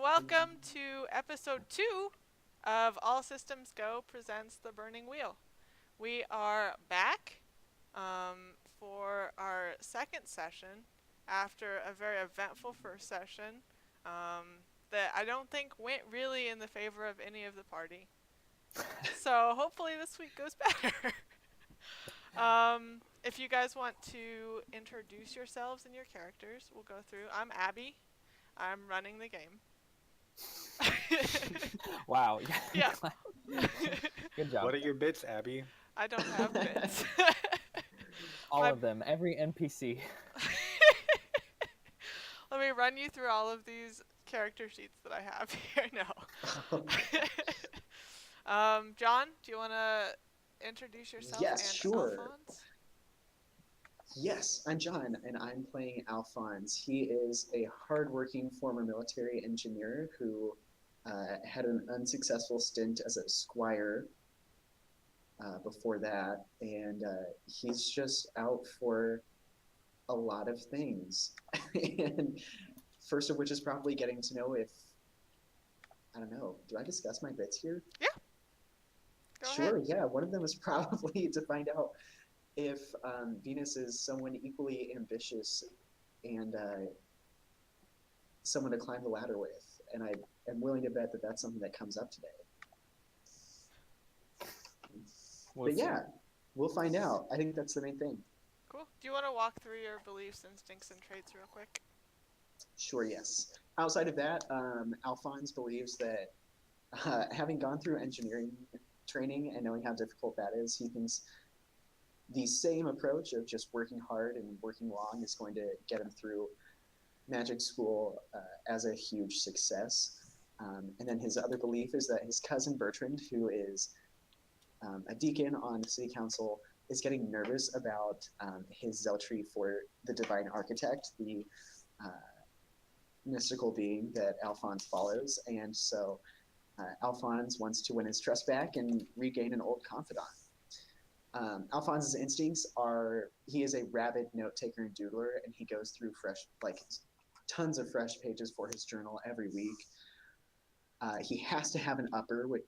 welcome to episode 2 of All Systems Go presents The Burning Wheel. We are back for our second session after a very eventful first session that I don't think went really in the favor of any of the party. So hopefully this week goes better. If you guys want to introduce yourselves and your characters, we'll go through. I'm Abby. I'm running the game. Wow. Yeah. Good job. What are your bits, Abby? I don't have bits. All of them, every NPC. Let me run you through all of these character sheets that I have here. No. John, do you want to introduce yourself? Yes, and sure. Alphonse? Yes, I'm John, and I'm playing Alphonse. He is a hardworking former military engineer who had an unsuccessful stint as a squire before that, and he's just out for a lot of things. And first of which is probably getting to know if, I don't know, do I discuss my bits here? Yeah. Go Sure, ahead. yeah. One of them is probably to find out if Venus is someone equally ambitious and someone to climb the ladder with. And I am willing to bet that that's something that comes up today. But yeah, we'll find out. I think that's the main thing. Cool. Do you want to walk through your beliefs, instincts, and traits real quick? Sure, yes. Outside of that, Alphonse believes that having gone through engineering training and knowing how difficult that is, he thinks the same approach of just working hard and working long is going to get him through magic school as a huge success. And then his other belief is that his cousin Bertrand, who is a deacon on the city council, is getting nervous about his zealotry for the divine architect, the mystical being that Alphonse follows. And so Alphonse wants to win his trust back and regain an old confidant. Alphonse's instincts are, he is a rabid note taker and doodler, and he goes through tons of fresh pages for his journal every week. He has to have an upper, which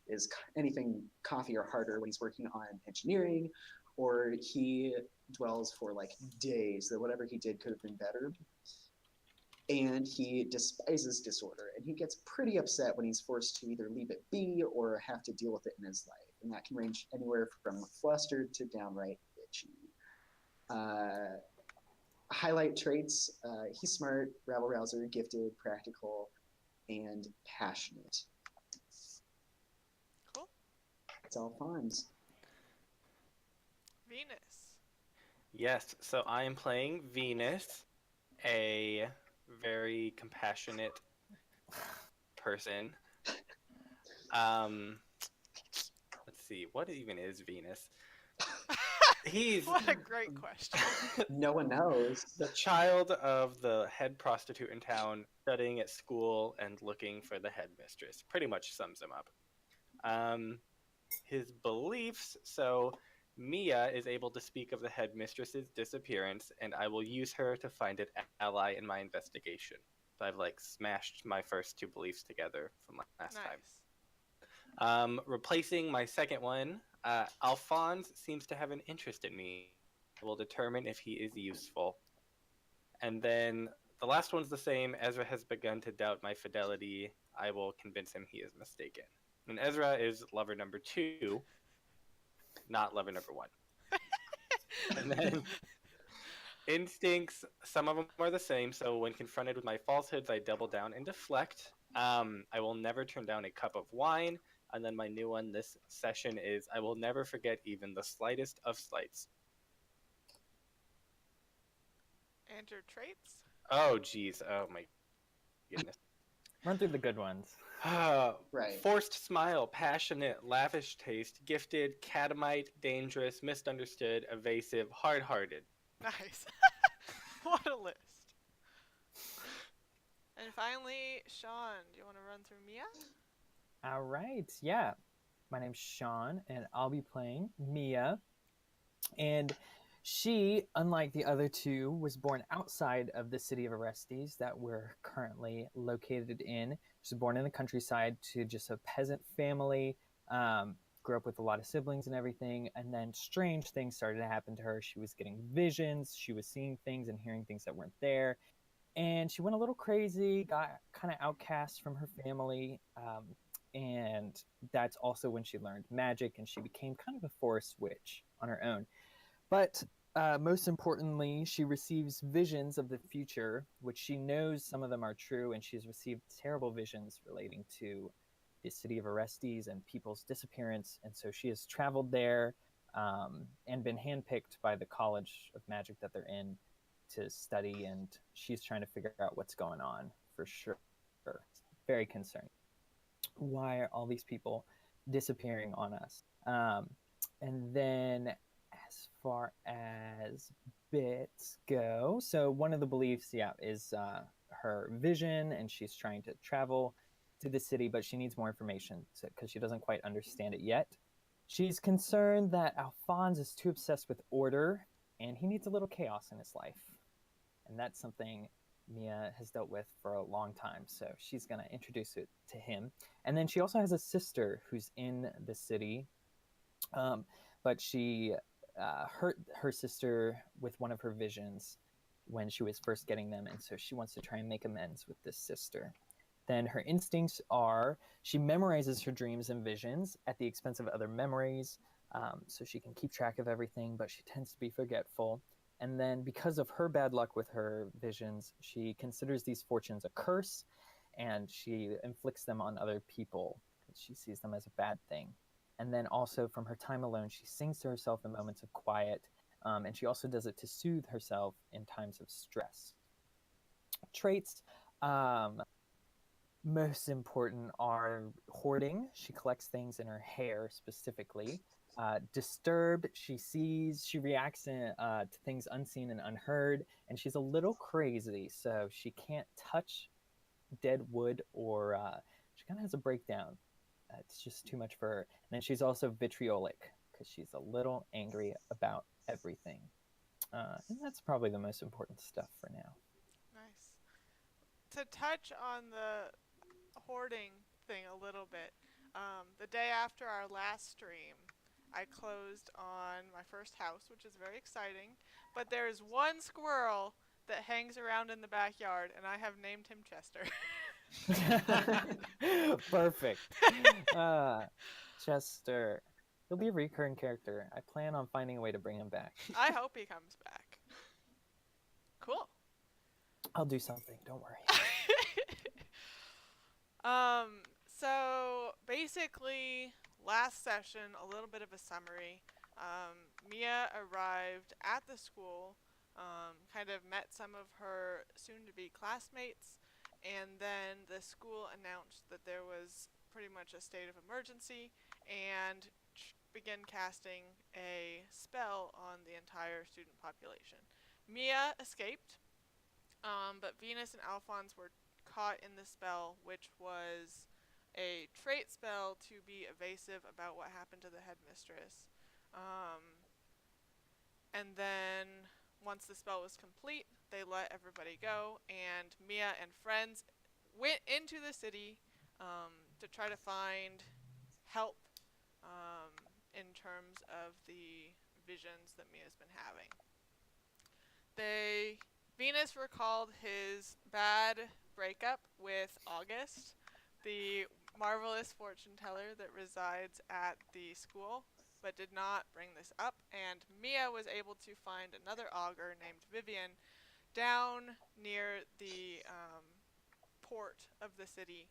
is anything coffee or harder when he's working on engineering, or he dwells for like days that whatever he did could have been better. And he despises disorder, and he gets pretty upset when he's forced to either leave it be or have to deal with it in his life. And that can range anywhere from flustered to downright bitchy. Highlight traits, he's smart, rabble-rouser, gifted, practical, and passionate. Cool. It's Alphonse. Venus. Yes, so I am playing Venus, a very compassionate person. Let's see, what even is Venus? He's What a great question. No one knows. the child of the head prostitute in town, studying at school and looking for the headmistress. Pretty much sums him up. His beliefs, so Mia is able to speak of the headmistress's disappearance, and I will use her to find an ally in my investigation. So I've smashed my first two beliefs together from last time. Replacing my second one, Alphonse seems to have an interest in me. I will determine if he is useful. And then the last one's the same. Ezra has begun to doubt my fidelity. I will convince him he is mistaken. And Ezra is lover number 2, not lover number 1. And then instincts, some of them are the same. So when confronted with my falsehoods, I double down and deflect. I will never turn down a cup of wine. And then my new one this session is I will never forget even the slightest of slights. And your traits? Oh, geez. Oh, my goodness. Run through the good ones. Right. Forced smile, passionate, lavish taste, gifted, catamite, dangerous, misunderstood, evasive, hard-hearted. Nice. What a list. And finally, Sean, do you want to run through Mia? All right, my name's Sean, and I'll be playing Mia. And She, unlike the other two, was born outside of the city of Orestes that we're currently located in. She was born in the countryside to just a peasant family, grew up with a lot of siblings and everything, and then strange things started to happen to her. She was getting visions, she was seeing things and hearing things that weren't there, and she went a little crazy, got kind of outcast from her family, and that's also when she learned magic and she became kind of a forest witch on her own. But most importantly, she receives visions of the future, which she knows some of them are true, and she's received terrible visions relating to the city of Orestes and people's disappearance. And so she has traveled there and been handpicked by the College of Magic that they're in to study, and she's trying to figure out what's going on for sure. Very concerning. Why are all these people disappearing on us? And then as far as bits go, so one of the beliefs, yeah, is her vision, and she's trying to travel to the city, but she needs more information because she doesn't quite understand it yet. She's concerned that Alphonse is too obsessed with order, and he needs a little chaos in his life. And that's something Mia has dealt with for a long time, so she's going to introduce it to him. And then she also has a sister who's in the city, but she hurt her sister with one of her visions when she was first getting them, and so she wants to try and make amends with this sister. Then her instincts are she memorizes her dreams and visions at the expense of other memories, so she can keep track of everything, but she tends to be forgetful. And then because of her bad luck with her visions, she considers these fortunes a curse, and she inflicts them on other people because she sees them as a bad thing. And then also from her time alone, she sings to herself in moments of quiet, and she also does it to soothe herself in times of stress. Traits, most important are hoarding. She collects things in her hair specifically. Disturbed, she reacts to things unseen and unheard, and she's a little crazy, so she can't touch dead wood or she kind of has a breakdown. It's just too much for her. And then she's also vitriolic because she's a little angry about everything. And that's probably the most important stuff for now. Nice. To touch on the hoarding thing a little bit, the day after our last stream, I closed on my first house, which is very exciting. But there is one squirrel that hangs around in the backyard, and I have named him Chester. Perfect. Chester. He'll be a recurring character. I plan on finding a way to bring him back. I hope he comes back. Cool. I'll do something, don't worry. So basically, last session, a little bit of a summary. Mia arrived at the school, kind of met some of her soon-to-be classmates, and then the school announced that there was pretty much a state of emergency and began casting a spell on the entire student population. Mia escaped, but Venus and Alphonse were caught in the spell, which was a trait spell to be evasive about what happened to the headmistress. And then once the spell was complete, they let everybody go, and Mia and friends went into the city to try to find help in terms of the visions that Mia's been having. Venus recalled his bad breakup with August, the marvelous fortune teller that resides at the school, but did not bring this up. And Mia was able to find another augur named Vivian down near the port of the city,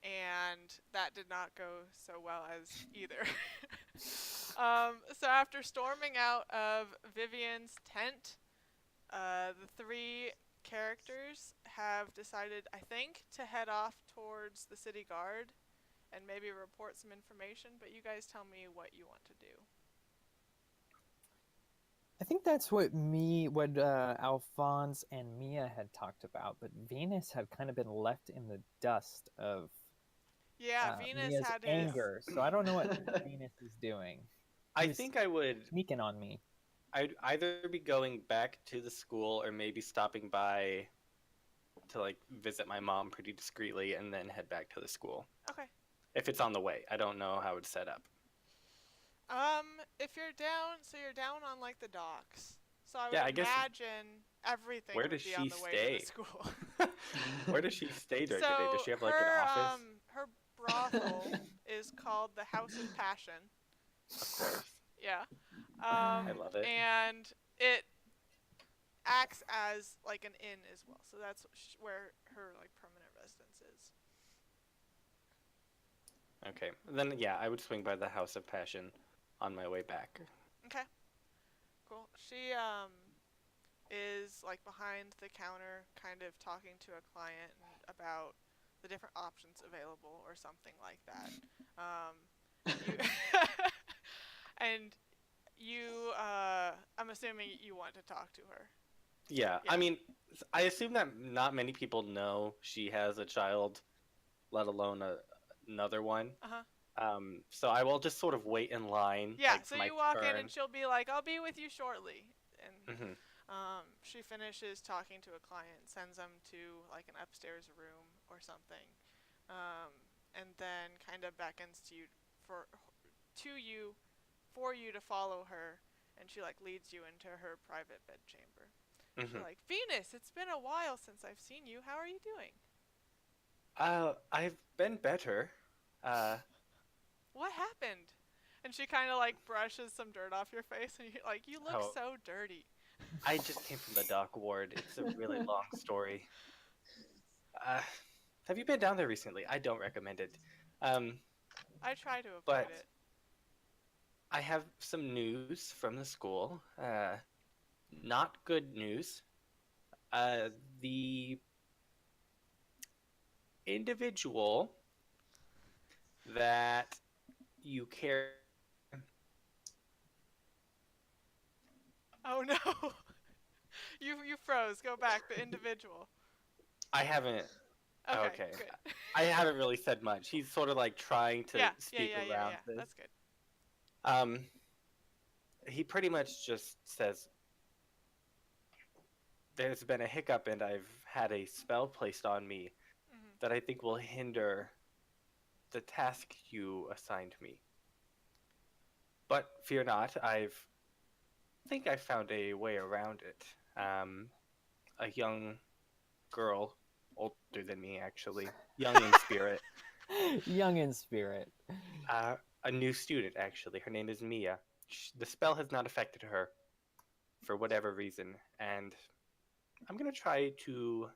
and that did not go so well as either. So after storming out of Vivian's tent, the three characters have decided, I think, to head off towards the city guard and maybe report some information, but you guys tell me what you want to do. I think that's what Alphonse and Mia had talked about, but Venus had kind of been left in the dust of Venus Mia's had anger, so I don't know what Venus is doing. I think I would sneaking on me. I'd either be going back to the school or maybe stopping by to like visit my mom pretty discreetly and then head back to the school. Okay. If it's on the way. I don't know how it's set up. If you're down, so you're down on like the docks. So I would Yeah, I guess imagine everything where would does be on she the way to the stay? school. Where does she stay during the day? Does So she have like an office? her brothel is called the House of Passion. Of course. Yeah. I love it. And it acts as like an inn as well. So that's where her like permanent residence is. Okay. Then yeah, I would swing by the House of Passion on my way back. Okay. Cool. She is like behind the counter kind of talking to a client about the different options available or something like that. You and you I'm assuming you want to talk to her. Yeah, Yeah. I mean, I assume that not many people know she has a child, let alone another one. Uh-huh. So I will just sort of wait in line, Yeah, like so for my you walk in turn. and she'll be like, "I'll be with you shortly." And Hmm. she finishes talking to a client, sends them to like an upstairs room or something. And then kind of beckons to you to you for you to follow her, and she like leads you into her private bedchamber. She's Hmm. like, "Venus, it's been a while since I've seen you. How are you doing?" I've been better. Uh, "What happened?" And she kind of like brushes some dirt off your face, and you're like, "You look oh, so dirty." I just came from the dock ward. It's a really long story. Uh, have you been down there recently? I don't recommend it. Um, I try to avoid but it. I have some news from the school. Not good news. The individual that you care. Oh no. You froze. Go back. The individual. I haven't. Okay, Okay. good. I haven't really said much. He's sort of like trying to Yeah, speak around this. That's good. Um, he pretty much just says, "There's been a hiccup, and I've had a spell placed on me Hmm. that I think will hinder the task you assigned me. But fear not, think I found a way around it. A young girl, older than me actually, young in spirit, Young in spirit. a new student actually. Her name is Mia. The spell has not affected her for whatever reason, and I'm gonna try to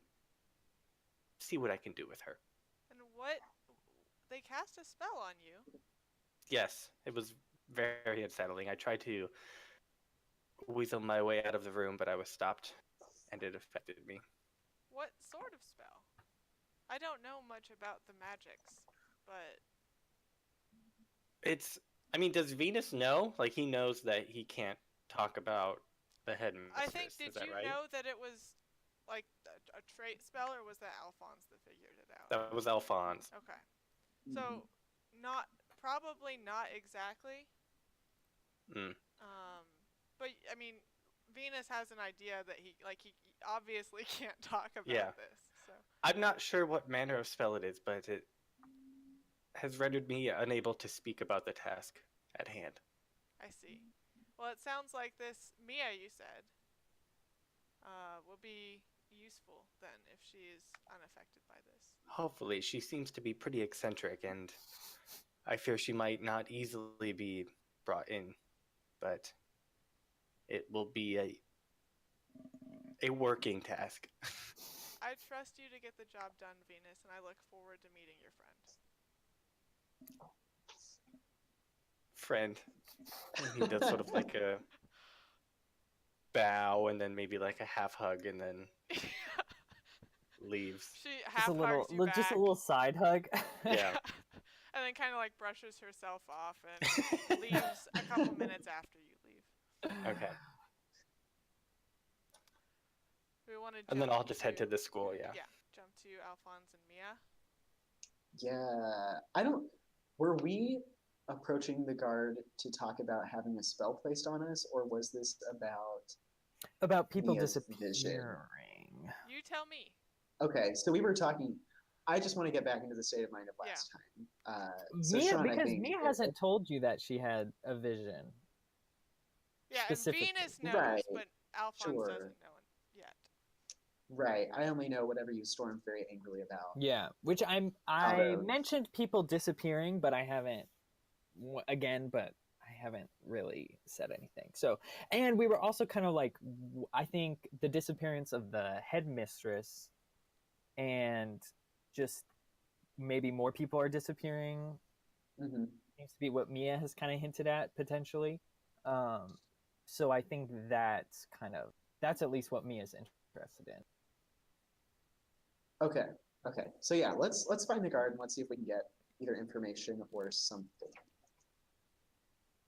see what I can do with her." And what? They cast a spell on you? Yes, it was very unsettling. I tried to weasel my way out of the room, but I was stopped, and it affected me. What sort of spell? I don't know much about the magics, but It's. I mean, does Venus know? Like, he knows that he can't talk about the I think, headmistress. Is did that you right? know that it was like a trait spell, or was that Alphonse that figured it out? That was Alphonse. Okay. So, not, probably not exactly. Mm. But I mean, Venus has an idea that he obviously can't talk about Yeah. this. So, I'm not sure what manner of spell it is, but it has rendered me unable to speak about the task at hand. I see. Well, it sounds like this Mia you said will be useful then if she is unaffected by this. Hopefully, she seems to be pretty eccentric, and I fear she might not easily be brought in, but it will be a working task. I trust you to get the job done, Venus, and I look forward to meeting your friend. Friend. He does sort of like a bow and then maybe like a half hug and then leaves. She half Just a little, hugs you back. just a little side hug. Yeah. And then kind of like brushes herself off and leaves a couple minutes after you leave. Okay. We want to And then I'll just head to the school, yeah. Yeah, jump to Alphonse and Mia. Yeah, I don't. Were we approaching the guard to talk about having a spell placed on us, or was this About people Mia's vision? disappearing. You tell me. Okay, so we were talking. I just want to get back into the state of mind of last time. So Mia, Sean, I because think Mia hasn't told you that she had a vision. Yeah, and Specifically. Venus knows, Right, but Alphonse sure. doesn't know it yet. Right. I only know whatever you stormed very angrily about. Yeah, which I of- mentioned people disappearing, but I haven't but I haven't really said anything. So, and we were also kind of like, I think the disappearance of the headmistress and just maybe more people are disappearing Mhm. seems to be what Mia has kind of hinted at potentially. So I think that's at least what Mia's interested in. Okay. Okay. So yeah, let's find the guard and let's see if we can get either information or something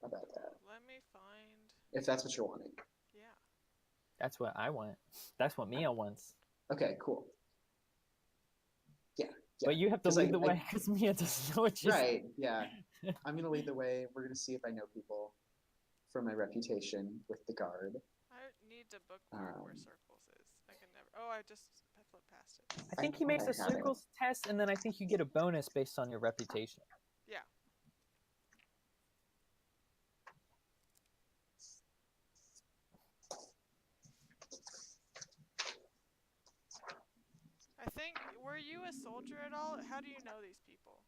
about that. Let me find. If that's what you're wanting. Yeah. That's what I want. That's what Mia wants. Okay, cool. Yeah. But you have to 'Cause lead the way because Mia doesn't know what she's Right, yeah. I'm gonna lead the way. We're gonna see if I know people from my reputation with the guard. I need to bookmark where circles is. I can never. Oh, I flipped past it. I think he makes a have it. circles test, and then I think you get a bonus based on your reputation. Yeah. I think, were you a soldier at all? How do you know these people?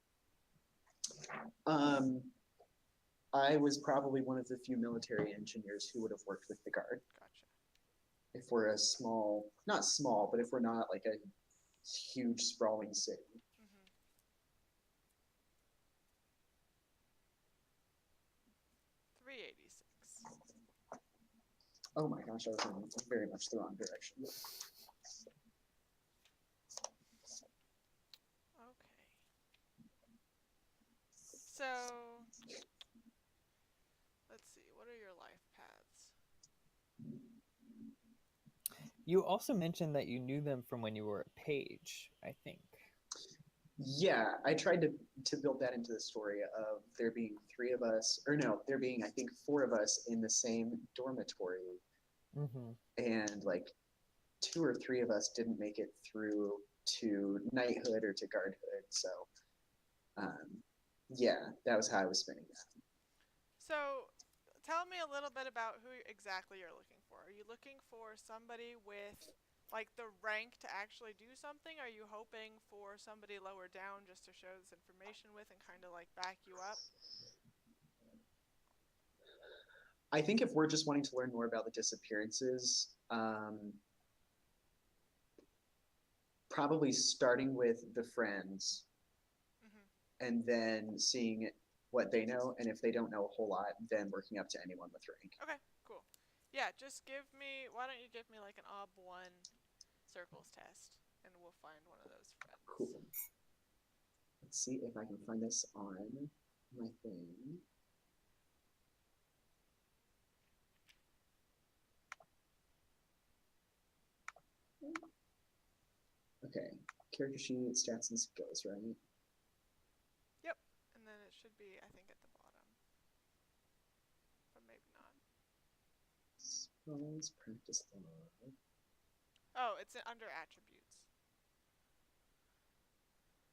I was probably one of the few military engineers who would have worked with the guard. Gotcha. If we're a small, not small, but if we're not like a huge sprawling city. Mm-hmm. 386. Oh my gosh, I was in very much the wrong direction. Okay. So, let's see. What are your life paths? You also mentioned that you knew them from when you were a page, I think. Yeah, I tried to build that into the story of there being three of us, or no, there being I think four of us in the same dormitory, Mm-hmm. and like two or three of us didn't make it through to knighthood or to guardhood. So, yeah, that was how I was spinning that. So, tell me a little bit about who exactly you're looking for. Are you looking for somebody with like the rank to actually do something? Are you hoping for somebody lower down just to share this information with and kind of like back you up? I think if we're just wanting to learn more about the disappearances, probably starting with the friends Mm-hmm. and then seeing what they know, and if they don't know a whole lot, then working up to anyone with rank. Okay, cool. Yeah, just why don't you give me like an OB1 circles test, and we'll find one of those friends. Cool. Let's see if I can find this on my thing. Okay, character sheet, stats and skills, right? Yep, and then it should be, I think, at the bottom. But maybe not. Spells, practice log. Oh, it's under attributes.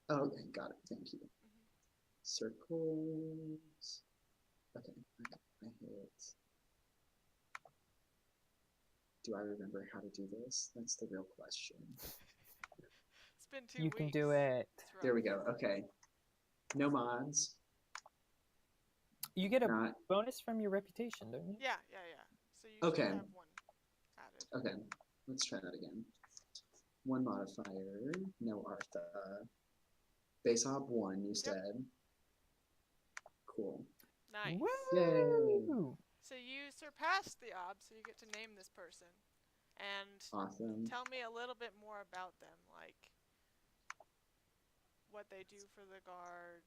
Oh, okay, got it. Thank you. Mm-hmm. Circles. Okay, I hit. Do I remember how to do this? That's the real question. It's been 2 You weeks. can do it. There we go. Okay. No mods. You get a Not. bonus from your reputation, don't you? Yeah. So you Okay. should have one added. Okay, let's try that again. One modifier, no Artha. Base op 1, you said. Cool. Nice. Woo! So you surpassed the OB, so you get to name this person. And Awesome. tell me a little bit more about them, like what they do for the guard.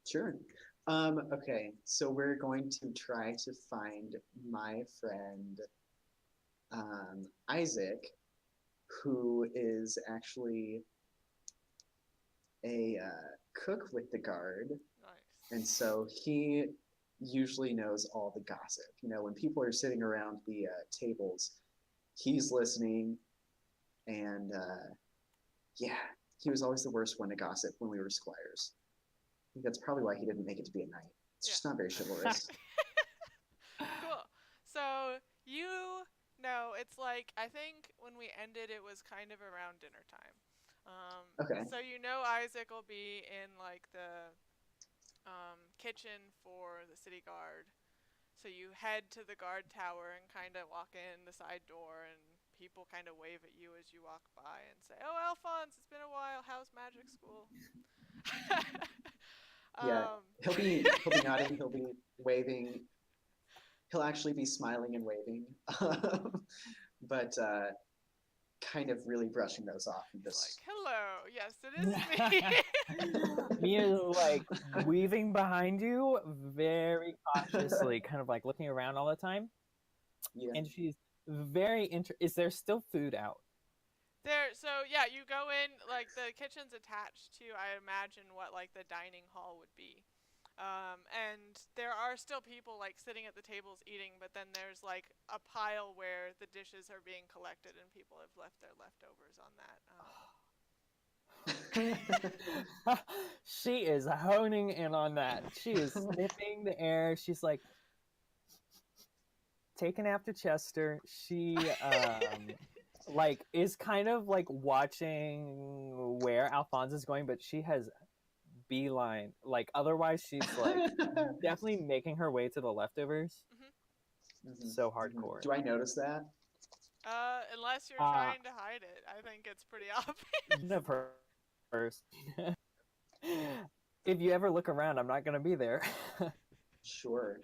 Sure. Okay, so we're going to try to find my friend Isaac, who is actually cook with the guard, Nice. and so he usually knows all the gossip. When people are sitting around the tables, he's listening, and yeah, he was always the worst one to gossip when we were squires. I think that's probably why he didn't make it to be a knight. It's just not very chivalrous. Cool. So you know, it's like I think when we ended, it was kind of around dinner time. Okay. So you know Isaac will be in like the kitchen for the city guard. So you head to the guard tower and kind of walk in the side door, and people kind of wave at you as you walk by and say, "Oh, Alphonse, it's been a while. How's magic school?" Yeah, um, he'll be nodding, he'll be waving, he'll actually be smiling and waving, but kind of really brushing those off and He's just like, "Hello, yes, it is me." Mia's like weaving behind you very cautiously, kind of like looking around all the time. yeah. And she's very Is there still food out? So yeah, you go in, like the kitchen's attached to, I imagine, what like the dining hall would be. And there are still people like sitting at the tables eating, but then there's like a pile where the dishes are being collected and people have left their leftovers on that. She is honing in on that. She is sniffing the air. She's like taking after Chester. She like is kind of like watching where Alphonse is going, but she has beeline. Like otherwise she's like definitely making her way to the leftovers. So hardcore. Do I notice that? Unless you're trying to hide it, I think it's pretty obvious. Of her first. If you ever look around, I'm not gonna be there. Sure.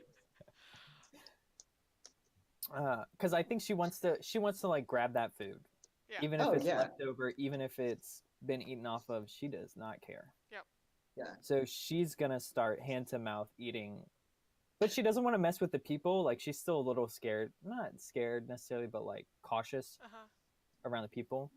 Because I think she wants to like grab that food, Yeah. even if Oh, it's yeah. left over, even if it's been eaten off of. She does not care. Yep. Yeah. So she's gonna start hand to mouth eating, but she doesn't want to mess with the people. Like she's still a little scared, not scared necessarily, but like cautious around the people.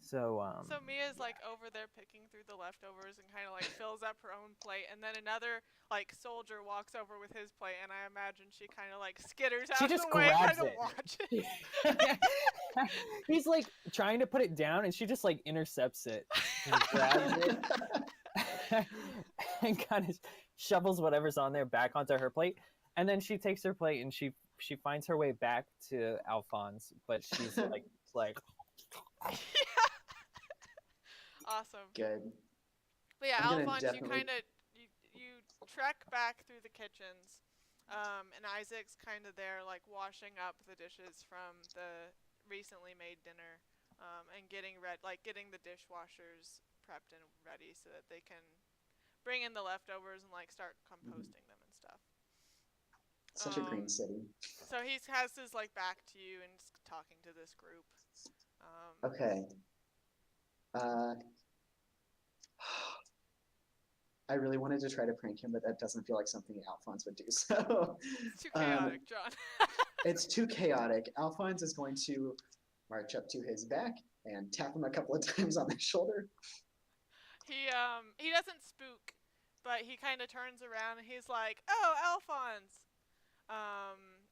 So So Mia's like over there picking through the leftovers and kind of like fills up her own plate, and then another like soldier walks over with his plate, and I imagine she kind of like skitters out She of just the way, grabs kind of it. watches. He's like trying to put it down, and she just like intercepts it, and grabs it, and kind of shovels whatever's on there back onto her plate. And then she takes her plate and she finds her way back to Alphonse, but she's like Awesome. Good. But yeah, I'm gonna Alphonse, definitely- you kind of you trek back through the kitchens, and Isaac's kind of there like washing up the dishes from the recently made dinner, and getting getting the dishwashers prepped and ready so that they can bring in the leftovers and like start composting them and stuff. Such a green city. So he has his like back to you and is talking to this group. Okay. I really wanted to try to prank him, but that doesn't feel like something Alphonse would do. So It's too chaotic, John. it's too chaotic. Alphonse is going to march up to his back and tap him a couple of times on the shoulder. He doesn't spook, but he kind of turns around and he's like, "Oh, Alphonse,"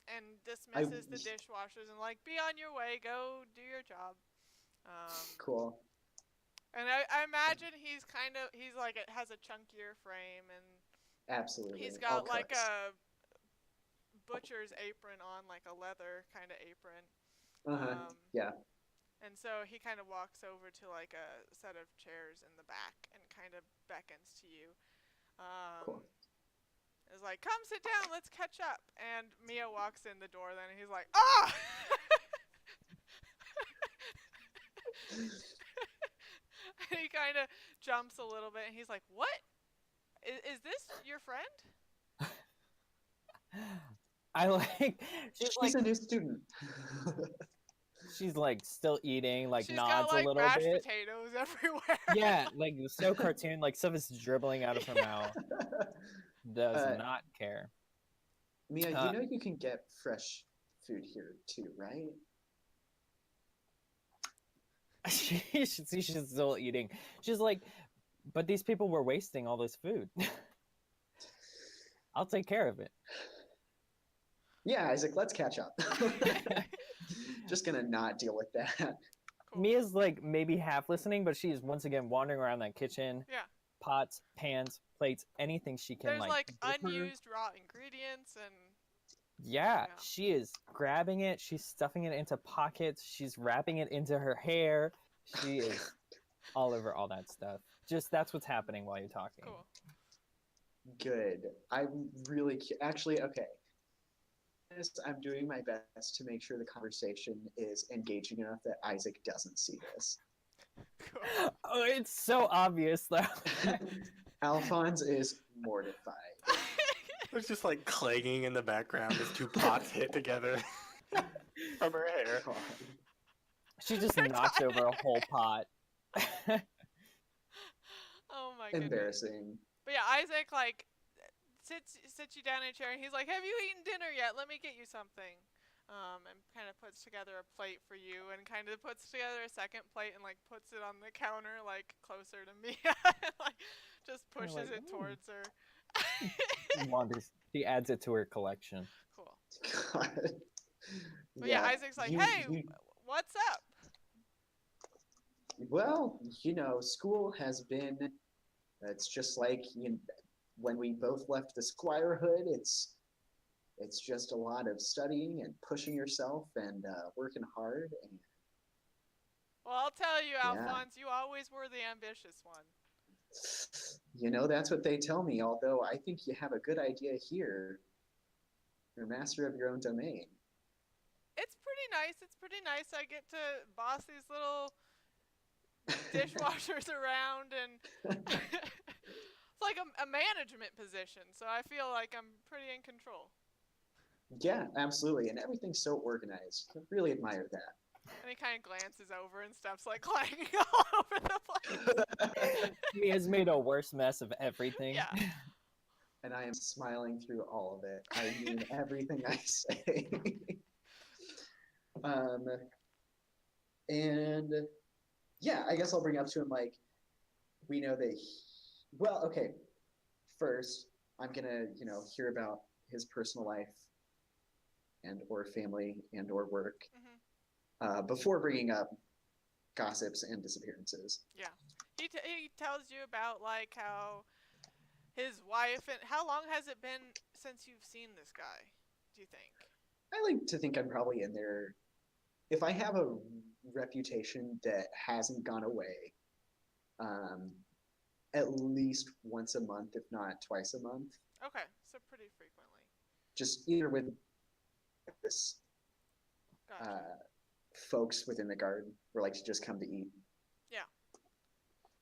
and dismisses the dishwashers and like, "Be on your way, go do your job." Cool. And I imagine he's like it has a chunkier frame and Absolutely. he's All got like cooks. a butcher's apron on, like a leather kind of apron. Yeah. And so he kind of walks over to like a set of chairs in the back and kind of beckons to you. Cool. Is like, "Come sit down, let's catch up." And Mia walks in the door then and he's like, "Ah!" And he kind of jumps a little bit and he's like, "What? Is this your friend?" I like She's a new student. she's like still eating, like She's nods got like a little mashed bit. potatoes everywhere. Yeah, like so cartoon, like stuff is dribbling out of her mouth. Does not care. Mia, you know you can get fresh food here too, right? She's still eating. She's like But these people were wasting all this food. I'll take care of it. Yeah, Isaac, let's catch up. Just gonna not deal with that. Cool. Mia's like maybe half listening, but she's once again wandering around that kitchen. Yeah. Pots, pans, plates, anything she can There's like dip her. unused raw ingredients and Yeah, Yeah. she is grabbing it. She's stuffing it into pockets. She's wrapping it into her hair. She is all over all that stuff. Just that's what's happening while you're talking. cool. Good. I'm really actually okay. I'm doing my best to make sure the conversation is engaging enough that Isaac doesn't see this. Cool. Oh, it's so obvious though. Alphonse is mortified. There's just like clanging in the background as two pots hit together from her hair. God. She just knocks over a whole pot. Oh my goodness. Embarrassing. But yeah, Isaac like sits you down in a chair and he's like, "Have you eaten dinner yet? Let me get you something." And kind of puts together a plate for you and kind of puts together a second plate and like puts it on the counter like closer to Mia and like just pushes like, it "Ooh." towards her. Wanders. She adds it to her collection. Cool. God. But yeah, Isaac's like, you- "Hey, you- what's up?" well, school has been. It's just like when we both left the squirehood. It's just a lot of studying and pushing yourself and working hard. And Well, I'll tell you, Yeah. Alphonse, you always were the ambitious one. that's what they tell me. Although I think you have a good idea here. You're master of your own domain. It's pretty nice. It's pretty nice. I get to boss these little dishwashers around and it's like a management position. So I feel like I'm pretty in control. Yeah, absolutely, and everything's so organized. I really admire that. And he kind of glances over and stuff's like clanging all over the place. Mia's made a worse mess of everything. Yeah. And I am smiling through all of it. I mean everything I say. And yeah, I guess I'll bring up to him like, we know that. Well, okay. First, I'm gonna hear about his personal life and or family and or work before bringing up gossips and disappearances. Yeah. He tells you about like how his wife and how long has it been since you've seen this guy? Do you think? I like to think I'm probably in there. If I have a reputation that hasn't gone away, at least once a month, if not twice a month, Okay, so pretty frequently. just either with this Gotcha. folks within the guard or like to just come to eat.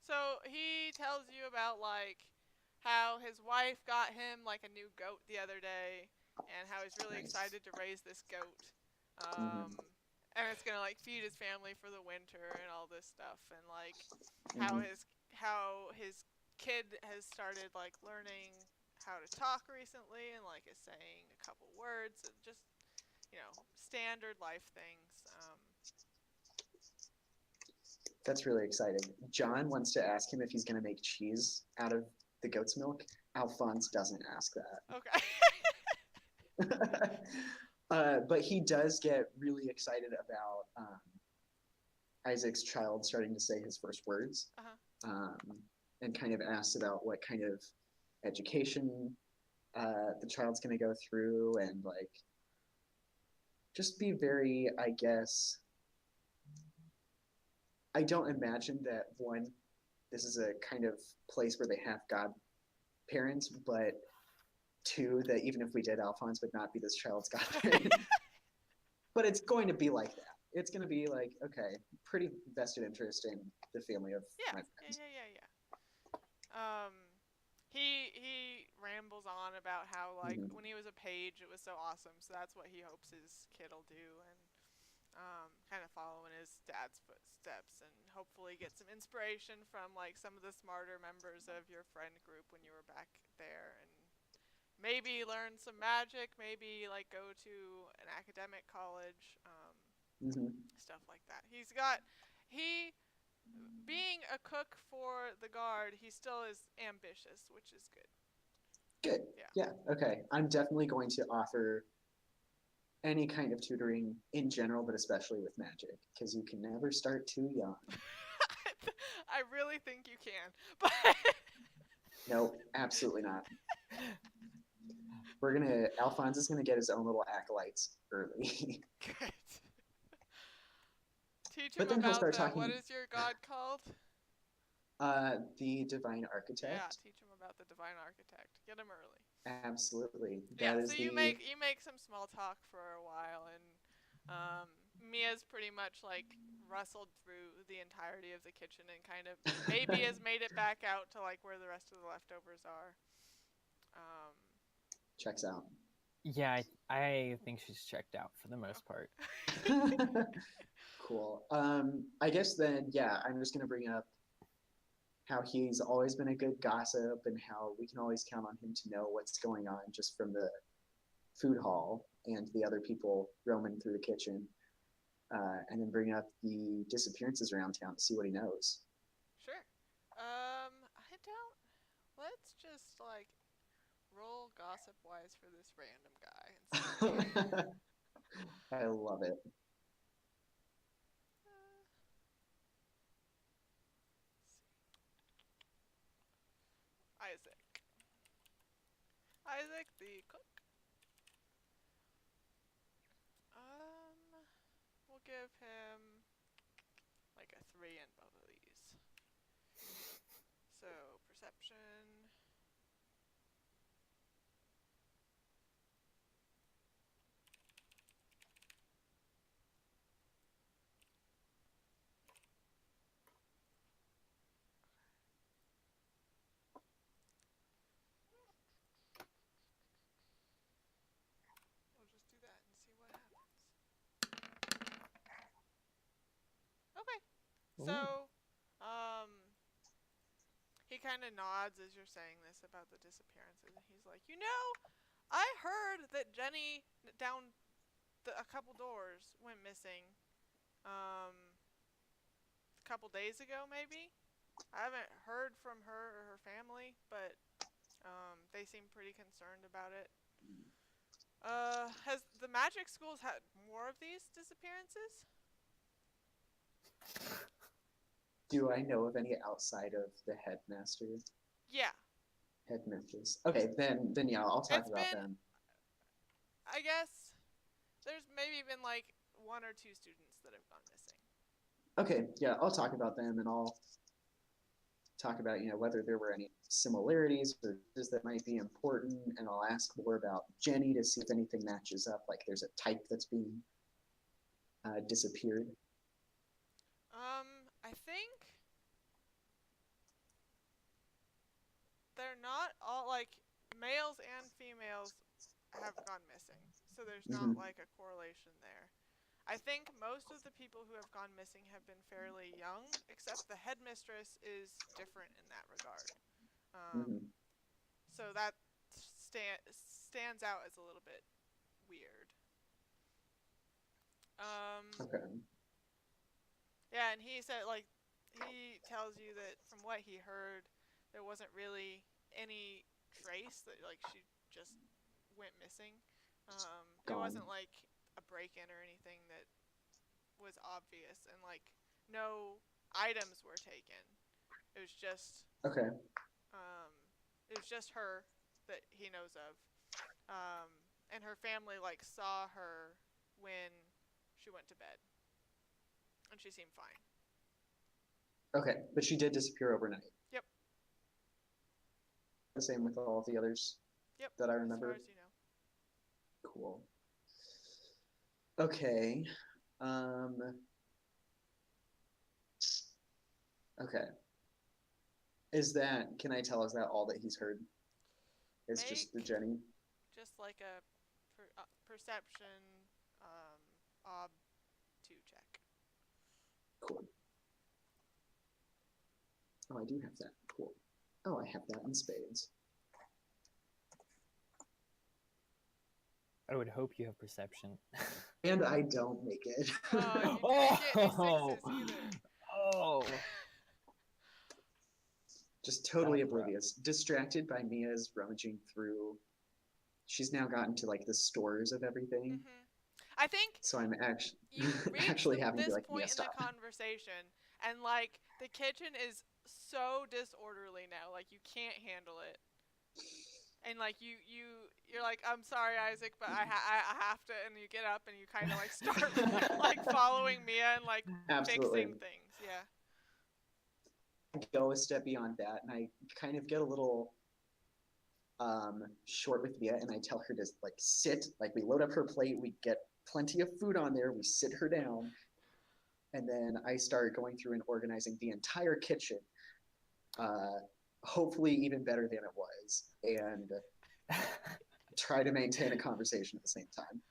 So he tells you about like how his wife got him like a new goat the other day, and how he's really Nice. excited to raise this goat. Mhm. And it's gonna like feed his family for the winter and all this stuff, and like Mhm. how his kid has started like learning how to talk recently and like is saying a couple words and just standard life things. That's really exciting. John wants to ask him if he's going to make cheese out of the goat's milk. Alphonse doesn't ask Okay. that. But he does get really excited about Isaac's child starting to say his first words, and kind of asks about what kind of education the child's going to go through, and like just be very, I guess. I don't imagine that this is a kind of place where they have godparents, but two, that even if we did, Alphonse would not be this child's godparent. But it's going to be like that. It's going to be like, okay, pretty vested interest in the family of my friends. Yeah. He rambles on about how like when he was a page it was so awesome, so that's what he hopes his kid'll do, and kind of follow in his dad's footsteps and hopefully get some inspiration from like some of the smarter members of your friend group when you were back there, and maybe learn some magic, maybe like go to an academic college, stuff like that. He being a cook for the guard, he still is ambitious, which is good. Good. Yeah. Okay. I'm definitely going to offer any kind of tutoring in general, but especially with magic, because you can never start too young. I really think you can, but No, absolutely not. Alphonse is gonna get his own little acolytes early. good. Teach him But then he'll about start what talking. is your god called? The Divine Yeah, Architect. teach him about the divine architect. Get him early. Absolutely. Yeah, That so is you make some small talk for a while, and Mia's pretty much like rustled through the entirety of the kitchen and kind of maybe has made it back out to like where the rest of the leftovers are. Um, checks out. Yeah, I think she's checked out for the most part. Cool. I guess then, yeah, I'm just gonna bring up how he's always been a good gossip and how we can always count on him to know what's going on just from the food hall and the other people roaming through the kitchen. And then bring up the disappearances around town to see what he knows. sure. I don't. Let's just like roll gossip wise for this random guy and see. I love it. Let's see. Isaac. Isaac the cook. We'll give him like a 3 in both of these. So, perception. We'll just do that and see what happens. Okay. So, he kind of nods as you're saying this about the disappearances, and he's like, I heard that Jenny down a couple doors went missing. A couple days ago, maybe. I haven't heard from her or her family, but they seem pretty concerned about it. Has the magic schools had more of these disappearances? Do I know of any outside of the headmaster? Yeah. Headmistress. Okay, then yeah, I'll talk about them. I guess there's maybe been like 1 or 2 students that have gone missing. Okay, yeah, I'll talk about them and I'll talk about, whether there were any similarities or that might be important, and I'll ask more about Jenny to see if anything matches up, like there's a type that's being disappeared. I think they're not all like males and females have gone missing, so there's not like a correlation there. I think most of the people who have gone missing have been fairly young, except the headmistress is different in that regard. So that stands out as a little bit weird. Okay. Yeah, and he said, like, he tells you that from what he heard, there wasn't really any trace that, like, she just went missing. It wasn't like a break-in or anything that was obvious, and like no items were taken. It was just it was just her that he knows of, and her family like saw her when she went to bed, and she seemed fine. Okay, but she did disappear overnight. Yep. The same with all of the others. Yep. That I remember. As far as you know. Cool. Okay. Okay. Can I tell, is that all that he's heard? It's just the Jenny? Just like a perception, ob 2 check. Cool. Oh, I do have that. Cool. Oh, I have that in spades. I would hope you have perception. And I don't make it. Oh, you didn't get any 6s either. Oh. Just totally Oh, bro. oblivious, distracted by Mia's rummaging through. She's now gotten to like the stores of everything, Mhm. I think so I'm actually you reach actually having to be this like, Mia, point in the stop. conversation, and like the kitchen is so disorderly now, like you can't handle it. And like you're like, I'm sorry, Isaac, but I have to. And you get up and you kind of like start like following Mia and like Absolutely. fixing things. Yeah. Go a step beyond that, and I kind of get a little short with Mia, and I tell her to like sit. Like we load up her plate, we get plenty of food on there, we sit her down, and then I start going through and organizing the entire kitchen. Uh, Hopefully even better than it was, and try to maintain a conversation at the same time.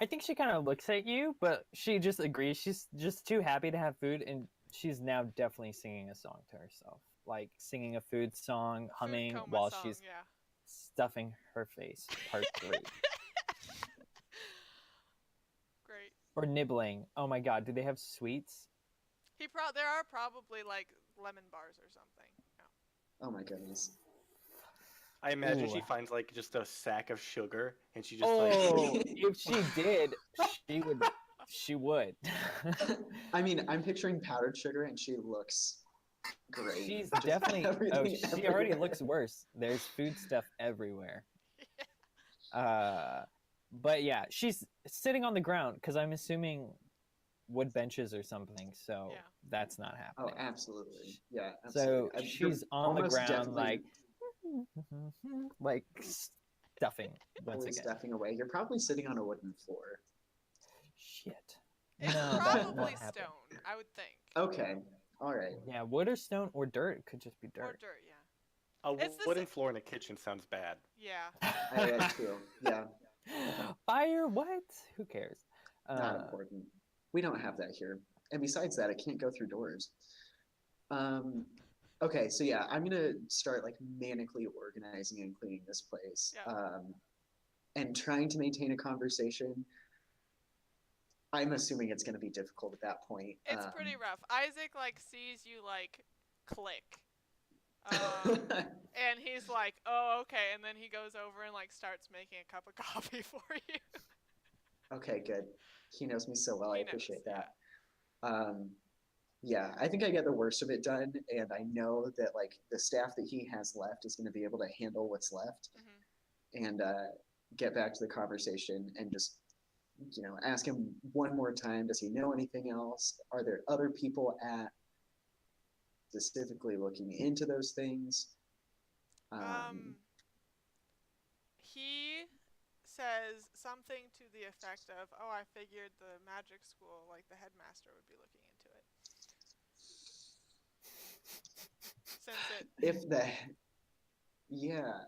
I think she kind of looks at you, but she just agrees. She's just too happy to have food, and she's now definitely singing a song to herself, like singing a food song, Food humming coma while song. she's Yeah. stuffing her face. Part 3. Great. Or nibbling. Oh my god, do they have sweets? There are probably like lemon bars or something. Yeah. Oh my goodness. I imagine Ooh. she finds like just a sack of sugar, and she just Oh, if she did, she would. She would. I mean, I'm picturing powdered sugar, and she looks great. She's Just definitely. Oh, everything she already everywhere. looks worse. There's food stuff everywhere. But yeah, she's sitting on the ground because I'm assuming wood benches or something. So Yeah. that's not Oh, happening. absolutely. Yeah, So absolutely. she's You're on the almost ground, definitely like stuffing once fully again. stuffing away. You're probably sitting on a wooden floor. Shit. It's No, that probably won't happen. stone, I would think. Okay. All right. Yeah, wood or stone or dirt. It could just be Or dirt. dirt, yeah. a It's the wooden floor in a kitchen sounds bad. Yeah. True. Yeah, Fire? What? Who cares? not important. We don't have that here. And besides that, I can't go through doors. Okay, so yeah, I'm gonna start like manically organizing and cleaning this place. Yeah. And trying to maintain a conversation. I'm assuming it's gonna be difficult at that point. It's pretty rough. Isaac like sees you like click. And he's like, "Oh, okay." And then he goes over and like starts making a cup of coffee for you. Okay, good. He knows me so well. I He appreciate knows, that. Yeah, I think I get the worst of it done, and I know that like the staff that he has left is going to be able to handle what's left and get back to the conversation and just ask him one more time. Does he know anything else? Are there other people at specifically looking into those things? He says something to the effect of, "Oh, I figured the magic school, like the headmaster, would be looking into it." Since it, If the yeah,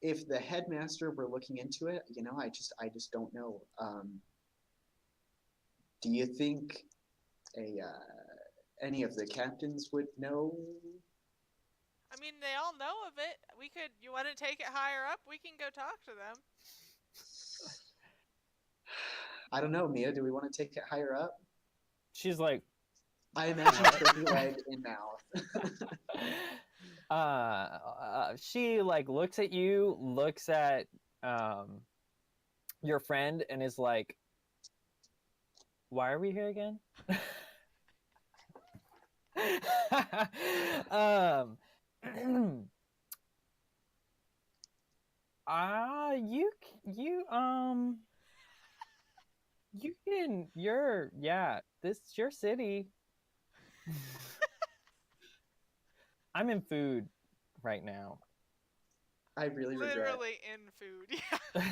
if the headmaster were looking into it, I just don't know. Do you think a any of the captains would know? I mean, they all know of it. You want to take it higher up? We can go talk to them. I don't know, Mia. Do we want to take it higher up? She's like, I imagine turkey leg in mouth. she like looks at you, looks at your friend, and is like, "Why are we here again?" um, you this is your city. I'm in food right now. I really Literally in food. Yeah.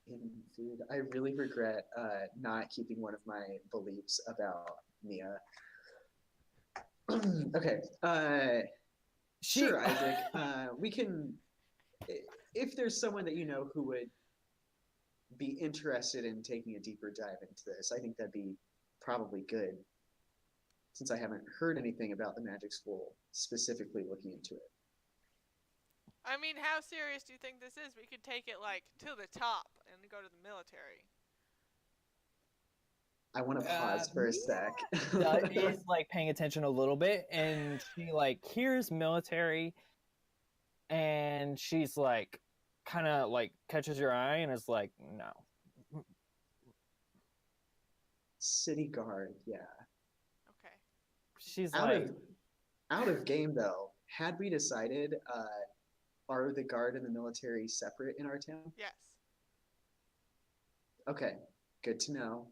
in food. I really regret not keeping one of my beliefs about Mia. Okay. Sure, Isaac. We can. If there's someone that you know who would be interested in taking a deeper dive into this, I think that'd be probably good. Since I haven't heard anything about the magic school specifically looking into it. I mean, how serious do you think this is? We could take it like to the top and go to the military. I want to pause for a sec. Mia is like paying attention a little bit, and she like hears military, and she's like kind of like catches your eye and is like, no. City guard, yeah. Okay. She's Out like, of out of game though. Had we decided, are the guard and the military separate in our town? Yes. Okay, good to know.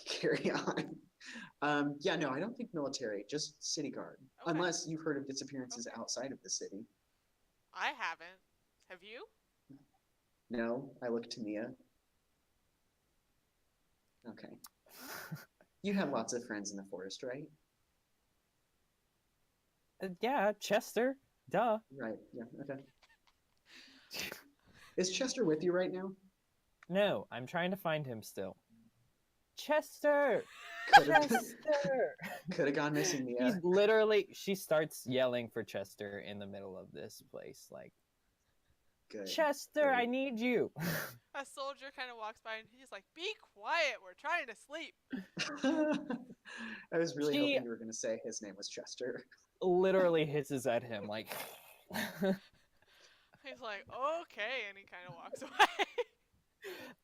Carry on. Yeah, no, I don't think military, just city guard. Okay. Unless you've heard of disappearances Okay. outside of the city. I haven't. Have you? No, I look to Mia. Okay. You have lots of friends in the forest, right? yeah, Chester, duh. Right, yeah, okay. Is Chester with you right now? No, I'm trying to find him still. Chester! Could Chester! have gone missing, Mia. He's literally, she starts yelling for Chester in the middle of this place, like, Good. Chester, Great. I need you. A soldier kind of walks by and he's like, "Be quiet. We're trying to sleep." I was really She- hoping you were going to say his name was Chester. Literally hisses at him, like, He's like, "Okay," and he kind of walks away.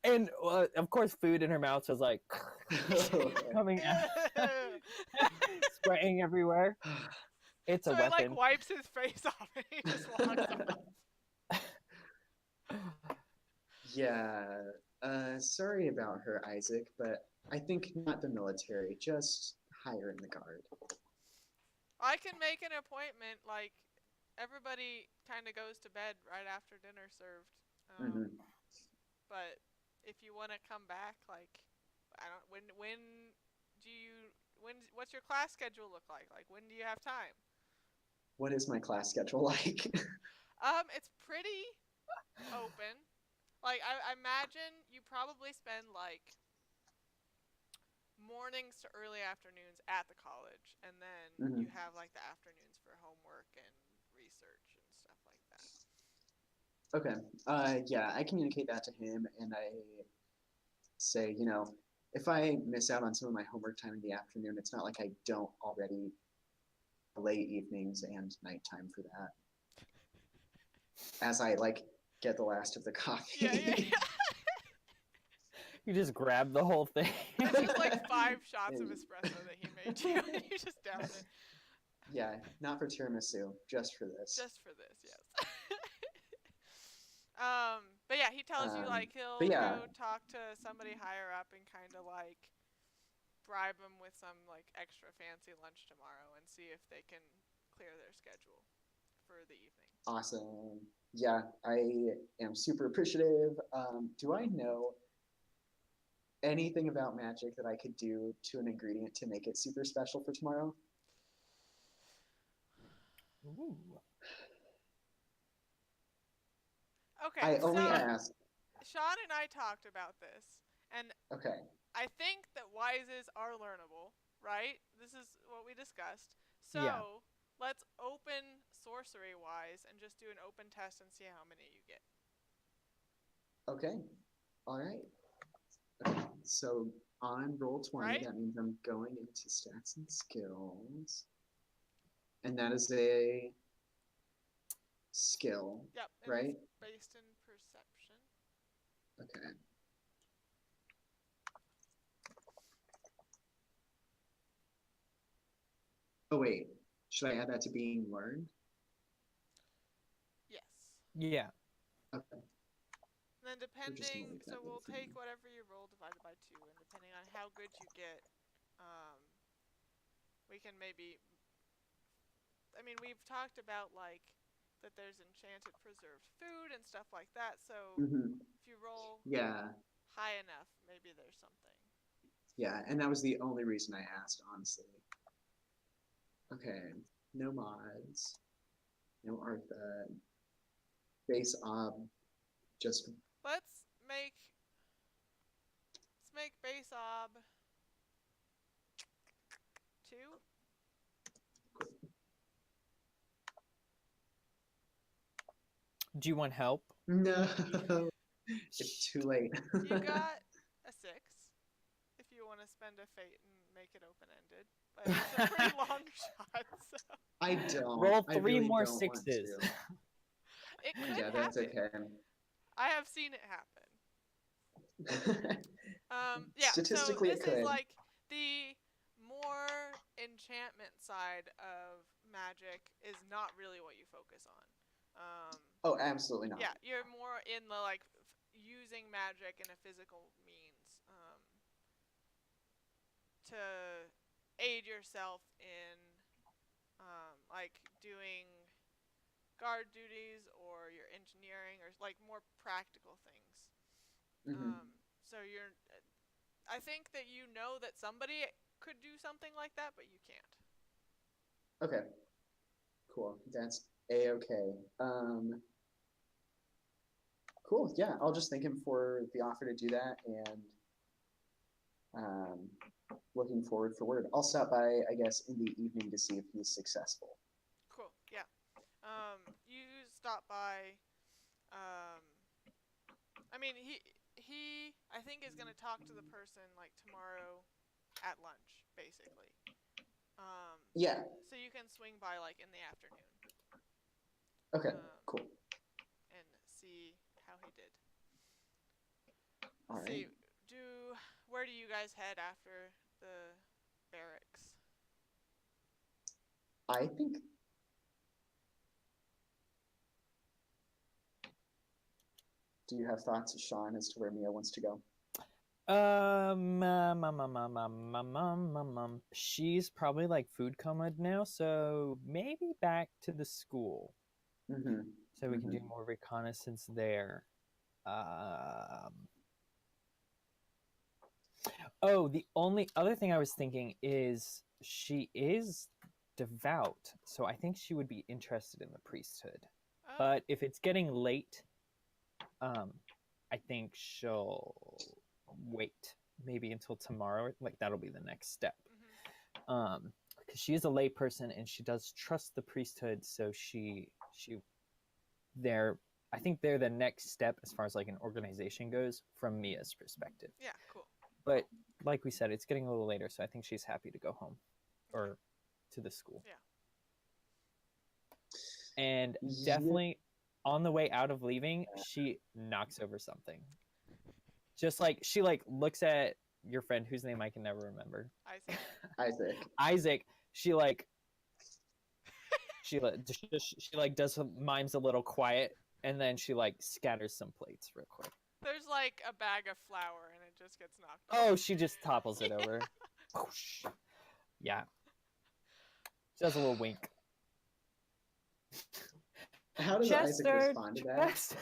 and of course, food in her mouth was like coming out, spraying everywhere. It's So a he weapon. like wipes his face off and he just walks off. Yeah. Sorry about her, Isaac, but I think not the military, just hire in the guard. I can make an appointment. Like everybody kind of goes to bed right after dinner served. Mhm. But if you want to come back, like, I don't. When do you? What's your class schedule look like? Like, when do you have time? What is my class schedule like? It's pretty open. Like, I imagine you probably spend like mornings to early afternoons at the college, and then Mhm. you have like the afternoons for homework and research and stuff like that. Okay. Yeah, I communicate that to him and I say, if I miss out on some of my homework time in the afternoon, it's not like I don't already late evenings and nighttime for that. As I like get the last of the coffee. Yeah. You just grab the whole thing. It's just like 5 shots of espresso that he made you, and you just down it. Yeah, not for tiramisu, just for this. Just for this, yes. But yeah, he tells you like he'll but yeah. go talk to somebody higher up and kind of like bribe them with some like extra fancy lunch tomorrow and see if they can clear their schedule for the evening. Awesome. Yeah, I am super appreciative. Do I know anything about magic that I could do to an ingredient to make it super special for tomorrow? Ooh. Okay, I only so asked. Sean and I talked about this, and Okay. I think that wises are learnable, right? This is what we discussed. So Yeah. let's open sorcery wise and just do an open test and see how many you get. Okay. All right. Okay. So on roll 20, Right? that means I'm going into stats and skills. And that is a skill, Yep. And right? it's based in perception. Okay. Oh, wait. Should I add that to being learned? Yes. Yeah. Okay. And then just gonna depending, leave that so we'll there for take now. whatever you roll divided by 2, and depending on how good you get, we can maybe. I mean, we've talked about like that there's enchanted preserved food and stuff like that. So Mhm. if you roll Yeah. high enough, maybe there's something. Yeah, and that was the only reason I asked, honestly. Okay. No mods. No Artha. Base ob. Just Let's make base ob 2. Do you want help? no. It's too late. You got a 6. If you want to spend spend a fate and make it open-ended, but it's a pretty long shot, so I don't. Roll I 3 really more don't want 6s. to. it could Yeah, that's happen. okay. I have seen it happen. Yeah, so Statistically, this it could. is like the more enchantment side of magic is not really what you focus on. Oh, absolutely not. Yeah, you're more in the like using magic in a physical means to aid yourself in like doing guard duties or your engineering or like more practical things. Hmm. So you're I think that you know that somebody could do something like that, but you can't. Okay. Cool. That's a-okay. Cool. Yeah, I'll just thank him for the offer to do that, and um, looking forward for word. I'll stop by, I guess, in the evening to see if he's successful. Cool. Yeah. You stop by. Um, I mean, he I think is gonna talk to the person like tomorrow at lunch, basically. Yeah. So you can swing by like in the afternoon. Okay. Cool. And see how he did. All Let's right. see. Where do you guys head after the barracks? I think. Do you have thoughts, Sean, as to where Mia wants to go? She's probably like food coma now, so maybe back to the school. Mm-hmm. So we can do more reconnaissance there. Oh, the only other thing I was thinking is she is devout, so I think she would be interested in the priesthood. Oh. But if it's getting late, I think she'll wait maybe until tomorrow. Like that'll be the next step. Because she is a lay person and she does trust the priesthood, so I think they're the next step as far as like an organization goes from Mia's perspective. Yeah, cool. But like we said, it's getting a little later, so I think she's happy to go home or to the school. Yeah. And definitely on the way out of leaving, she knocks over something. Just like she like looks at your friend whose name I can never remember. Isaac. She does mimes a little quiet, and then she like scatters some plates real quick. There's like a bag of flour and it just gets knocked Oh, over. she just topples it over. Yeah. She does a little wink. How does Isaac respond to that?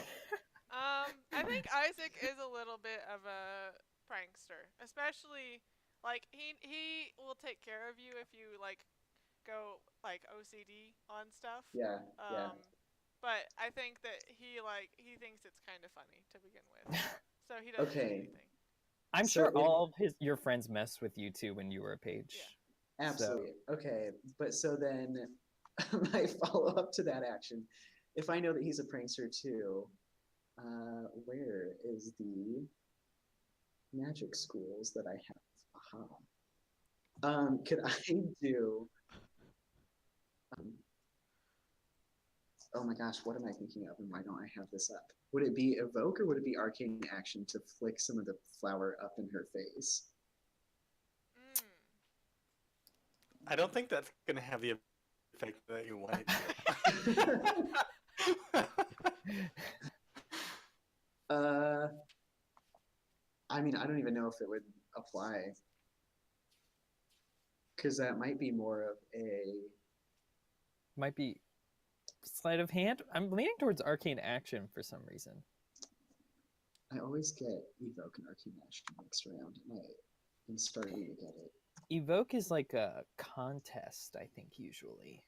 I think Isaac is a little bit of a prankster, especially like he will take care of you if you like go like OCD on stuff. Yeah. But I think that he thinks it's kind of funny to begin with, so he doesn't say anything. I'm sure all of your friends messed with you too when you were a page. Yeah. Absolutely. So. Okay, but so then my follow up to that action, if I know that he's a prankster too, where is the magic schools that I have? Aha. Could I do? Oh my gosh, what am I thinking of, and why don't I have this up? Would it be evoke or would it be arcane action to flick some of the flour up in her face? I don't think that's gonna have the effect that you want it to. I mean, I don't even know if it would apply. Because that might be more of a... Might be sleight of hand? I'm leaning towards arcane action for some reason. I always get evoke and arcane action mixed around, and I'm starting to get it. Evoke is like a contest, I think, usually.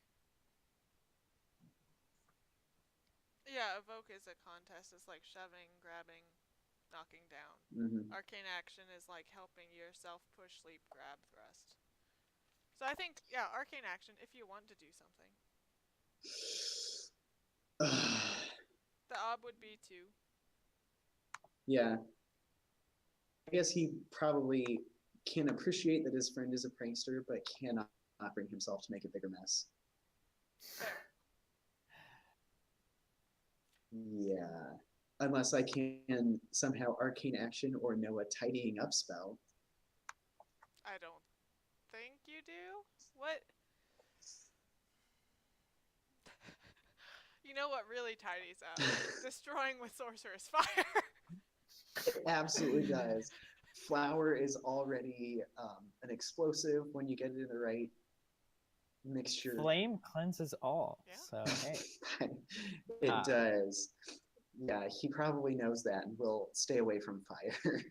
Yeah, evoke is a contest. It's like shoving, grabbing, knocking down. Arcane action is like helping yourself push, sleep, grab, thrust. So I think, yeah, arcane action if you want to do something. The ob would be 2. Yeah. I guess he probably can appreciate that his friend is a prankster, but cannot bring himself to make a bigger mess. Fair. Yeah. Unless I can somehow arcane action or know a tidying up spell. I don't think you do. What? You know what really tidies up? Destroying with sorcerer's fire. It absolutely does. Flour is already an explosive when you get it in the right mixture. Flame cleanses all. Yeah. So hey. It does. Yeah, he probably knows that and will stay away from fire.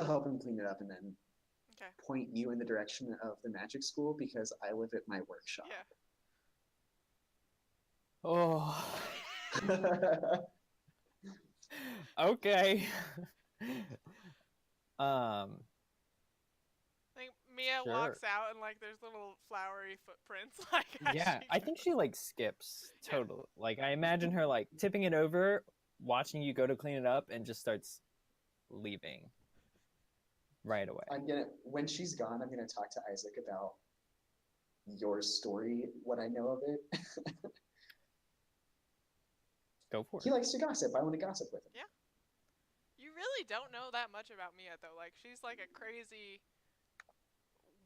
I'll help him clean it up and then Okay. point you in the direction of the magic school because I live at my workshop. Yeah. Oh. Okay. I think Mia Sure. walks out and like there's little flowery footprints. Like as Yeah, she I think she like skips Yeah. totally. Like I imagine her like tipping it over, watching you go to clean it up, and just starts leaving right away. When she's gone, I'm gonna talk to Isaac about your story, what I know of it. Go for He it. likes to gossip. I want to gossip with him. Yeah. You really don't know that much about Mia though. Like she's like a crazy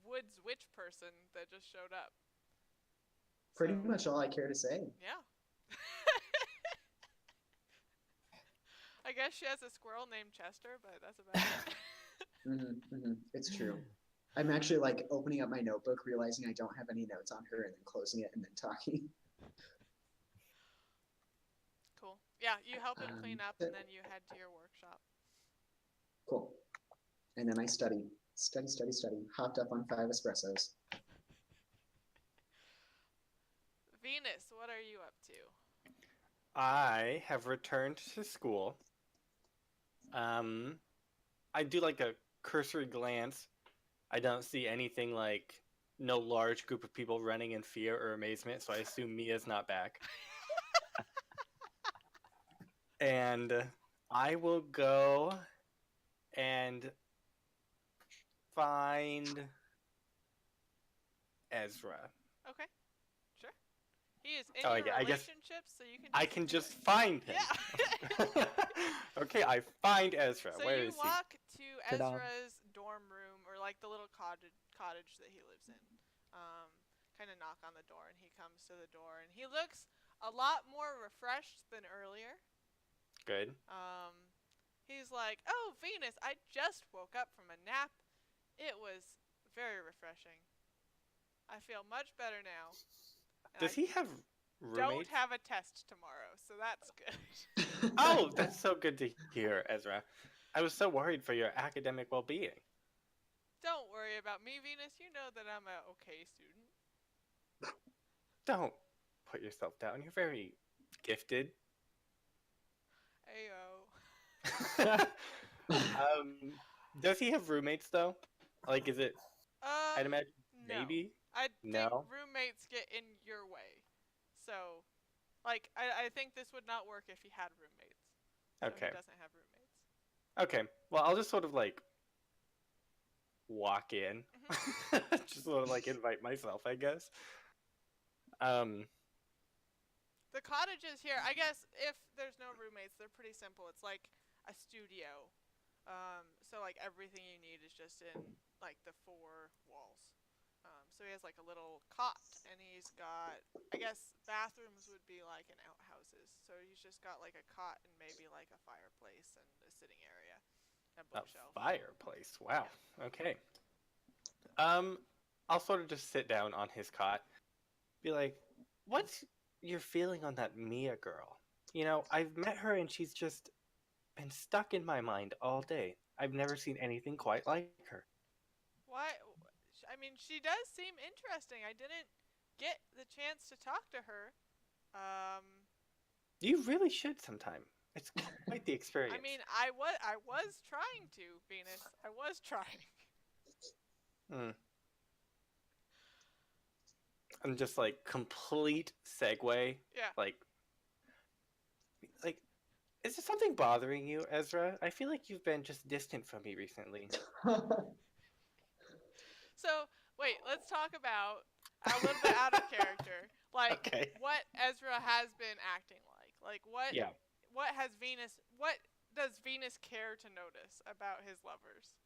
woods witch person that just showed up. Pretty So, much all I care to say. Yeah. I guess she has a squirrel named Chester, but that's about it. It's true. I'm actually like opening up my notebook, realizing I don't have any notes on her, and then closing it and then talking. Cool. Yeah, you help him clean up and then you head to your workshop. Cool. And then I study. Hopped up on 5 espressos. Venus, what are you up to? I have returned to school. I do like a cursory glance. I don't see anything like no large group of people running in fear or amazement, so I assume Mia's not back. And I will go and find Ezra. Okay. Sure. He is in Oh, your yeah, I guess relationships, so you can I can just find him. Yeah. Okay, I find Ezra. So Where you is he? walk to Ta-da. Ezra's dorm room, or like the little cottage that he lives in. Kind of knock on the door, and he comes to the door, and he looks a lot more refreshed than earlier. Good. He's like, "Oh, Venus, I just woke up from a nap. It was very refreshing. I feel much better now. And Does I he have don't roommates? have a test tomorrow, so that's good." Oh, that's so good to hear, Ezra. I was so worried for your academic well-being. Don't worry about me, Venus. You know that I'm a okay student. Don't put yourself down. You're very gifted. Ayo. Does he have roommates though? Like, is it? I'd imagine No. maybe. I think No? roommates get in your way. So, like, I think this would not work if he had roommates. So Okay. he doesn't have roommates. Okay. Well, I'll just sort of like walk in, just sort of like invite myself, I guess. The cottages here, I guess if there's no roommates, they're pretty simple. It's like a studio. So like everything you need is just in like the 4 walls. So he has like a little cot, and he's got, I guess bathrooms would be like in outhouses. So he's just got like a cot and maybe like a fireplace and a sitting area, and a A bookshelf. fireplace. Wow. Okay. I'll sort of just sit down on his cot, be like, "What's your feeling on that Mia girl? You know, I've met her and she's just been stuck in my mind all day. I've never seen anything quite like her." Why? I mean, she does seem interesting. I didn't get the chance to talk to her. You really should sometime. It's quite the experience. I mean, I was trying to, Venus. I was trying. I'm just like complete segue. Yeah. Like, Is there something bothering you, Ezra? I feel like you've been just distant from me recently. So, wait, let's talk about a little bit out of character. Like Okay. what Ezra has been acting like. Like Yeah. what does Venus care to notice about his lovers?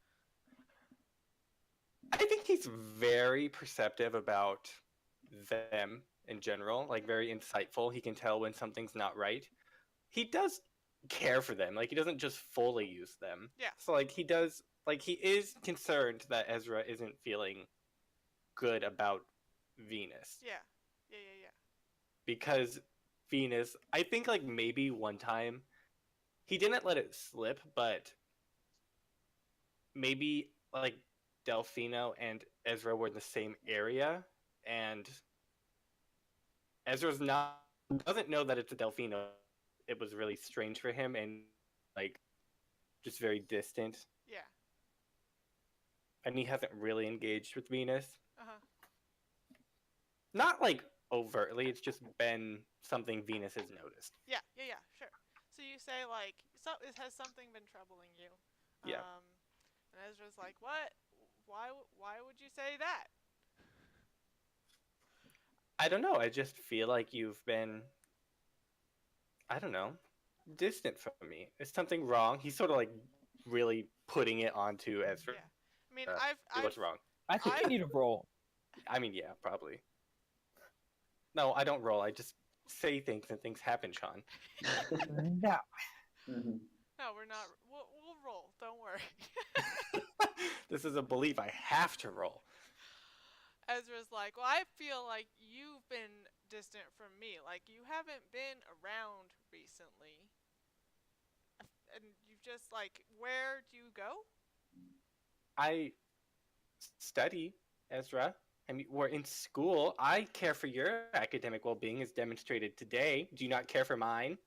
I think he's very perceptive about them in general, like very insightful. He can tell when something's not right. He does care for them. Like he doesn't just fully use them. Yeah. So like he does like he is concerned that Ezra isn't feeling good about Venus. Yeah. Yeah. Because Venus, I think like maybe one time he didn't let it slip, but maybe like Delfino and Ezra were in the same area, and Ezra's not doesn't know that it's a Delfino. It was really strange for him and like just very distant, Yeah. and he hasn't really engaged with Venus. Uh-huh. Not like overtly, it's just been something Venus has noticed. Yeah, sure. So you say like, has something been troubling you? Yeah. And Ezra's like, what? Why would you say that? I don't know. I just feel like you've been, I don't know, distant from me. Is something wrong? He's sort of like really putting it onto Ezra. Yeah. I mean, What's wrong? I think you need a roll. I mean, yeah, probably. No, I don't roll. I just say things and things happen, Sean. No. Mhm. No, we're not. We'll roll. Don't worry. This is a belief I have to roll. Ezra's like, well, I feel like you've been distant from me. Like, you haven't been around recently. And you've just, like, where do you go? I study, Ezra. I mean, we're in school. I care for your academic well-being as demonstrated today. Do you not care for mine?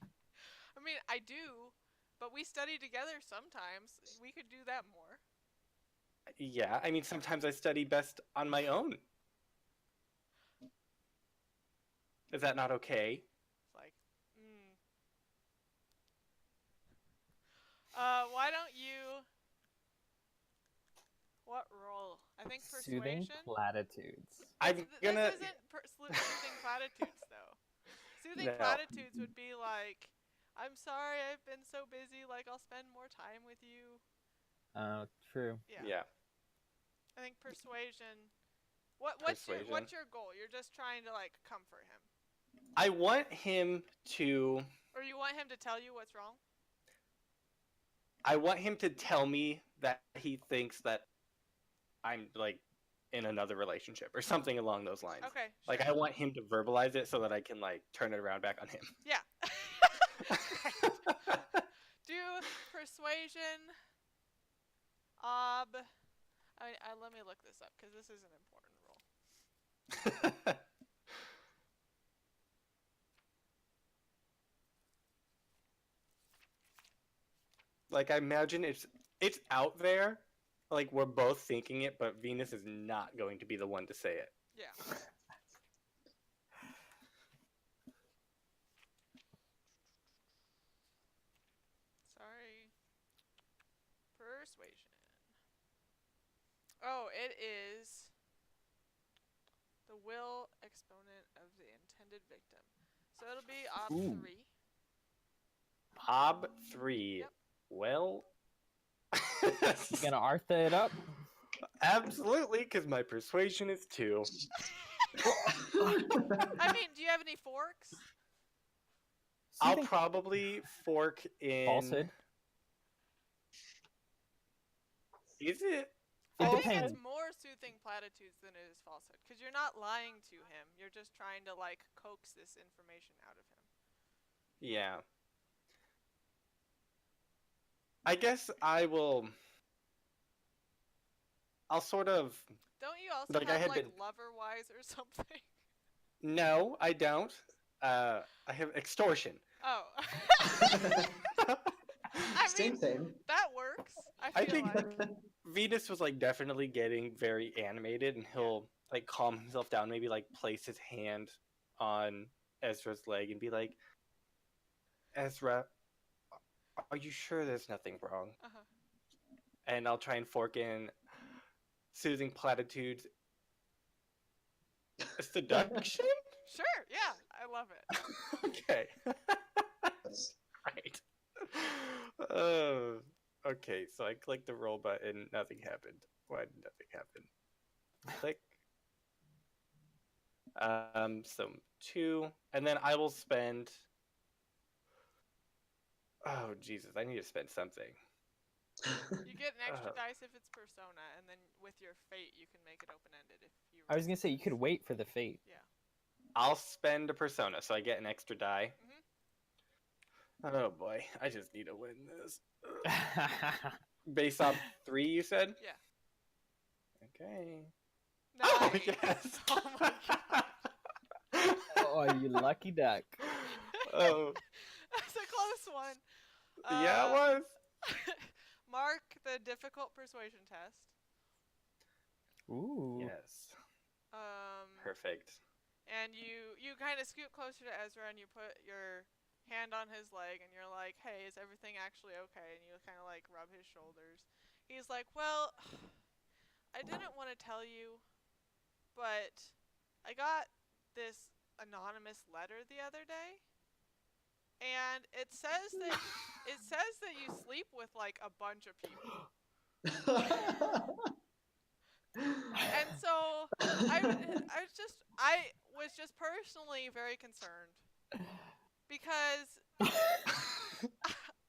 I mean, I do, but we study together sometimes. We could do that more. Yeah, I mean, sometimes I study best on my own. Is that not okay? It's like, why don't you... What role? I think Soothing persuasion? platitudes. I'm gonna. This isn't soothing platitudes, though. Soothing No. platitudes would be like, I'm sorry I've been so busy, like, I'll spend more time with you. True. Yeah. I think persuasion... Persuasion. What's your goal? You're just trying to, like, comfort him. I want him to. Or you want him to tell you what's wrong? I want him to tell me that he thinks that I'm like in another relationship or something along those lines. Okay, Like sure. I want him to verbalize it so that I can like turn it around back on him. Yeah. Do persuasion. Let me look this up because this is an important role. Like I imagine it's out there. Like we're both thinking it, but Venus is not going to be the one to say it. Yeah. Sorry. Persuasion. Oh, it is the will exponent of the intended victim. So it'll be op Ooh. 3. Ob 3. Yep. Well, You gonna Artha it up? absolutely, because my persuasion is 2. I mean, do you have any forks? I'll Soothing probably fork in. falsehood. Is it? I It think depends. it's more soothing platitudes than it is falsehood. Because you're not lying to him. You're just trying to, like, coax this information out of him. Yeah. I guess I will. I'll sort of. Don't you also Like, I have, had like, been- lover-wise or something? No, I don't. I have extortion. Oh. I Same mean, thing. that works. I I feel think- like. Venus was like definitely getting very animated, and he'll like calm himself down, maybe like place his hand on Ezra's leg and be like, Ezra, are you sure there's nothing wrong? Uh-huh. And I'll try and fork in soothing platitudes. Seduction? Sure, yeah, I love it. Okay. That's- Right. Oh, okay, so I clicked the roll button. Nothing happened. Why did nothing happen? Click. So 2, and then I will spend. Oh Jesus, I need to spend something. You get an extra Uh, dice if it's persona, and then with your fate, you can make it open-ended if you. I was gonna say you could wait for the fate. Yeah. I'll spend a persona, so I get an extra die. Oh boy, I just need to win this. Based off 3, you said? Yeah. Okay. Nice. Oh yes. Oh my god. Oh, you lucky duck. Oh That's a close one. yeah, it was. Mark the difficult persuasion test. Ooh. Yes. Um, Perfect. and you kind of scoot closer to Ezra and you put your hand on his leg and you're like, "Hey, is everything actually okay?" And you kind of like rub his shoulders. He's like, "Well, I didn't want to tell you, but I got this anonymous letter the other day, and it says that you sleep with like a bunch of people." And so I was just personally very concerned because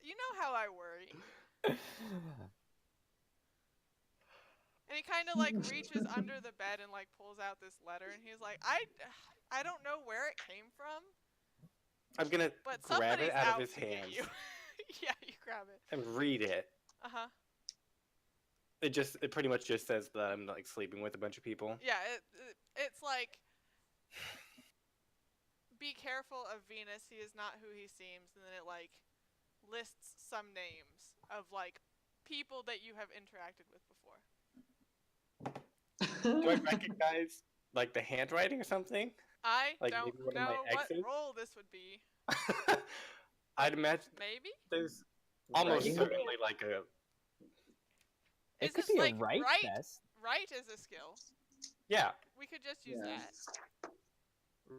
you know how I worry. And he kind of like reaches under the bed and like pulls out this letter and he's like, I don't know where it came from, I'm gonna but grab it somebody's out of out his to get hands you. Yeah, you grab it. and read it. Uh-huh. It pretty much just says that I'm like sleeping with a bunch of people. Yeah, it's like, be careful of Venus, he is not who he seems, and then it like lists some names of like people that you have interacted with before. Do I recognize like the handwriting or something? I Like don't maybe one of my know what exes? role this would be. I'd imagine Maybe? there's almost Writing? certainly like a. It could Is be like a right test. Right is a skill. Yeah, We could just use Yeah. that.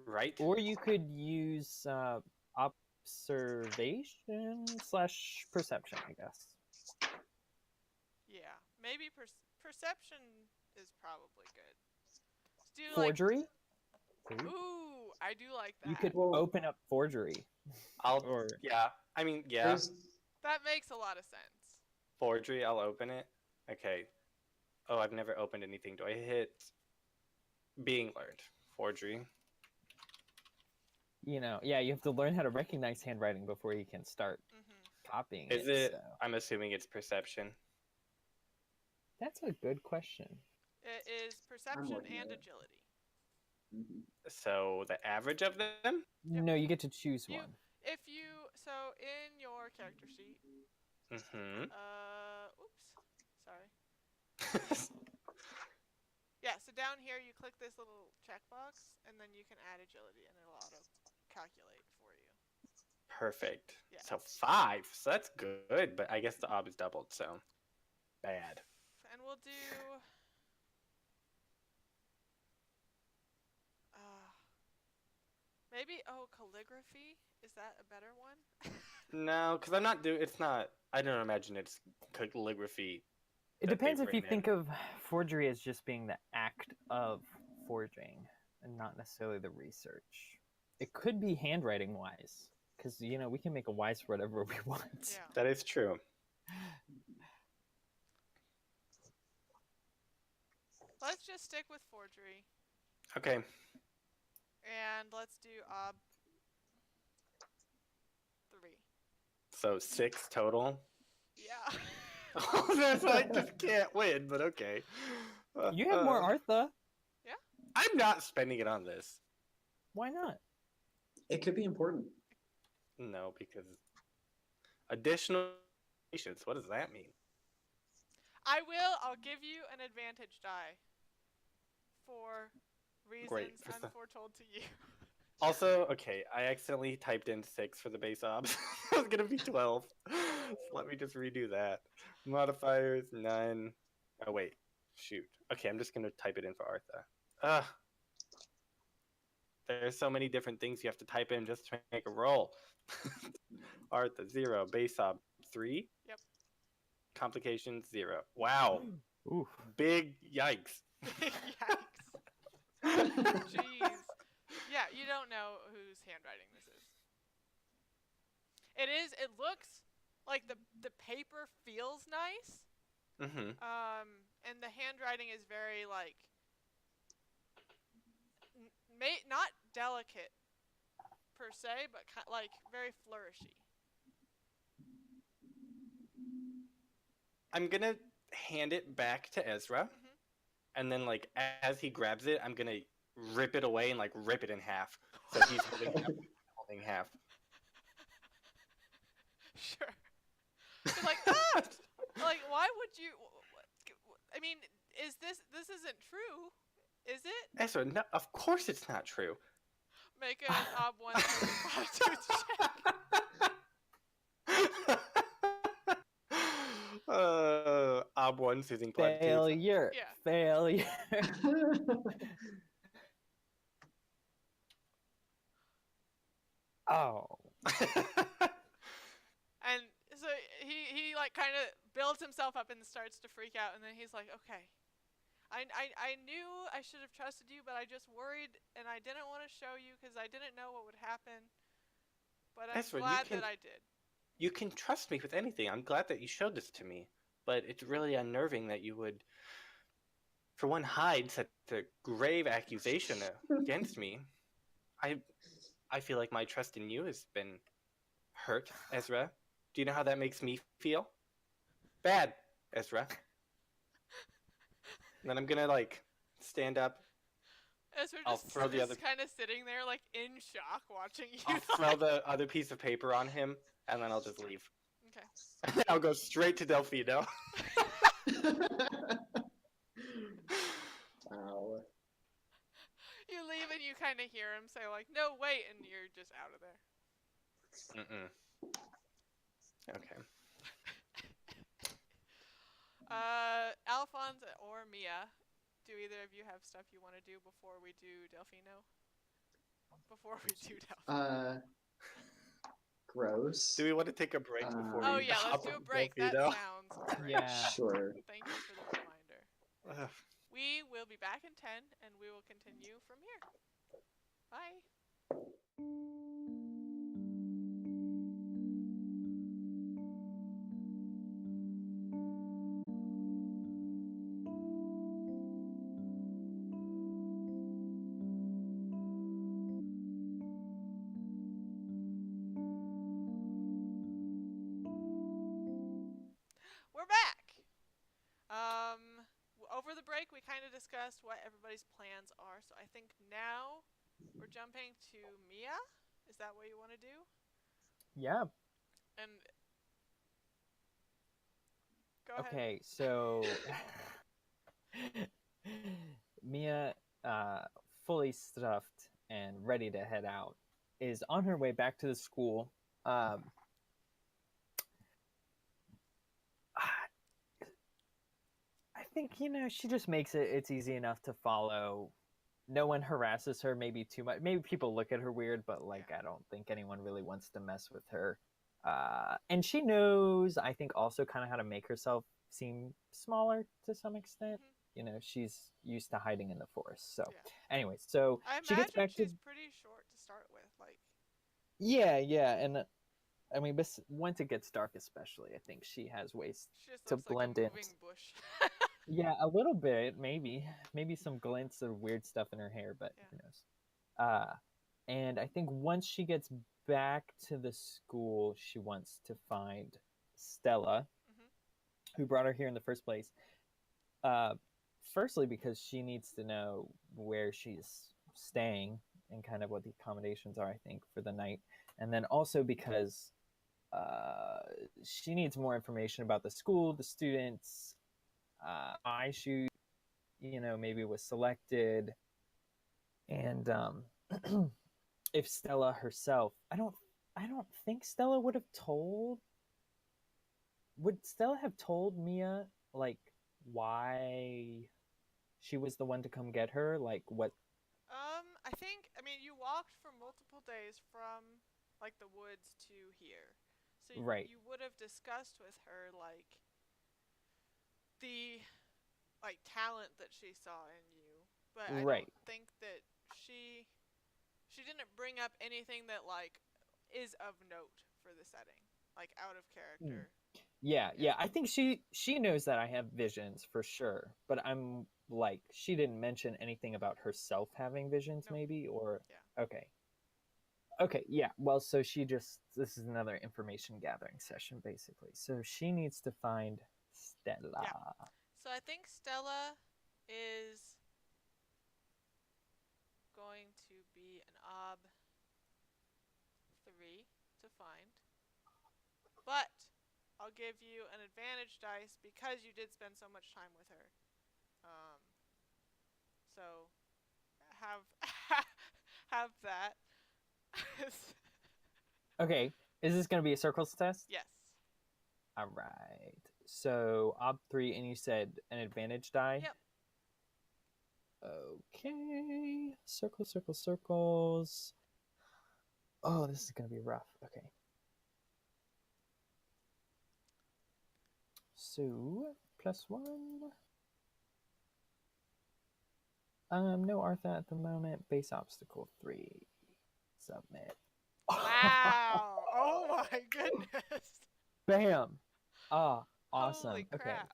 right? Or you could use observation / perception, I guess. Yeah. Maybe perception is probably good. Let's do Forgery? like, ooh, I do like that. You could Well- open up forgery. Or Yeah, I mean, yeah. There's That makes a lot of sense. Forgery, I'll open it. Okay. Oh, I've never opened anything. Do I hit being learned? Forgery. yeah, you have to learn how to recognize handwriting before you can start copying Is it. it? So. I'm assuming it's perception. That's a good question. It is perception looking and at it. agility. Mhm. So the average of them? Yep. No, you get to choose You- one. If you so in your character sheet, Mm-hmm. oops, sorry. Yeah, so down here you click this little checkbox and then you can add agility and it'll auto calculate for you. Perfect. Yeah. So 5. So that's good, but I guess the ob is doubled, so bad. And we'll do maybe calligraphy. Is that a better one? No, because I'm not doing. It's not. I don't imagine it's calligraphy. It that depends they've if you written think of forgery as just being the act of forging and not necessarily the research. It could be handwriting wise, because we can make a wise for whatever we want. Yeah. That is true. Let's just stick with forgery. Okay. And let's do ob 3. So 6 total. Yeah. That's I just can't win, but okay. You have more Artha. I'm not spending it on this. Why not? It could be important. No, because additional patience. What does that mean? I'll give you an advantage die for reasons Great. unforetold to you. Also, okay, I accidentally typed in 6 for the base obs. It was gonna be 12. So let me just redo that. Modifiers, none. Oh, wait. Shoot. Okay, I'm just gonna type it in for Artha. Ugh. There's so many different things you have to type in just to make a roll. Artha, 0. Base ob, 3. Yep. Complications, 0. Wow. Ooh. Big yikes. Yikes. Jeez. Yeah, you don't know whose handwriting this is. It looks like the paper feels nice. Mm-hmm. And the handwriting is very like not delicate per se, but like very flourishy. I'm gonna hand it back to Ezra, Mhm. and then like as he grabs it, I'm gonna rip it away and like rip it in half. So he's holding half. Sure. You're like, ah! Like, why would you? I mean, this isn't true, is it? Ezra, no, of course it's not true. Make an ob 1 fortitude check. Ob 1 soothing platitudes. Failure. Yeah. Failure. Oh. And so he like kind of builds himself up and starts to freak out, and then he's like, okay. I knew I should have trusted you, but I just worried, and I didn't want to show you because I didn't know what would happen. But I'm Ezra, glad that I did. You can trust me with anything. I'm glad that you showed this to me. But it's really unnerving that you would, for one, hide such a grave accusation against me. I feel like my trust in you has been hurt, Ezra. Do you know how that makes me feel? Bad, Ezra. And then I'm gonna like stand up. Ezra I'll just throw the is other. kind of sitting there like in shock watching you. I'll throw the other piece of paper on him, and then I'll just leave. Okay. And then I'll go straight to Delfino. Wow. You leave and you kind of hear him say like, "No, wait," and you're just out of there. Okay. Alphonse or Mia, do either of you have stuff you want to do before we do Delfino? Before we do Delfino. Gross. Do we want to take a break before Oh we yeah, let's hop do a on break. That Delfino? sounds great. Yeah. Sure. Thank you for the reminder. Ugh. We will be back in 10, and we will continue from here. Bye. We're back. Over the break, we kind of discussed what everybody's plans are. So I think now we're jumping to Mia. Is that what you want to do? Yeah. And go ahead. Okay, so Mia, fully stuffed and ready to head out, is on her way back to the school. I think, she just makes it's easy enough to follow. No one harasses her maybe too much. Maybe people look at her weird, but like I don't think anyone really wants to mess with her. And she knows, I think, also kind of how to make herself seem smaller to some extent. Mm-hmm. She's used to hiding in the forest. So, Yeah. anyway, so I she gets imagine back she's to. pretty short to start with. Like. Yeah, and I mean, once it gets dark, especially, I think she has ways She just to looks blend like a in. moving bush. Yeah, a little bit, maybe some glints of weird stuff in her hair, but who knows? And I think once she gets back to the school, she wants to find Stella, who brought her here in the first place. Firstly, because she needs to know where she's staying and kind of what the accommodations are, I think, for the night. And then also because she needs more information about the school, the students, why she, maybe was selected, and if Stella herself, I don't think Stella would have told. Would Stella have told Mia like why she was the one to come get her? Like what? I mean, you walked for multiple days from like the woods to here, so Right, you would have discussed with her like the like talent that she saw in you, but I don't right. think that she she didn't bring up anything that like is of note for the setting, like out of Mm. character. Yeah, Yeah. yeah. I think she knows that I have visions for sure, but I'm like she didn't mention anything about herself having visions, Nope. maybe, or Yeah. okay. Okay, yeah. Well, so she just this is another information gathering session basically. So she needs to find Yeah. Stella. So I think Stella is going to be an ob 3 to find. But I'll give you an advantage dice because you did spend so much time with her. Um, so have have that. Okay, is this going to be a circles test? Yes. All right. So ob 3, and you said an advantage die. Yep. Okay. Circle, circle, circles. Oh, this is going to be rough. Okay. So +1. No Artha at the moment. Base obstacle 3. Submit. Wow. Oh my goodness. Bam. Ah, Holy awesome. Okay. crap.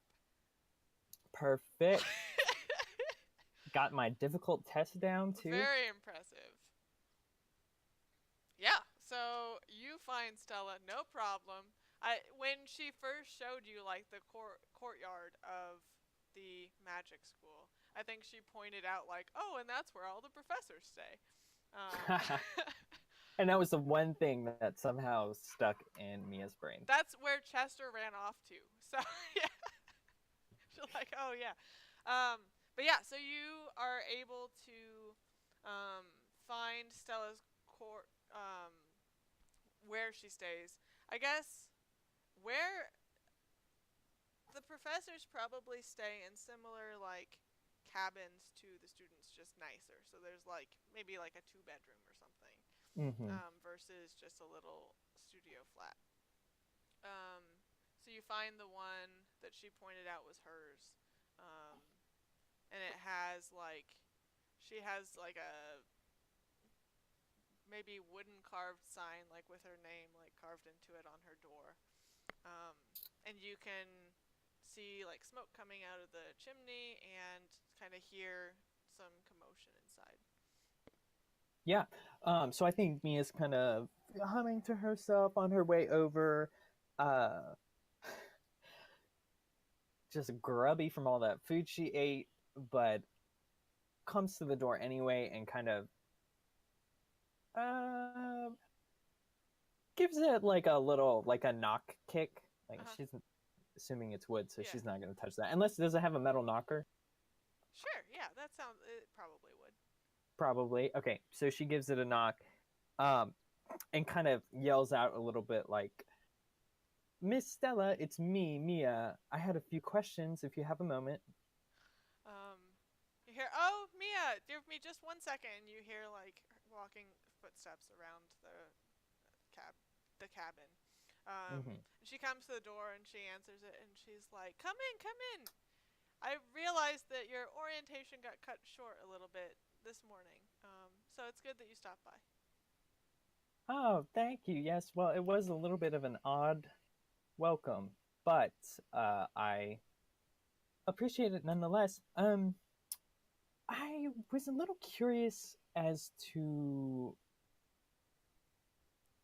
Perfect. Got my difficult test down too. Very impressive. Yeah, so you find Stella, no problem. When she first showed you like the courtyard of the magic school, I think she pointed out like, oh, and that's where all the professors stay. Um, And that was the one thing that somehow stuck in Mia's brain. that's where Chester ran off to. So yeah, she's like, oh yeah. Um, but yeah, so you are able to find Stella's court, where she stays. I guess where the professors probably stay in similar like cabins to the students, just nicer. So there's like maybe like a 2 bedroom or something, Mm-hmm. versus just a little studio flat. Um, so you find the one that she pointed out was hers, um, and it has like she has like a maybe wooden carved sign like with her name like carved into it on her door. Um, and you can see like smoke coming out of the chimney and kind of hear some commotion inside. Yeah. So I think Mia's kind of humming to herself on her way over. Uh, just grubby from all that food she ate, but comes to the door anyway and kind of uh, gives it like a little like a knock kick. Like Uh-huh. she's assuming it's wood, so Yeah. she's not going to touch that unless does it have a metal knocker? Sure. Yeah, that sounds. It probably would. Probably. Okay, so she gives it a knock, um, and kind of yells out a little bit like, "Miss Stella, it's me, Mia. I had a few questions. If you have a moment." You hear, "Oh, Mia, give me just 1 second." And you hear like walking footsteps around cab, the cabin. Mm-hmm. She comes to the door and she answers it, and she's like, "Come in, come in. I realized that your orientation got cut short a little bit this morning. So it's good that you stopped by." Oh, thank you. Yes, well, it was a little bit of an odd welcome, but I appreciate it nonetheless. I was a little curious as to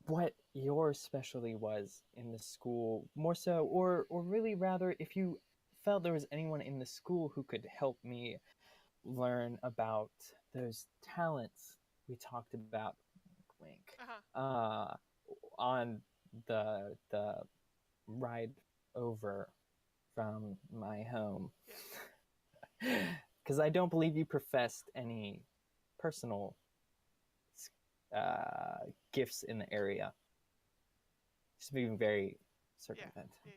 what your specialty was in the school, more so, or really rather, if you felt there was anyone in the school who could help me learn about those talents we talked about, wink, Uh huh. uh, on the ride over from my home, Yeah. because I don't believe you professed any personal gifts in the area. Just being very Yeah. circumvent. Yeah.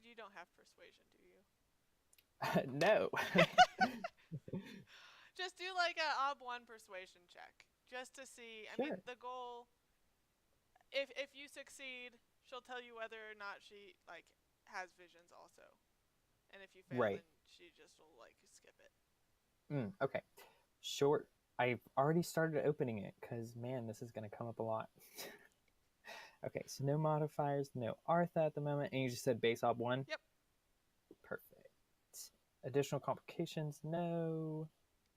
You don't have persuasion, do you? No. Just do like a ob 1 persuasion check, just to see. I mean, Sure. the goal. If you succeed, she'll tell you whether or not she like has visions also, and if you fail, Right. then she just will like skip it. Okay. Short. I've already started opening it because, man, this is going to come up a lot. Okay, so no modifiers, no Artha at the moment, and you just said base op 1? Yep. Perfect. Additional complications, no.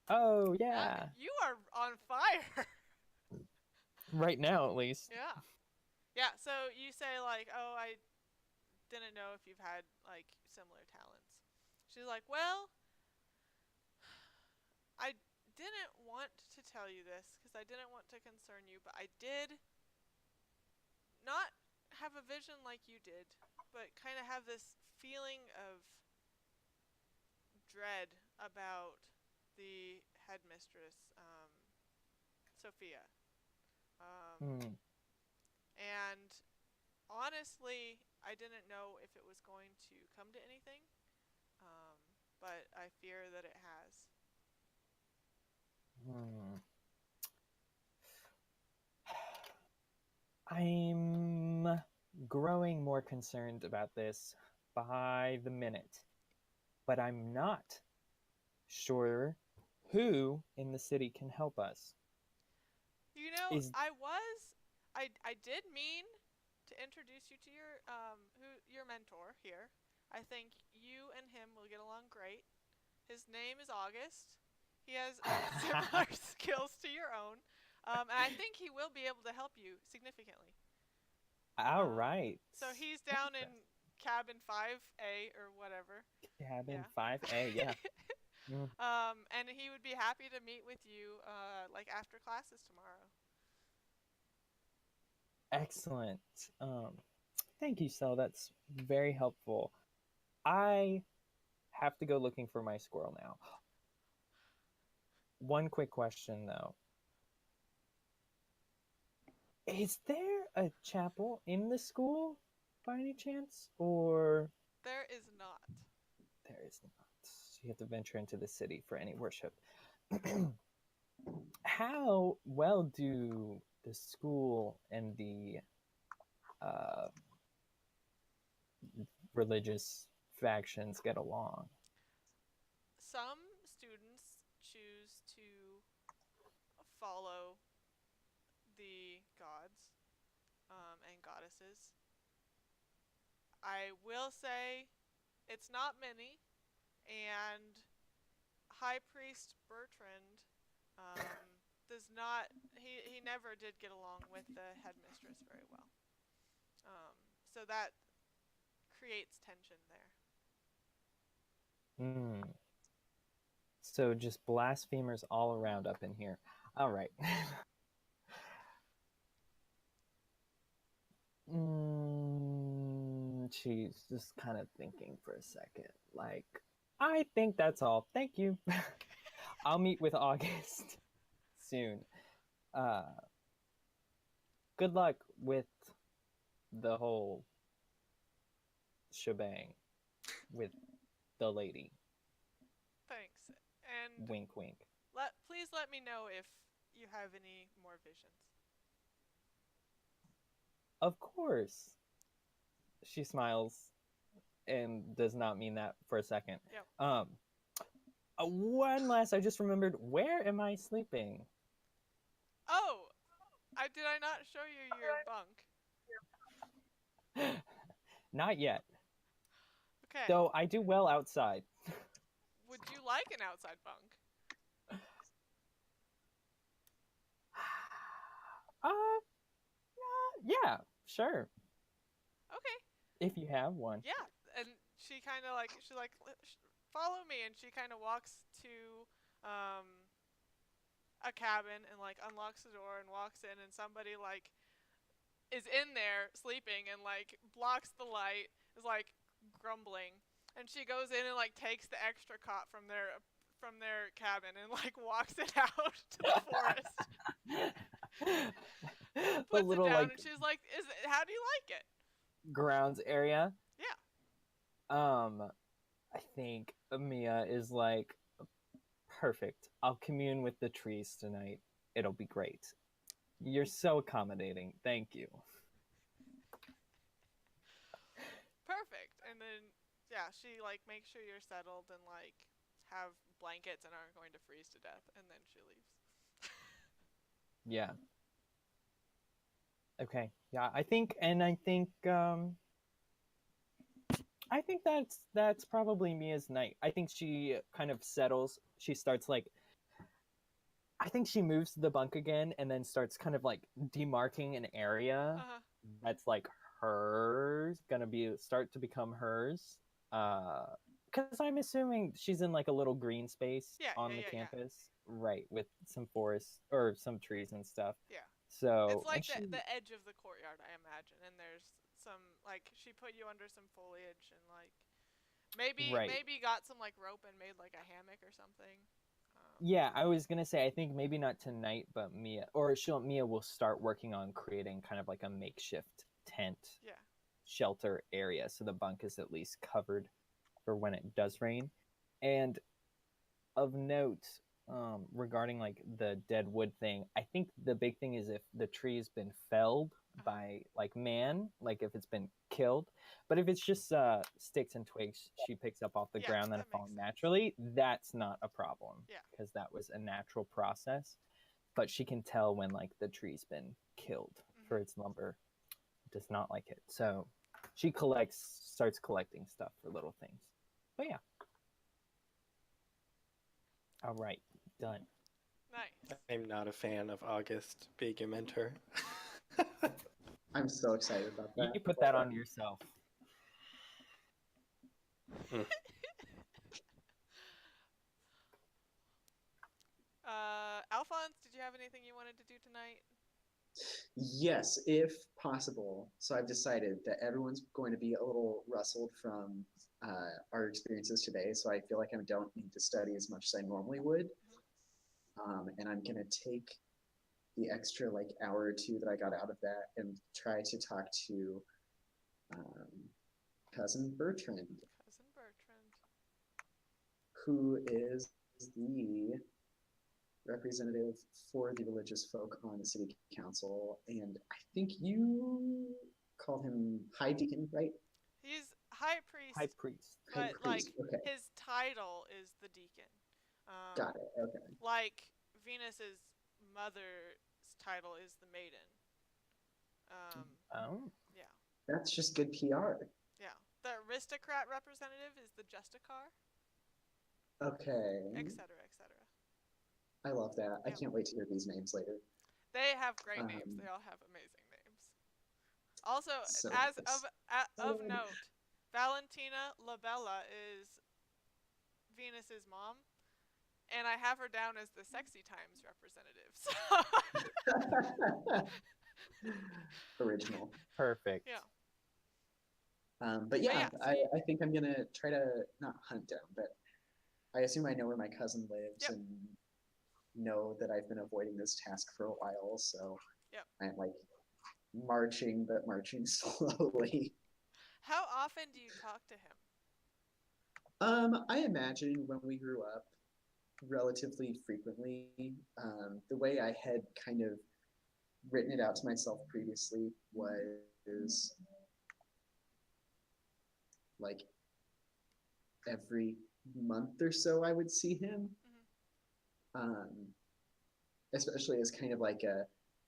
Oh, yeah. You are on fire. Right now, at least. Yeah. Yeah. So you say like, oh, I didn't know if you've had like similar talents. She's like, well, I didn't want to tell you this because I didn't want to concern you, but I did not have a vision like you did, but kind of have this feeling of dread about the headmistress, Sophia. Hmm. And honestly, I didn't know if it was going to come to anything, but I fear that it has. Hmm. I'm growing more concerned about this by the minute, but I'm not sure who in the city can help us. You know, Is I did mean to introduce you to your mentor here. I think you and him will get along great. His name is August. He has similar skills to your own, and I think he will be able to help you significantly. all right. So he's down in cabin 5A or whatever. Cabin Yeah. 5A, yeah. Mm, And he would be happy to meet with you, like after classes tomorrow. excellent. Thank you, Sel. That's very helpful. I have to go looking for my squirrel now. One quick question, though. Is there a chapel in the school by any chance? Or There is not. there is not? You have to venture into the city for any worship. How well do the school and the uh, religious factions get along? Some students choose to follow the gods, and goddesses. I will say it's not many, and High Priest Bertrand, does not. He never did get along with the headmistress very well. So that creates tension there. Hmm. So just blasphemers all around up in here. All right. She's just kind of thinking for a second. Like, I think that's all. Thank you. I'll meet with August soon. Uh, good luck with the whole shebang with the lady. Thanks. And Wink, wink. please let me know if you have any more visions. Of course. She smiles and does not mean that for a second. Yep. One last, I just remembered, where am I sleeping? Oh, did I not show you your bunk? Not yet. Okay. Though I do well outside. Would you like an outside bunk? Yeah, sure. Okay. If you have one. Yeah. And she kind of like follow me, and she kind of walks to a cabin and like unlocks the door and walks in, and somebody like is in there sleeping and like blocks the light, is like grumbling, and she goes in and like takes the extra cot from from their cabin and like walks it out to the forest. The Puts it little down like and she's like, how do you like it? grounds area. Yeah. I think Mia is like, perfect. I'll commune with the trees tonight. It'll be great. You're so accommodating. Thank you. Perfect. And then yeah, she like makes sure you're settled and like have blankets and aren't going to freeze to death, and then she leaves. Yeah. Okay. Yeah, I think that's probably Mia's night. I think she kind of settles. She starts like I think she moves to the bunk again and then starts kind of like demarking an area Uh-huh. that's like hers, gonna be start to become hers. Because I'm assuming she's in like a little green space Yeah, on yeah, the yeah, yeah. campus, right, with some forest or some trees and stuff. Yeah. So It's like and she the edge of the courtyard, I imagine, and there's some like she put you under some foliage and like right. maybe got some like rope and made like a hammock or something. Yeah, I was gonna say I think maybe not tonight, but Mia will start working on creating kind of like a makeshift tent Yeah. shelter area so the bunk is at least covered for when it does rain. And of note, regarding like the dead wood thing, I think the big thing is if the tree's been felled by like man, like if it's been killed. But if it's just sticks and twigs she picks up off the Yeah, ground that that have fallen makes sense. naturally, that's not a problem. Yeah. Because that was a natural process. But she can tell when like the tree's been killed for its lumber. It does not like it. So she starts collecting stuff for little things. But yeah. All right, done. Nice. I'm not a fan of August being your mentor. I'm so excited about that. You put that on yourself. Alphonse, did you have anything you wanted to do tonight? Yes, if possible. So I've decided that everyone's going to be a little rustled from our experiences today. So I feel like I don't need to study as much as I normally would. And I'm going to take the extra like hour or two that I got out of that and try to talk to cousin Bertrand, Cousin Bertrand. who is the representative for the religious folk on the city council. And I think you called him High Deacon, right? He's high priest, High priest. but High priest. like Okay. his title is the deacon. Got it. Okay. Like Venus's mother's title is the maiden. Oh. Yeah. That's just good PR. Yeah. The aristocrat representative is the justicar, Okay. etc., etc. I love that. I Yeah. can't wait to hear these names later. They have great names. They all have amazing names. Also, So as nice. of note, Valentina Labella is Venus's mom, and I have her down as the Sexy Times representative. So Original. Perfect. yeah. But yeah, yeah, so I think I'm gonna try to not hunt down, but I assume I know where my cousin lives Yep. and know that I've been avoiding this task for a while. So Yep. I'm like marching, but marching slowly. How often do you talk to him? I imagine when we grew up, relatively frequently. The way I had kind of written it out to myself previously was like every month or so I would see him. Especially as kind of like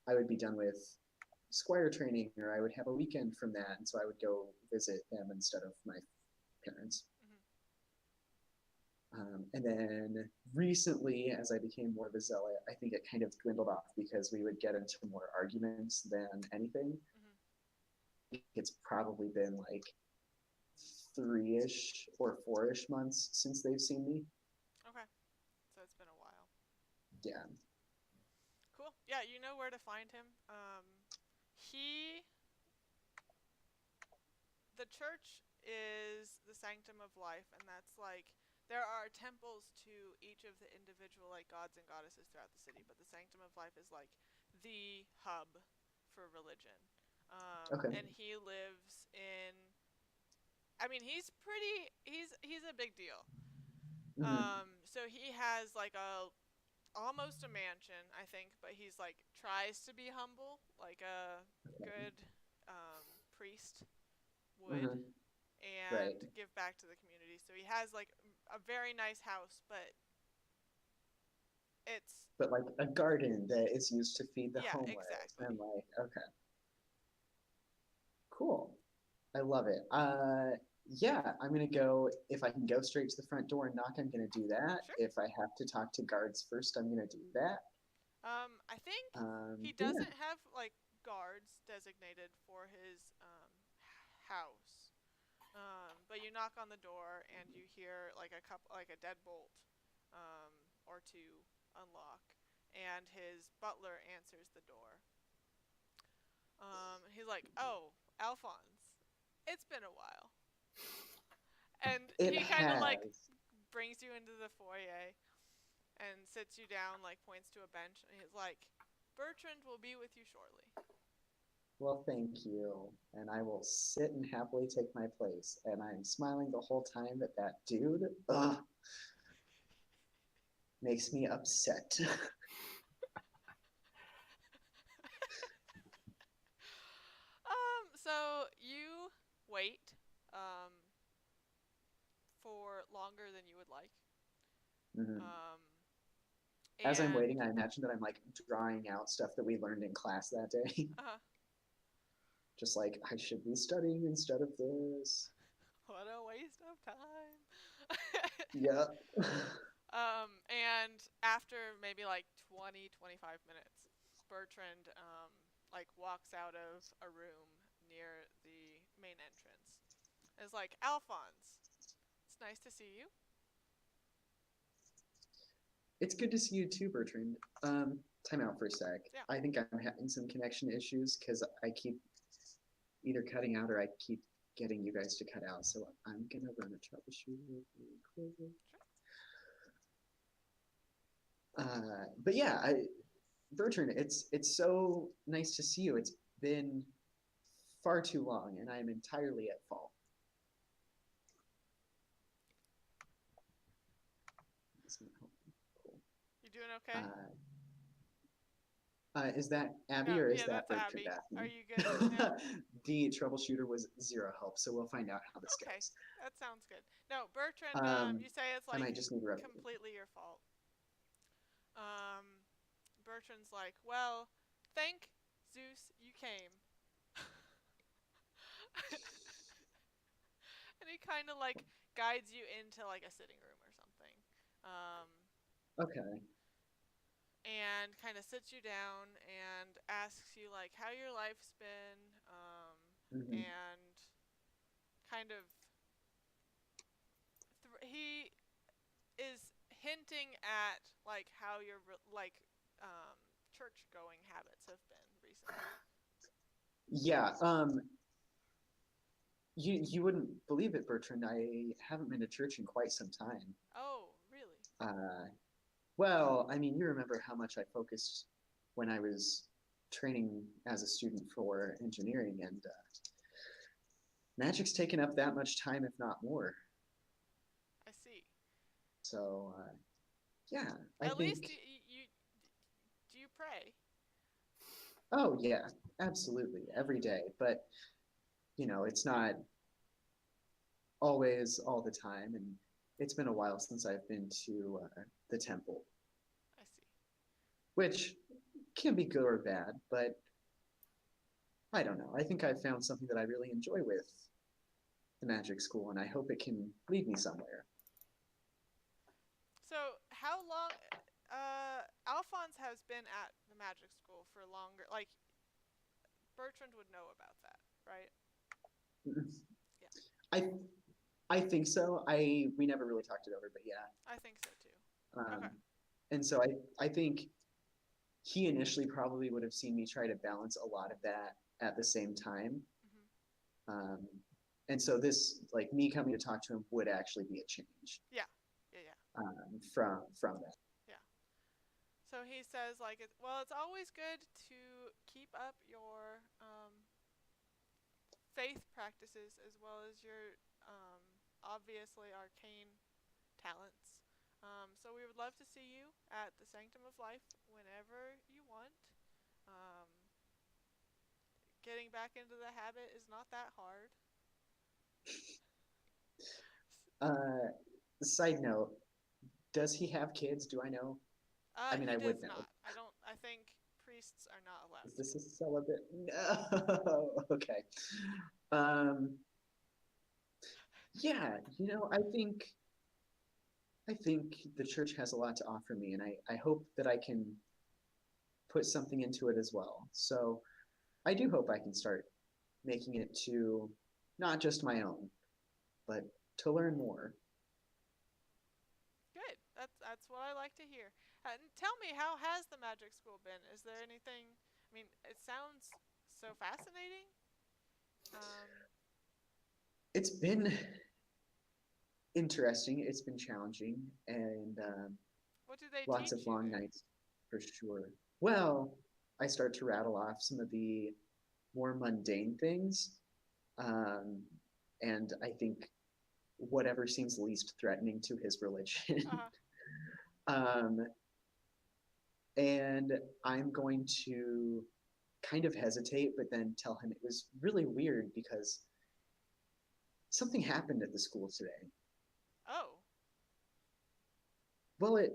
I would be done with squire training or I would have a weekend from that. And so I would go visit them instead of my parents. And then recently, as I became more of a zealot, I think it kind of dwindled off because we would get into more arguments than anything. It's probably been like 3-ish or 4-ish months since they've seen me. Okay. So it's been a while. Yeah. Cool. Yeah, you know where to find him. The church is the sanctum of life, and that's like there are temples to each of the individual like gods and goddesses throughout the city, but the Sanctum of Life is like the hub for religion. Okay. And he lives in. I mean, he's pretty. He's a big deal. So he has like a almost a mansion, I think, but he's like tries to be humble, like a good priest would, Mm-hmm. Right. and give back to the community. So he has like a very nice house, but it's But like a garden that is used to feed the yeah, homeless, exactly. and like, okay, cool. I love it. Yeah, I'm gonna go. If I can go straight to the front door and knock, I'm gonna do that. Sure. If I have to talk to guards first, I'm gonna do that. I think he But yeah, doesn't have like guards designated for his house. But you knock on the door and you hear like like a deadbolt, or two unlock, and his butler answers the door. He's like, "Oh, Alphonse, it's been a while," and it he kind of like has. brings you into the foyer and sits you down, like points to a bench, and he's like, "Bertrand will be with you shortly." Well, thank you, and I will sit and happily take my place. And I'm smiling the whole time, but that dude, makes me upset. So you wait, um, for longer than you would like. Mhm. Um, As I'm and waiting, I imagine that I'm like drawing out stuff that we learned in class that day. uh, Just like, I should be studying instead of this. what a waste of time. Yep. And after maybe like 20, 25 minutes, Bertrand like walks out of a room near the main entrance. And is like, "Alphonse, it's nice to see you." It's good to see you too, Bertrand. Time out for a sec. Yeah. I think I'm having some connection issues because I keep either cutting out or I keep getting you guys to cut out. So I'm gonna run a troubleshoot really quick. Sure. But yeah, Bertrand, it's so nice to see you. It's been far too long, and I'm entirely at fault. Cool. You doing okay? Is that Abby No, or is yeah, that that's Bertrand Abby. Are asking? you good now? The troubleshooter was zero help, so we'll find out how this Okay, goes. that sounds good. No, Bertrand, you say it's I might like just need to rub. completely your fault. Um, Bertrand's like, "Well, thank Zeus you came." And he kind of like guides you into like a sitting room or something. Um, Okay. and kind of sits you down and asks you like how your life's been, Mm-hmm. and kind of he is hinting at like how your like church going habits have been recently. Yeah. You wouldn't believe it, Bertrand. I haven't been to church in quite some time. Oh, really? Well, I mean, you remember how much I focused when I was training as a student for engineering, and magic's taken up that much time, if not more. I see. So, yeah, I At least think. you do you pray? Oh, yeah, absolutely, every day. But, it's not always all the time. And it's been a while since I've been to the temple, I see. which can be good or bad, but I don't know. I think I've found something that I really enjoy with the magic school, and I hope it can lead me somewhere. So how long? Alphonse has been at the magic school for longer. Like Bertrand would know about that, right? Yeah, I I think so. We never really talked it over, but yeah. I think so too. Okay. Um, and so I think he initially probably would have seen me try to balance a lot of that at the same time. Mhm. Um, and so this, like me coming to talk to him, would actually be a change. Yeah. from that. Yeah. So he says like, well, it's always good to keep up your faith practices as well as your obviously arcane talents. So we would love to see you at the Sanctum of Life whenever you want. Um, Getting back into the habit is not that hard. Side note: does he have kids? Do I know? I mean, He I would does know. not. I don't. I think priests are not allowed Is to. this a celibate? No. Okay. Um, yeah, I think the church has a lot to offer me, and I hope that I can put something into it as well. So I do hope I can start making it to not just my own, but to learn more. Good. That's what I like to hear. And tell me, how has the magic school been? Is there anything? I mean, it sounds so fascinating. Um, It's been interesting. It's been challenging, and what do they lots of teach you long there? nights for sure. Well, I start to rattle off some of the more mundane things, um, and I think whatever seems least threatening to his religion. Uh, um, and I'm going to kind of hesitate, but then tell him it was really weird because something happened at the school today. oh, Well, it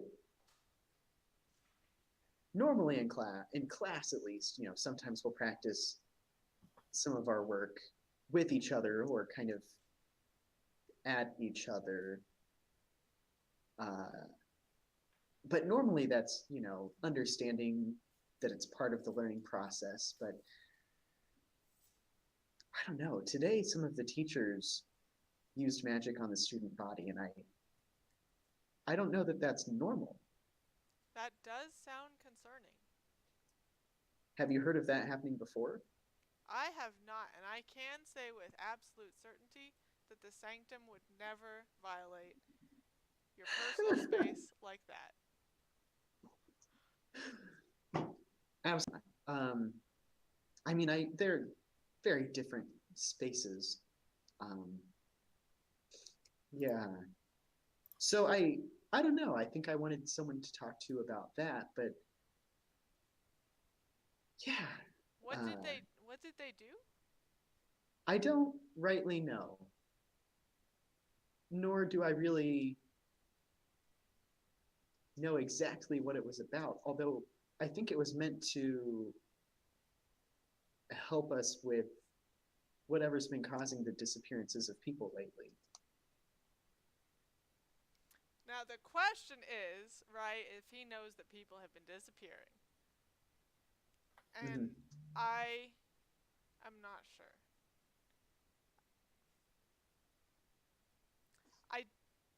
normally in class at least, sometimes we'll practice some of our work with each other or kind of at each other. Uh, but normally that's, understanding that it's part of the learning process. But I don't know. Today, some of the teachers used magic on the student body, and I don't know that that's normal. that does sound concerning. Have you heard of that happening before? I have not, and I can say with absolute certainty that the sanctum would never violate your personal space like that. Absolutely. I mean, they're very different spaces. Um, yeah. So I don't know. I think I wanted someone to talk to about that, but yeah, uh, What did they do? I don't rightly know, nor do I really know exactly what it was about. Although I think it was meant to help us with whatever's been causing the disappearances of people lately. Now the question is, right, if he knows that people have been disappearing. And Mm-hmm. I am not sure. I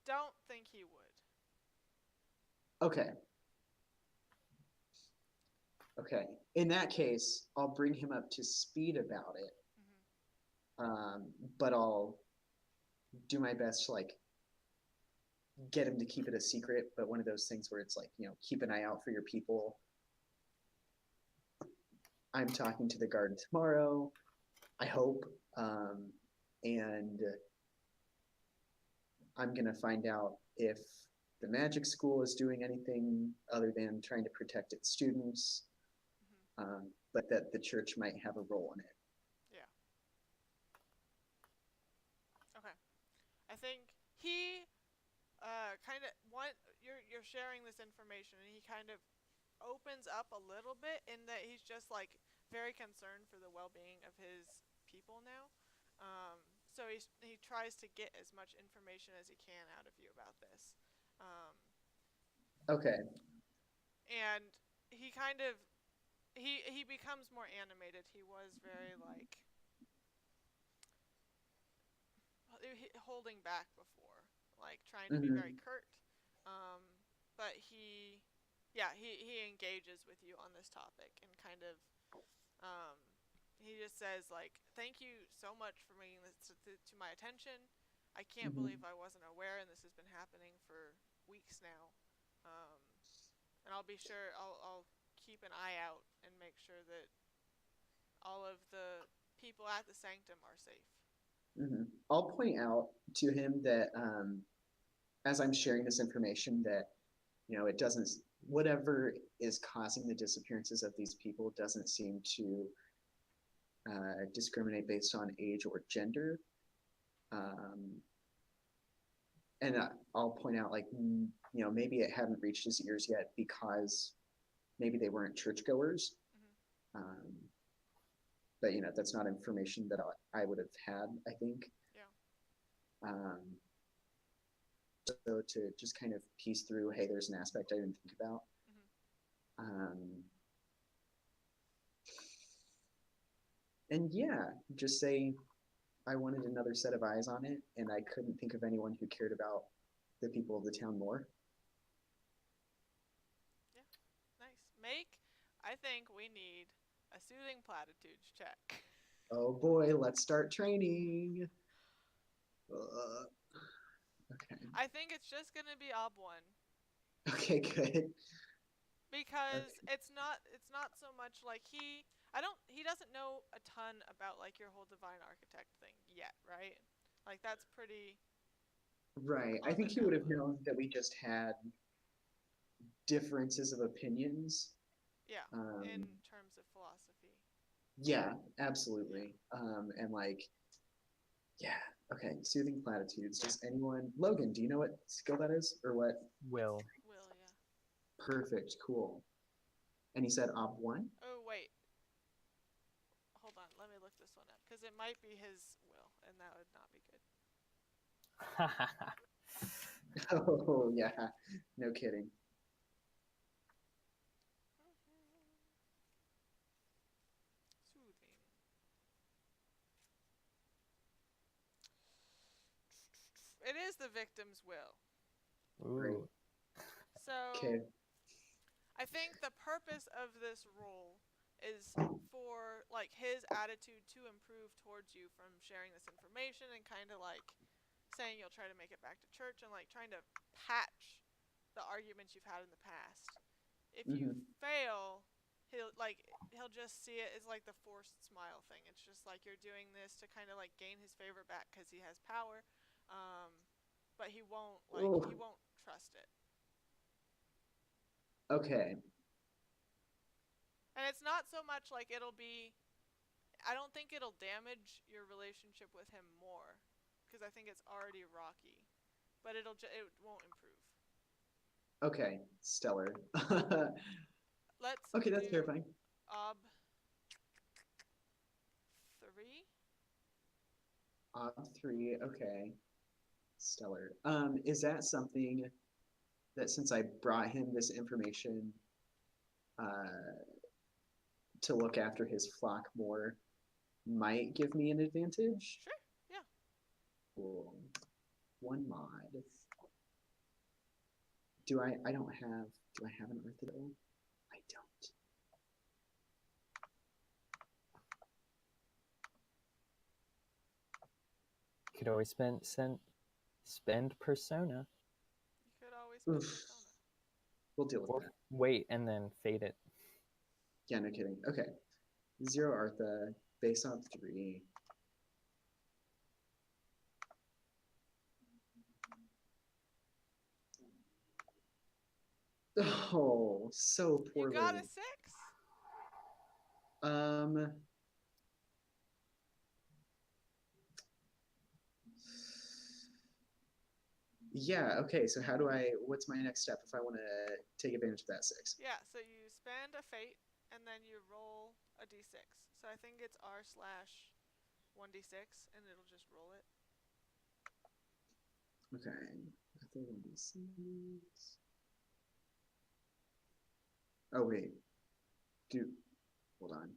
don't think he would. Okay. Okay. In that case, I'll bring him up to speed about it. Hmm. But I'll do my best to get him to keep it a secret. But one of those things where it's keep an eye out for your people. I'm talking to the guard tomorrow, I hope. And I'm going to find out if the magic school is doing anything other than trying to protect its students, Hmm. but that the church might have a role in it. Yeah. Okay. I think he kind of want you're sharing this information, and he kind of opens up a little bit in that he's just like very concerned for the well-being of his people now. So he tries to get as much information as he can out of you about this. Um, Okay. and he kind of he becomes more animated. He was very like holding back before, like trying to be very Mm-hmm. curt. Um, but he engages with you on this topic and kind of um, he just says like, "Thank you so much for bringing this to my attention. I can't believe Mm-hmm. I wasn't aware, and this has been happening for weeks now, and I'll be sure I'll keep an eye out and make sure that all of the people at the sanctum are safe. I'll point out to him that as I'm sharing this information, that it doesn't, whatever is causing the disappearances of these people doesn't seem to discriminate based on age or gender. And I'll point out, like, maybe it hadn't reached his ears yet because maybe they weren't churchgoers. But that's not information that I would have had, I think. Yeah. So to just kind of piece through, hey, there's an aspect I didn't think about. And yeah, just say I wanted another set of eyes on it, and I couldn't think of anyone who cared about the people of the town more. Yeah, nice. I think we need a soothing platitudes check. Oh boy, let's start training. Okay. I think it's just gonna be Ob 1. Okay, good. Because it's not so much like he doesn't know a ton about like your whole divine architect thing yet, right? Like that's pretty Right. I think he would have known that we just had differences of opinions. Yeah, in terms of philosophy. Yeah, absolutely. And like, yeah, okay, soothing platitudes. Does anyone, Logan, do you know what skill that is, or what? Will. Will, yeah. Perfect, cool. And he said Ob 1? Oh, wait. Hold on, let me look this one up, because it might be his will, and that would not be good. Oh, yeah, no kidding. Soothing. It is the victim's will. Ooh. So, okay. I think the purpose of this role is for like his attitude to improve towards you from sharing this information, and kind of like saying you'll try to make it back to church, and like trying to patch the arguments you've had in the past. If you fail, he'll just see it as like the forced smile thing. It's just like you're doing this to kind of like gain his favor back because he has power, but he won't trust it. Okay. And it's not so much like I don't think it'll damage your relationship with him more, because I think it's already rocky, but it won't improve. Okay, stellar. Let's okay, that's do terrifying. Ob 3. Ob 3, okay. Stellar. Is that something that, since I brought him this information to look after his flock more, might give me an advantage? Sure, yeah. Cool. One mod. Do I don't have, do I have an orthodox? I don't. You could always spend persona. You could always spend persona. We'll deal with that. Wait, and then fade it. Yeah, no kidding. Okay. 0 Artha, base on 3. Oh, so poorly. You got a 6? Yeah, okay, so what's my next step if I want to take advantage of that 6? Yeah, so you spend a fate, and then you roll a d6. So I think it's r/1d6, and it'll just roll it. Okay, I think 1d6. Oh, wait. Hold on.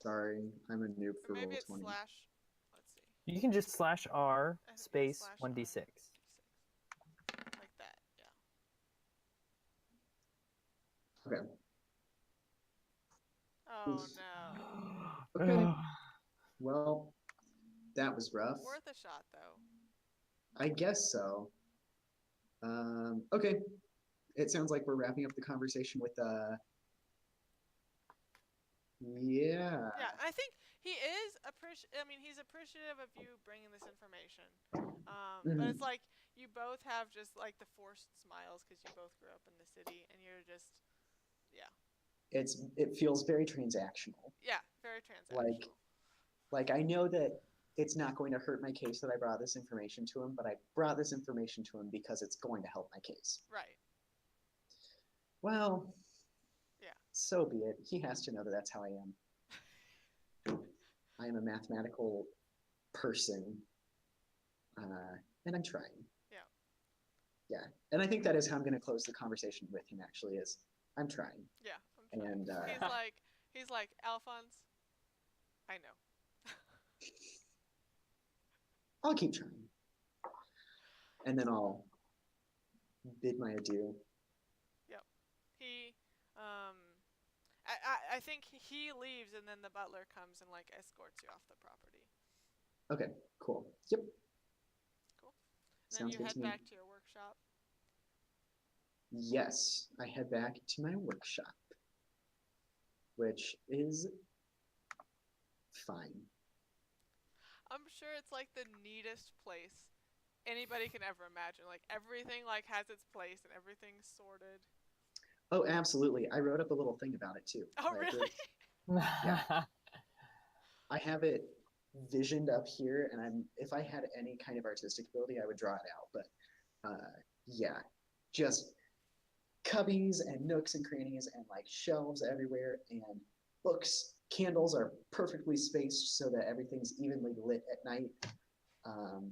Sorry, I'm a noob for Or maybe it's Roll20. let's see. You can just /r space slash 1d6. Like that, yeah. Okay. Oh Oof. no. Okay. Well, that was rough. Worth a shot, though. I guess so. Okay. It sounds like we're wrapping up the conversation with yeah. Yeah, I think he is I mean, he's appreciative of you bringing this information. But it's Mhm. like you both have just like the forced smiles because you both grew up in the city, and you're just, yeah, It feels very transactional. yeah, very Like transactional. like I know that it's not going to hurt my case that I brought this information to him, but I brought this information to him because it's going to help my case. Right. Well, Yeah. so be it. He has to know that that's how I am. I am a mathematical person, and I'm trying. Yeah. Yeah, and I think that is how I'm going to close the conversation with him. Actually, is I'm trying, Yeah. I'm trying. and He's like Alphonse. I know. I'll keep trying, and then I'll bid my adieu. Yep. He, I think he leaves, and then the butler comes and like escorts you off the property. Okay, cool. Yep, Cool. And then sounds you good head to me. back to your workshop. Yes, I head back to my workshop, which is fine. I'm sure it's like the neatest place anybody can ever imagine. Like everything like has its place and everything's sorted. Oh, absolutely. I wrote up a little thing about it too. Oh, Like really? yeah, I have it visioned up here, and I'm if I had any kind of artistic ability, I would draw it out. But yeah, just cubbies and nooks and crannies and like shelves everywhere and books. Candles are perfectly spaced so that everything's evenly lit at night. Um,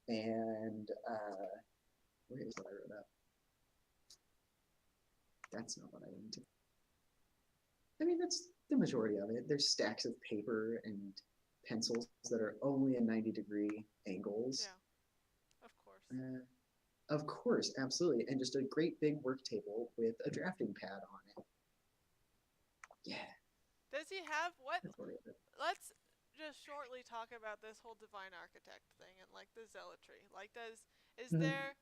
and where is what I wrote up? That's not what I wanted to. I mean, that's the majority of it. There's stacks of paper and pencils that are only in 90-degree angles. Yeah, of course. Of course, absolutely. And just a great big work table with a drafting pad on it. Yeah. Does he have what? Majority of it. Let's just shortly talk about this whole divine architect thing and like the zealotry. Like, is there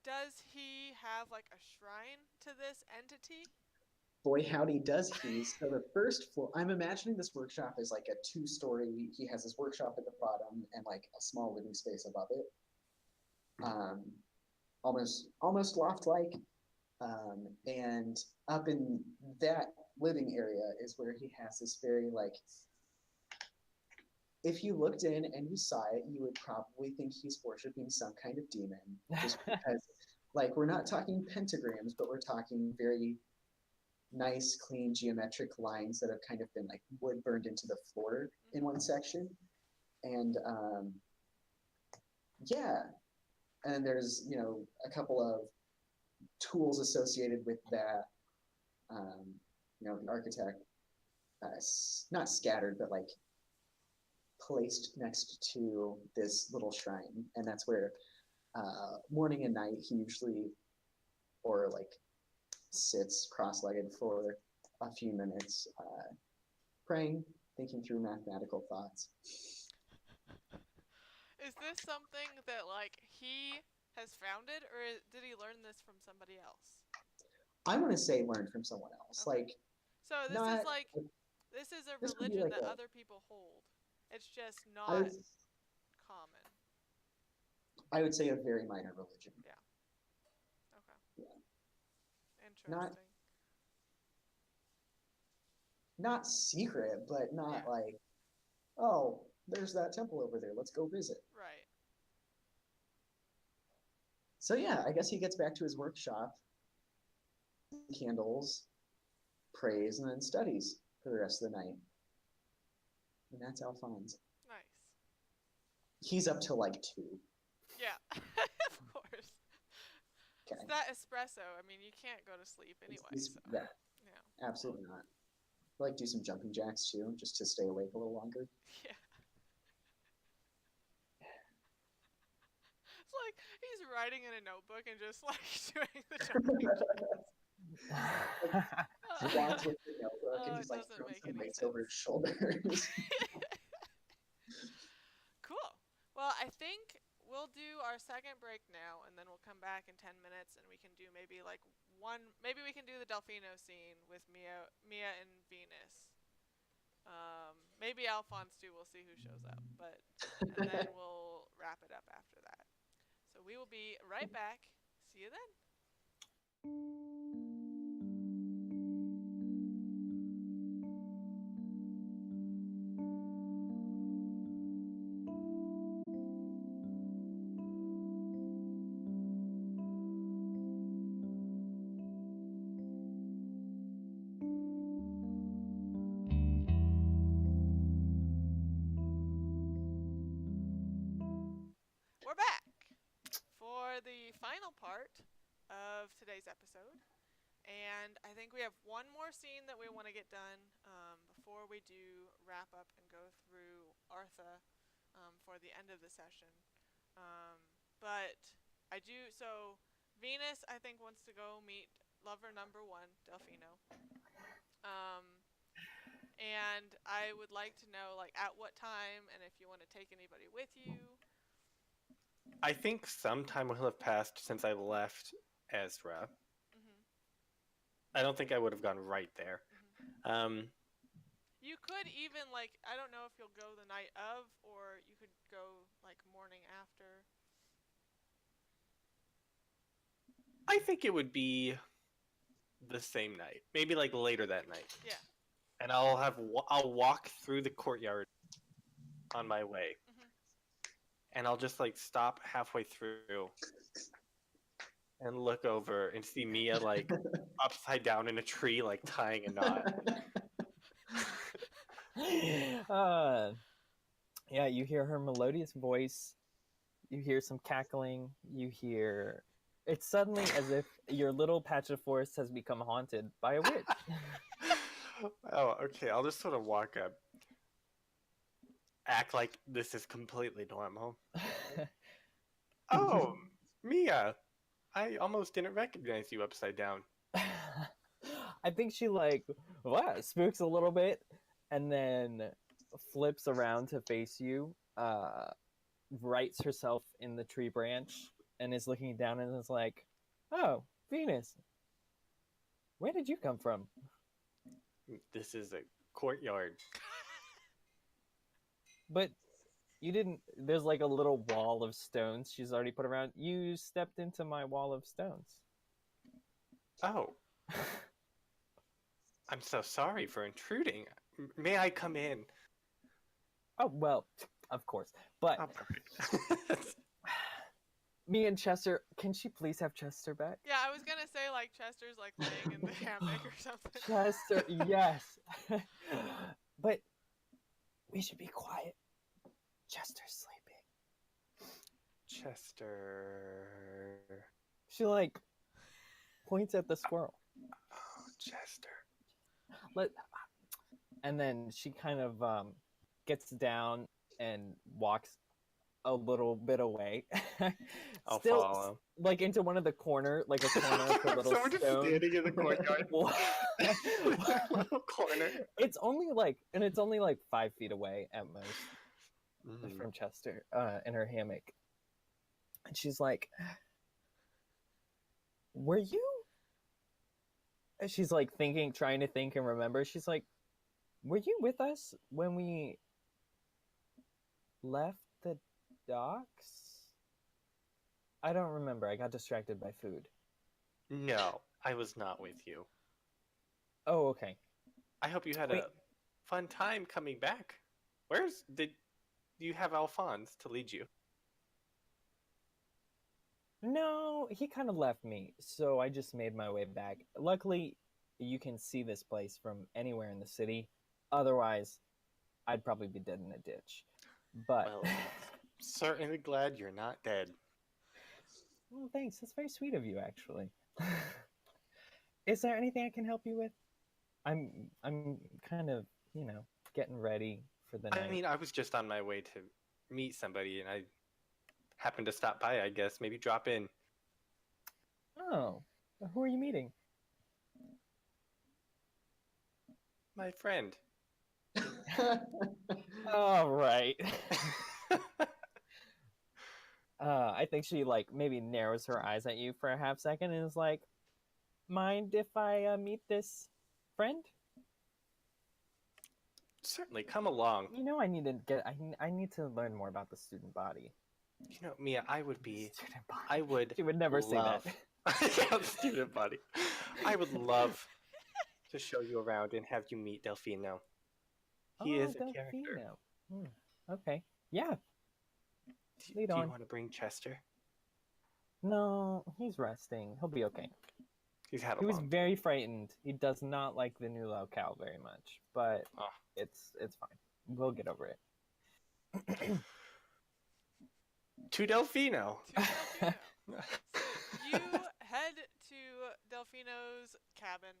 does he have like a shrine to this entity? Boy, howdy does he. So the first floor, I'm imagining this workshop is like a 2-story. He has his workshop at the bottom and like a small living space above it. Almost loft-like. And up in that living area is where he has this very like, if you looked in and you saw it, you would probably think he's worshiping some kind of demon. Just because, like, we're not talking pentagrams, but we're talking very nice, clean geometric lines that have kind of been like wood burned into the floor in one section. And yeah, and there's a couple of tools associated with that. The architect, not scattered, but like placed next to this little shrine, and that's where morning and night he usually or like sits cross-legged for a few minutes, praying, thinking through mathematical thoughts. Is this something that like he has founded, or did he learn this from somebody else? I want to say learned from someone else. Okay. Like, So not this is a this would be religion like that a. other people hold. It's just I not would common. I would say a very minor religion. Yeah. Okay. Yeah. Interesting. Not secret, but not Yeah. like, oh, there's that temple over there. Let's go visit. Right. So yeah, I guess he gets back to his workshop, candles, prays, and then studies for the rest of the night. And that's Alphonse. Nice. He's up till like 2. Yeah. Of course. Okay. It's that espresso. I mean, you can't go to sleep anyway. So. Yeah, Yeah. absolutely not. I like do some jumping jacks too, just to stay awake a little longer. Yeah. It's like he's writing in a notebook and just like doing the jumping jacks. He walks with the notebook and It just like doesn't throws make some any weights over sense. his shoulders. Cool. Well, I think we'll do our second break now, and then we'll come back in 10 minutes, and we can do maybe like one. Maybe we can do the Delfino scene with Mia and Venus. Maybe Alphonse too. We'll see who shows up, and then we'll wrap it up after that. So we will be right back. See you then. We're back for the final part of today's episode. And I think we have one more scene that we want to get done before we do wrap up and go through Artha for the end of the session. But I do, so Venus, I think, wants to go meet lover number 1, Delfino. And I would like to know, like, at what time, and if you want to take anybody with you. I think some time will have passed since I left Ezra. Mm-hmm. I don't think I would have gone right there. Mm-hmm. You could even, like, I don't know if you'll go the night of, or you could go, like, morning after. I think it would be the same night. Maybe, like, later that night. Yeah. And I'll walk through the courtyard on my way. Mm-hmm. And I'll just, like, stop halfway through and look over and see Mia, like, upside down in a tree, like, tying a knot. Yeah, you hear her melodious voice. You hear some cackling. You hear... It's suddenly as if your little patch of forest has become haunted by a witch. Oh, okay. I'll just sort of walk up. Act like this is completely normal. Oh, Mia. I almost didn't recognize you upside down. I think she, like, what, spooks a little bit, and then flips around to face you, rights herself in the tree branch, and is looking down and is like, oh, Venus, where did you come from? This is a courtyard. But you didn't... There's like a little wall of stones she's already put around. You stepped into my wall of stones. Oh. I'm so sorry for intruding. May I come in? Oh, well, of course. But Oh, perfect. me and Chester, can she please have Chester back? Yeah, I was gonna say, like, Chester's, like, laying in the hammock or something. Chester, yes. But we should be quiet. Chester's sleeping. Chester. She, like, points at the squirrel. Oh, Chester. And then she kind of gets down and walks a little bit away. I'll Still, follow. like, into one of the corner, like a corner of the little Someone just stone. standing in the courtyard. Little corner. It's only like 5 feet away at most from Chester, in her hammock. And she's like, were you? And she's like trying to think and remember. She's like, were you with us when we left the docks? I don't remember. I got distracted by food. No, I was not with you. Oh, okay. I hope you had Wait. a fun time coming back. Did you have Alphonse to lead you? No, he kind of left me, so I just made my way back. Luckily, you can see this place from anywhere in the city. Otherwise, I'd probably be dead in a ditch. But... Well, certainly glad you're not dead. Well, thanks. That's very sweet of you, actually. Is there anything I can help you with? I'm kind of, getting ready for the night. I mean, I was just on my way to meet somebody, and I happened to stop by, I guess. Maybe drop in. Oh, who are you meeting? My friend. All right. I think she like maybe narrows her eyes at you for a half second and is like, "Mind if I meet this friend? Certainly, come along. You know, I need to get. I need to learn more about the student body. You know, Mia, I would be. Student body. I would. She would never say love... that. Yeah, student body. I would love to show you around and have you meet Delfino. He is a character. Delfino. Okay. Yeah. Lead Do you on. want to bring Chester? No, he's resting. He'll be okay. He's had a He was long... very frightened. He does not like the new locale very much, but it's fine. We'll get over it. To Delfino. To Delfino. So you head to Delfino's cabin,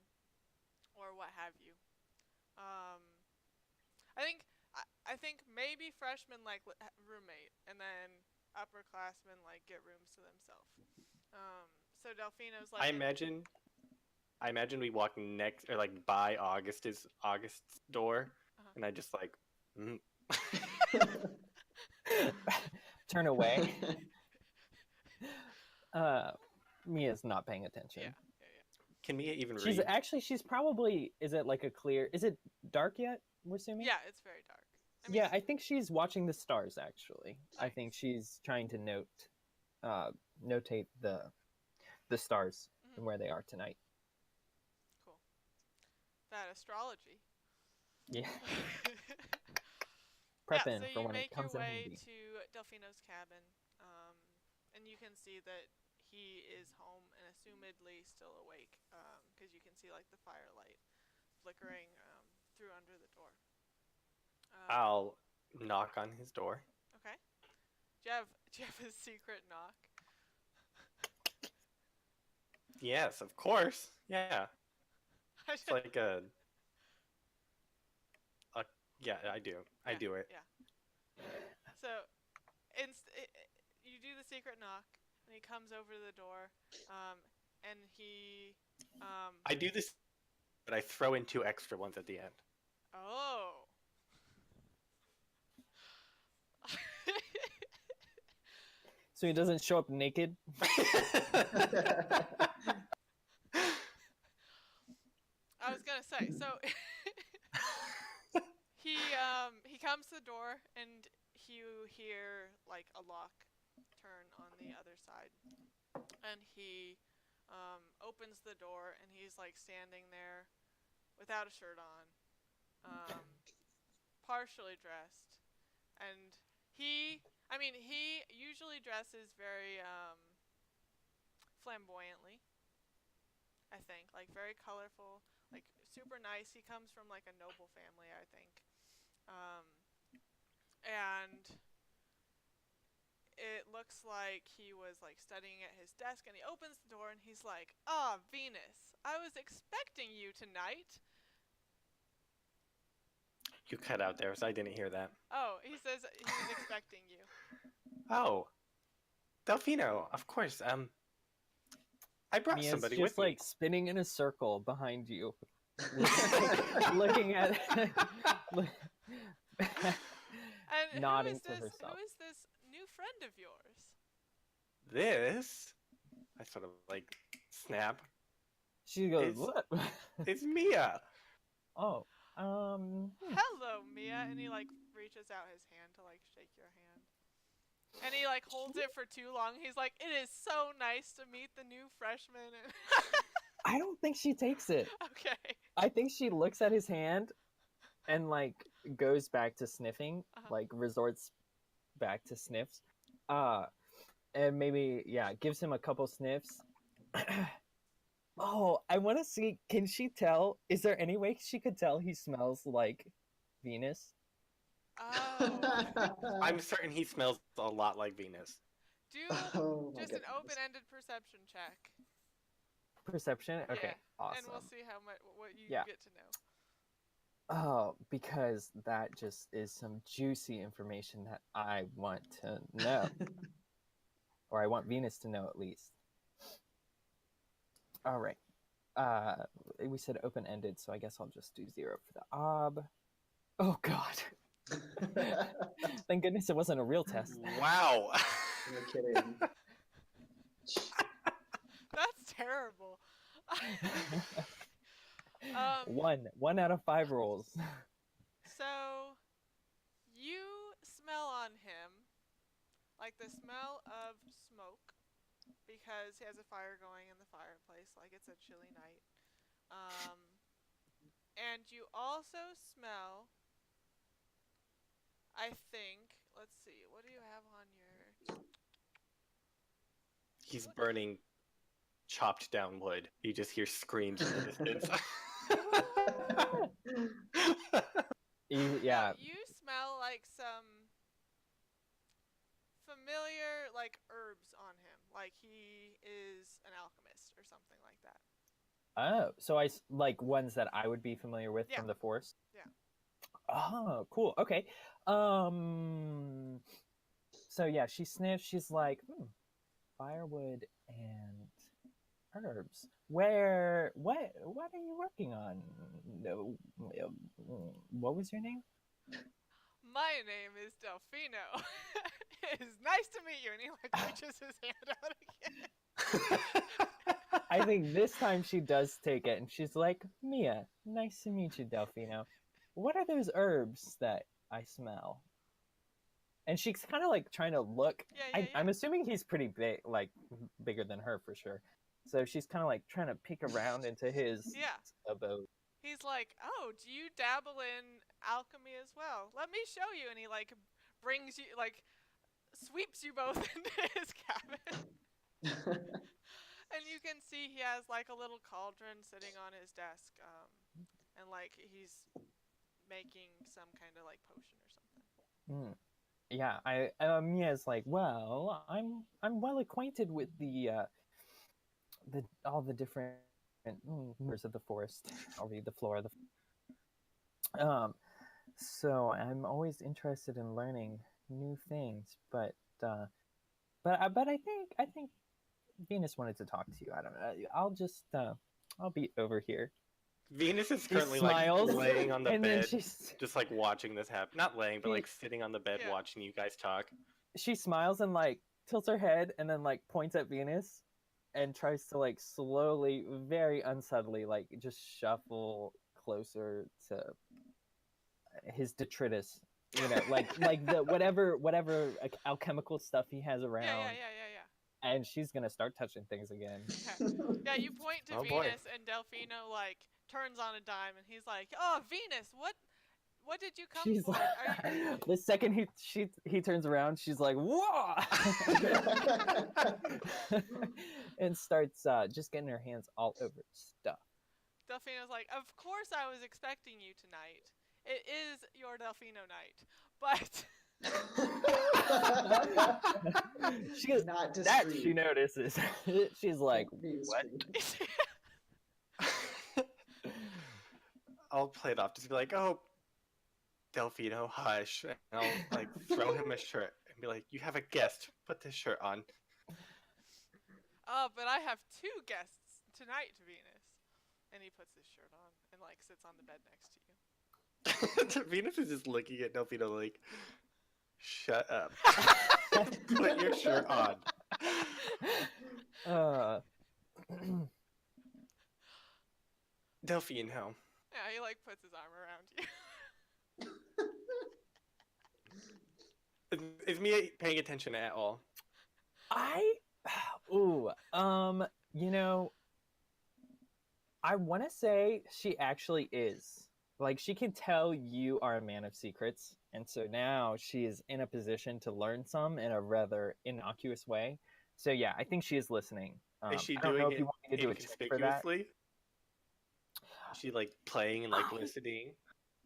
or what have you. I think maybe freshmen like roommate, and then upperclassmen like get rooms to themselves. So Delfino's like. I imagine we walk next or like by August's door, and I just like. Turn away. Mia's not paying attention. Yeah. Can Mia even read? She's probably. Is it like a clear? Is it dark yet? We're assuming. Yeah, it's very dark. I think she's watching the stars. Actually, I think she's trying to notate the stars and where they are tonight. Cool. That astrology. Yeah. Prepping so for you when make it comes your in way handy. to Delfino's cabin, and you can see that he is home and assumedly still awake, because you can see like the firelight flickering through under the door. I'll knock on his door. Okay. Do you have a secret knock? Yes, of course. Yeah. It's like a yeah, I do. I do it. Yeah. So, you do the secret knock, and he comes over to the door, and he. I do this, but I throw in 2 extra ones at the end. Oh. So he doesn't show up naked? I was gonna say, so he comes to the door and you hear like a lock turn on the other side, and he opens the door and he's like standing there without a shirt on, partially dressed, and he usually dresses very flamboyantly. I think like very colorful, like super nice. He comes from like a noble family, I think. And it looks like he was like studying at his desk, and he opens the door and he's like, "Ah, Venus, I was expecting you tonight." You cut out there, so I didn't hear that. Oh, he says he was expecting you. Oh, Delfino, of course. I brought Mia's somebody just with me. like spinning in a circle behind you, looking at, And nodding to who herself. is this new friend of yours? This, I sort of like snap. She goes, It's- "What?" It's Mia. Oh, Hello, Mia, and he like reaches out his hand to like shake your hand. And he like holds it for too long. He's like, "It is so nice to meet the new freshman." And I don't think she takes it. okay. I think she looks at his hand and like goes back to sniffing, like resorts back to sniffs. And maybe gives him a couple sniffs. Oh, I want to see, can she tell? Is there any way she could tell he smells like Venus? Oh. I'm certain he smells a lot like Venus. Do Oh, my just an goodness. open-ended perception check. Perception? Okay, Yeah, awesome. and we'll see how much what you Yeah. get to know. Oh, because that just is some juicy information that I want to know. Or I want Venus to know at least. All right. We said open-ended, so I guess I'll just do 0 for the ob. Oh, God. Thank goodness it wasn't a real test. Wow. No kidding. That's terrible. One out of 5 rolls. So you smell on him like the smell of smoke because he has a fire going in the fireplace, like it's a chilly night. And you also smell, I think, let's see, what do you have on your... He's What? burning chopped down wood. You just hear screams in the distance. No, Yeah. you smell like some familiar, like, herbs on him. Like he is an alchemist or something like that. Oh, so like ones that I would be familiar with Yeah. from the forest. Yeah. Oh, cool. Okay. So yeah, she sniffs. She's like, firewood and herbs. What are you working on? No, what was your name? My name is Delfino. It is nice to meet you. And he like reaches his hand out again. I think this time she does take it, and she's like, Mia, nice to meet you, Delfino. What are those herbs that I smell? And she's kind of like trying to look. Yeah. I'm assuming he's pretty big, like bigger than her for sure. So she's kind of like trying to peek around into his Yeah. abode. He's like, oh, do you dabble in alchemy as well? Let me show you. And he like brings you, like, sweeps you both into his cabin. And you can see he has like a little cauldron sitting on his desk, and like he's making some kind of like potion or something. Yeah, Mia's like, well, I'm well acquainted with the all the different members of the forest, or the flora. So I'm always interested in learning new things, but I think Venus wanted to talk to you. I don't know. I'll be over here. Venus is She currently smiles, like laying on the and then bed, she's just like watching this happen. Not laying, but like sitting on the bed Yeah. watching you guys talk. she smiles and like tilts her head and then like points at Venus and tries to like slowly, very unsubtly, like just shuffle closer to his detritus. You know, like the whatever alchemical stuff he has around. Yeah. And she's gonna start touching things again. Okay. Yeah, you point to Oh, boy. Venus, and Delfino like turns on a dime, and he's like, "Oh, Venus, what did you come She's for? like, the second he turns around, she's like, "Whoa!" and starts just getting her hands all over stuff. Delfino's like, "Of course I was expecting you tonight. It is your Delfino night, but." She goes, Not that discreet. she notices. She's like, Be what? discreet. I'll play it off. Just be like, "Oh, Delfino, hush!" And I'll like throw him a shirt and be like, "You have a guest. Put this shirt on." But I have 2 guests tonight, Venus. And he puts his shirt on and like sits on the bed next to you. Venus is just looking at Delfino like, "Shut up. Put your shirt on." Delfino. Yeah, he like puts his arm around you. Is Mia paying attention at all? You know, I want to say she actually is. Like, she can tell you are a man of secrets, and so now she is in a position to learn some in a rather innocuous way. So yeah, I think she is listening. Is she I don't know doing if you it want me to do a check for that. inconspicuously? Is she like playing and like listening?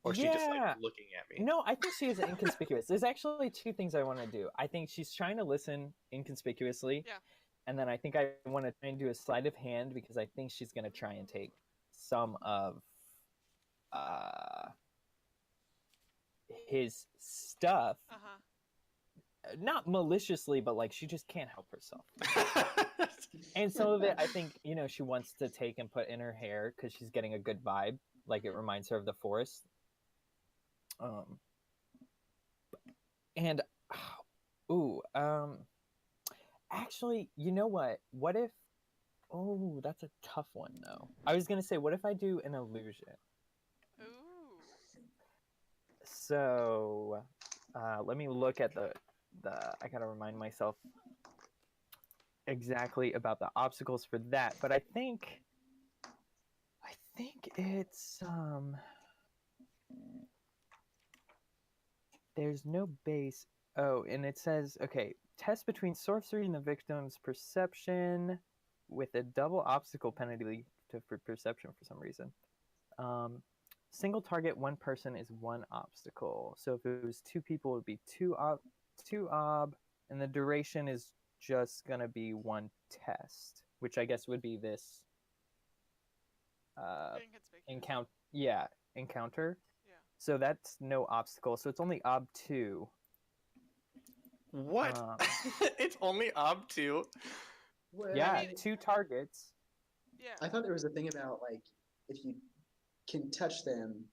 Or is she just like looking at me? No, I think she is inconspicuous. There's actually 2 things I want to do. I think she's trying to listen inconspicuously. Yeah. And then I think I want to try and do a sleight of hand because I think she's going to try and take some of his stuff. Uh-huh. Not maliciously, but like she just can't help herself. And some of it, I think, you know, she wants to take and put in her hair because she's getting a good vibe. Like it reminds her of the forest. And Actually, you know what? What if? Oh, that's a tough one though. I was gonna say, what if I do an illusion? Ooh. So, let me look at the. I gotta remind myself exactly about the obstacles for that. But I think it's There's no base. Oh, and it says, okay, test between sorcery and the victim's perception with a double obstacle penalty for perception for some reason. Single target, one person is one obstacle. So if it was two people, it would be two ob, and the duration is just gonna be one test, which I guess would be this Inconspicuous. encounter. Yeah. So that's no obstacle. So it's only ob 2. What? It's only ob 2? Well, Yeah, I mean, 2 targets. Yeah. I thought there was a thing about like if you can touch them,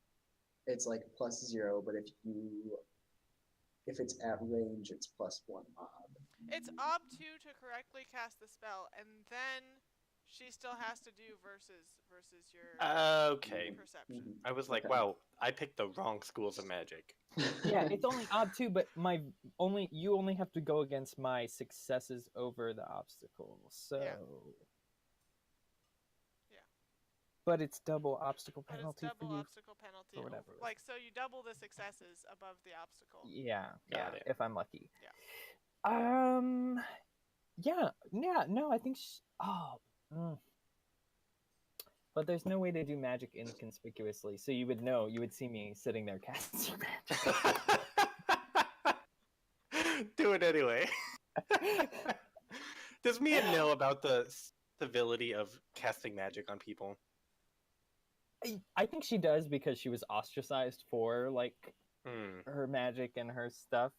it's like +0, but if it's at range, it's +1 mob. It's ob 2 to correctly cast the spell, and then she still has to do versus your Okay. perception. I was like, Okay. wow, I picked the wrong schools of magic. Yeah, it's only ob 2, but you only have to go against my successes over the obstacle. So Yeah. But it's double obstacle But it's penalty for double you obstacle penalty or whatever. over, like, so you double the successes above the obstacle. Yeah, Got it. if I'm lucky. Yeah. No, I think But there's no way to do magic inconspicuously, so you would see me sitting there casting magic. Do it anyway. Does Mia know about the civility of casting magic on people? I think she does because she was ostracized for like her magic and her stuff.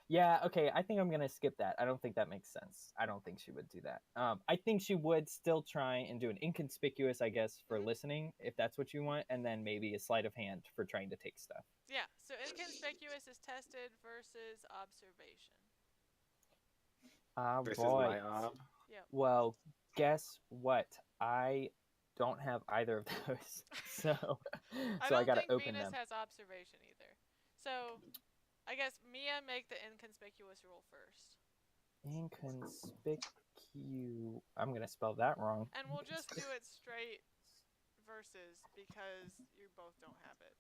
Yeah, okay, I think I'm gonna skip that. I don't think that makes sense. I don't think she would do that. I think she would still try and do an inconspicuous, I guess, for listening, if that's what you want, and then maybe a sleight of hand for trying to take stuff. Yeah, so inconspicuous is tested versus observation. Versus Boy. my ob? Yep. Well, guess what? I don't have either of those, so I gotta think open Venus them. has observation either. So, I guess Mia, make the inconspicuous rule first. I'm gonna spell that wrong. And we'll just do it straight versus because you both don't have it.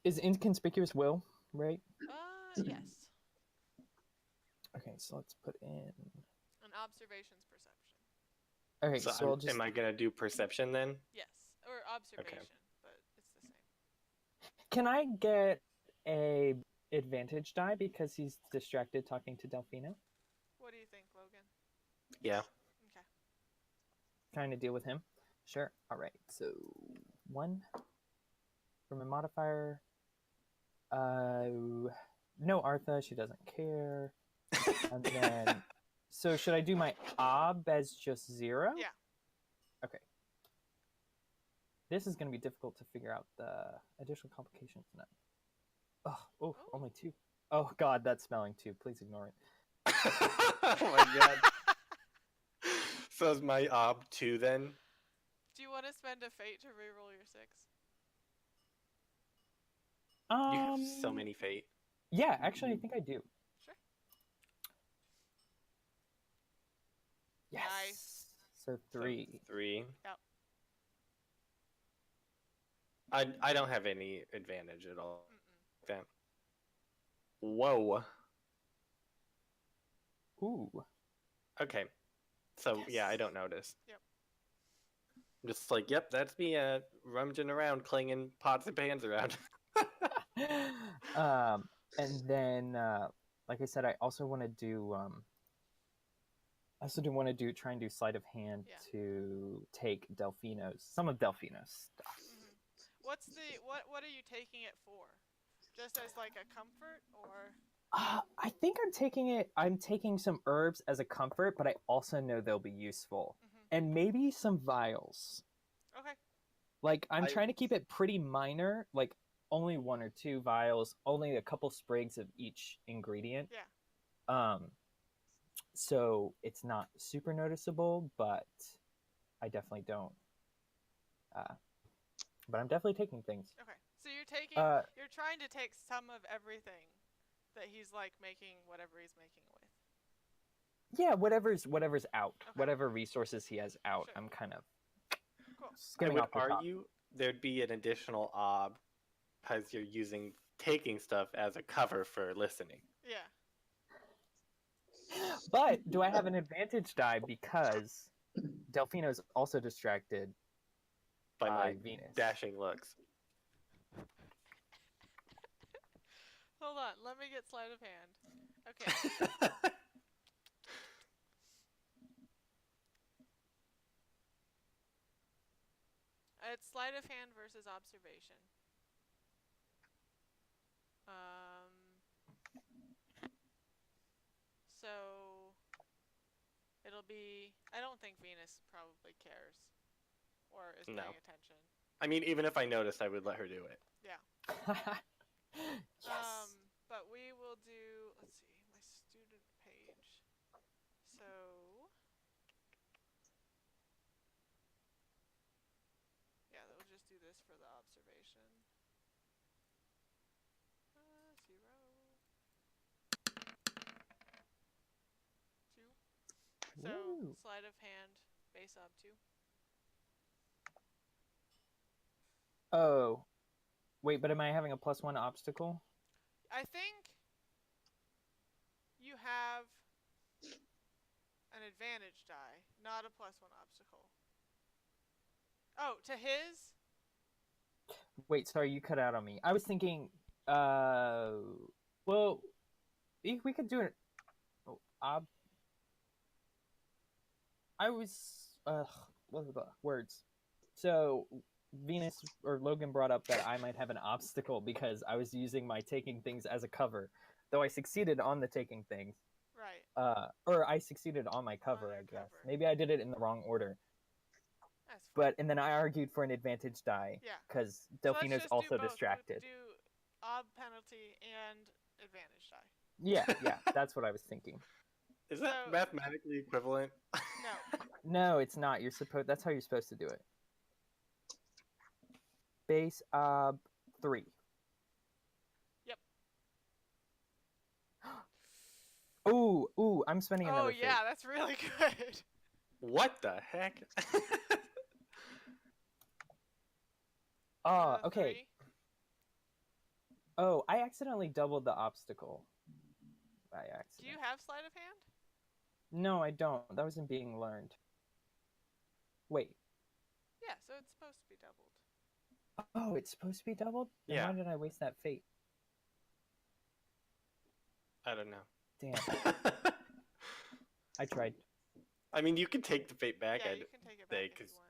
Is inconspicuous will, right? Yes. Okay, so let's put in. And observation's perception. Okay, So, so I'll just. am I gonna do perception then? Yes, or observation, but it's the same. Can I get a advantage die because he's distracted talking to Delphino? What do you think, Logan? Yeah. Okay. Trying to deal with him. Sure. All right. So 1 from a modifier. No, Artha. She doesn't care. And then, so should I do my ob as just 0? Yeah. Okay. This is going to be difficult to figure out the additional complications. Oh, only 2. Oh God, that's spelling 2. Please ignore it. Oh my god. So is my ob 2 then? Do you want to spend a fate to reroll your 6? You have so many fate. Yeah, actually, I think I do. Sure. Yes. Nice. So 3. So 3. Yep. I don't have any advantage at all. Mm-mm. Whoa. Ooh. Okay. So Yes. yeah, I don't notice. Yep. I'm just like, yep, that's me rummaging around, clanging pots and pans around. And then, like I said, I also want to do. Try and do sleight of hand to take some of Delphino's stuff. Mm-hmm. What are you taking it for? Just as like a comfort, or? I think I'm taking some herbs as a comfort, but I also know they'll be useful. And maybe some vials. Okay. Like, I'm trying to keep it pretty minor, like only 1 or 2 vials, only a couple sprigs of each ingredient. Yeah. So it's not super noticeable, but I definitely don't. But I'm definitely taking things. Okay. So you're trying to take some of everything that he's like making whatever he's making with. Yeah, whatever's out, Okay. whatever resources he has out, Sure. I'm kind of Cool. I skimming would off the top. argue there'd be an additional ob because you're using taking stuff as a cover for listening. Yeah. But do I have an advantage die because Delphino's also distracted By my Venus? dashing looks. Hold on. Let me get sleight of hand. Okay. It's sleight of hand versus observation. So it'll be. I don't think Venus probably cares or is No. paying attention. I mean, even if I noticed, I would let her do it. Yeah. Yes. But we will do. Let's see, my student page. So. Yeah, we'll just do this for the observation. 0. 2. So, Woo. sleight of hand, base ob 2. Oh. Wait, but am I having a +1 obstacle? I think you have an advantage die, not a +1 obstacle. Oh, to his? Wait, sorry, you cut out on me. I was thinking, well, we could do it. Oh, I was, what are the words? So, Venus or Logan brought up that I might have an obstacle because I was using my taking things as a cover, though I succeeded on the taking things. Right. Or I succeeded on my cover, On your I guess. cover. Maybe I did it in the wrong order. That's fine. And then I argued for an advantage die. Yeah. Because So let's Delphino's just also do both. distracted. We'll do ob penalty and advantage die. Yeah, that's what I was thinking. Is that mathematically equivalent? No. No, it's not. That's how you're supposed to do it. Base ob 3. Yep. Ooh, I'm spending another Oh yeah, that's really good. What the heck? Okay. 3. Oh, I accidentally doubled the obstacle. By accident. Do you have sleight of hand? No, I don't. That wasn't being learned. Wait. Yeah, so it's supposed to be doubled. Oh, it's supposed to be doubled? Then Yeah. why did I waste that fate? I don't know. Damn. I tried. I mean, you can take the fate back. Yeah, you can take it back if you want.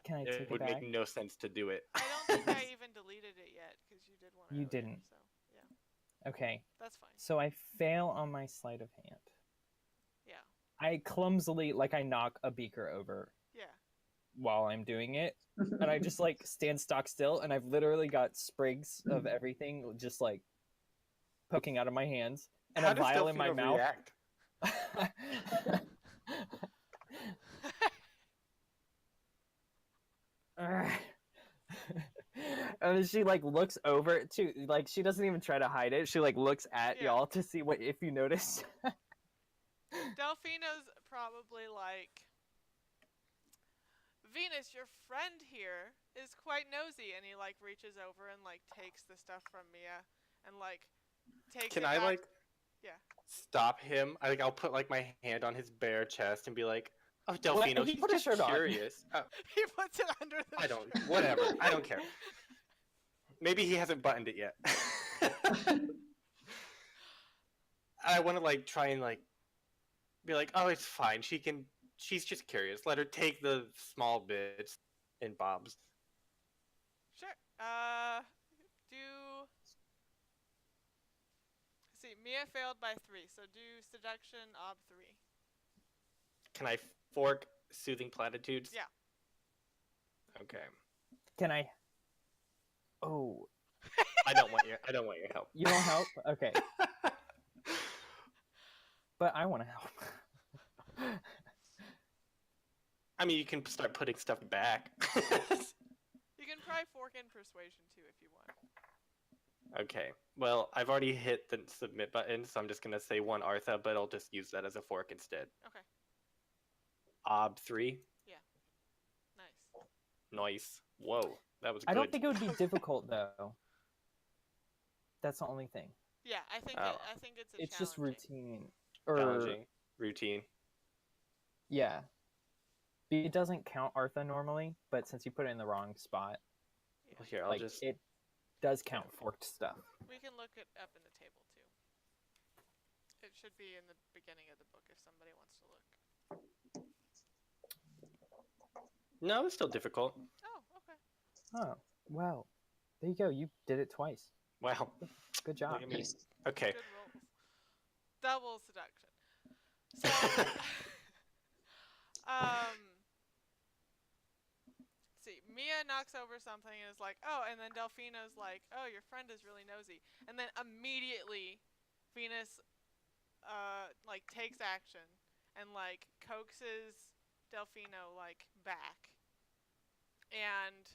Can I take It it would back? make no sense to do it. I don't think I even deleted it yet because you did one. You earlier, didn't. So yeah, Okay. that's fine. So I fail on my sleight of hand. Yeah. I clumsily, I knock a beaker over Yeah. while I'm doing it. And I just, stand stock still. And I've literally got sprigs of everything just, poking out of my hands. And How a does vial in my Delphino mouth. react? And then she looks over to she doesn't even try to hide it. She looks at y'all to see if you notice. Delphino's probably like, Venus, your friend here is quite nosy, and he reaches over and takes the stuff from Mia and takes Can it I back. Yeah. stop him? I'll put my hand on his bare chest and be like, "Oh, Delphino, He he's put a just shirt on. curious." He puts it under the I don't. shirt. Whatever. I don't care. Maybe he hasn't buttoned it yet. I want to try and be like, "Oh, it's fine. She's just curious. Let her take the small bits and bobs." Sure. See, Mia failed by 3, so do seduction ob 3. Can I fork soothing platitudes? Yeah. Okay. Can I? Oh. I don't want your help. You don't help? Okay. but I want to help. I mean, you can start putting stuff back. You can try fork in persuasion too if you want. Okay. Well, I've already hit the submit button, so I'm just gonna say one Artha, but I'll just use that as a fork instead. Okay. Ob 3. Nice. Nice. Whoa, that was good. I don't think it would be difficult though. That's the only thing. Yeah, I think Oh. I think it's a It's just challenging. routine. Or Challenging. Routine. yeah. It doesn't count Artha normally, but since you put it in the wrong spot, Well, here, I'll like just. it does count forked stuff. We can look it up in the table too. It should be in the beginning of the book if somebody wants to look. No, it's still difficult. Oh, okay. Oh, wow. There you go. You did it twice. Wow. Good job. Look at me. Okay. Good rolls. Double seduction. So, let's see. Mia knocks over something and is like, oh, and then Delphina's like, oh, your friend is really nosy. And then immediately, Venus, like, takes action and, like, coaxes Delphino, like, back. And,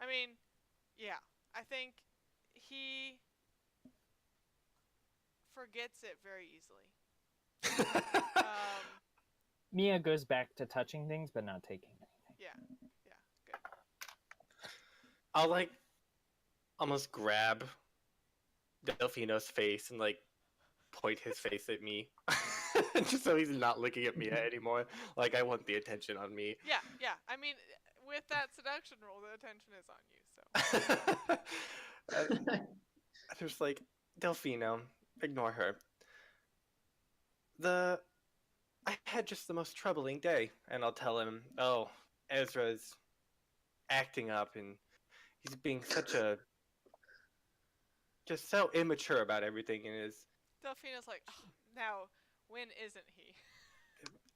I mean, yeah, I think he forgets it very easily. Mia goes back to touching things, but not taking anything. Yeah, good. I'll like almost grab Delfino's face and like point his face at me. Just so he's not looking at Mia anymore. Like I want the attention on me. Yeah. I mean, with that seduction roll, the attention is on you, so. I'm just like, Delfino, ignore her. I had just the most troubling day, and I'll tell him, oh, Ezra's acting up, and he's being just so immature about everything, and is. Delphina's like, oh, now, when isn't he?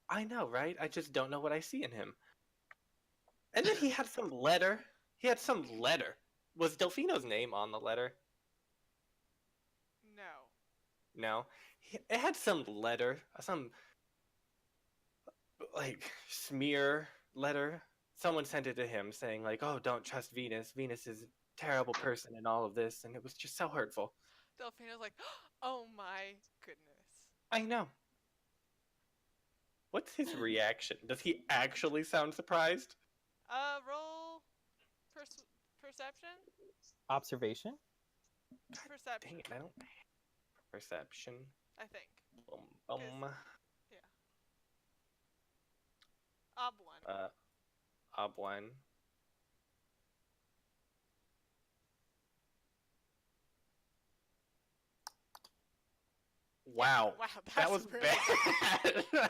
I know, right? I just don't know what I see in him. And then he had some letter. Was Delfino's name on the letter? No. No. It had some letter, some like smear letter. Someone sent it to him saying like, "Oh, don't trust Venus. Venus is a terrible person in all of this," and it was just so hurtful. Delphina's like, oh my goodness. I know. What's his reaction? Does he actually sound surprised? Roll perception? Observation? Perception, Dang it, I don't. Perception. I think. Yeah. Ob 1. Ob 1. Wow. Wow, that's That was really bad.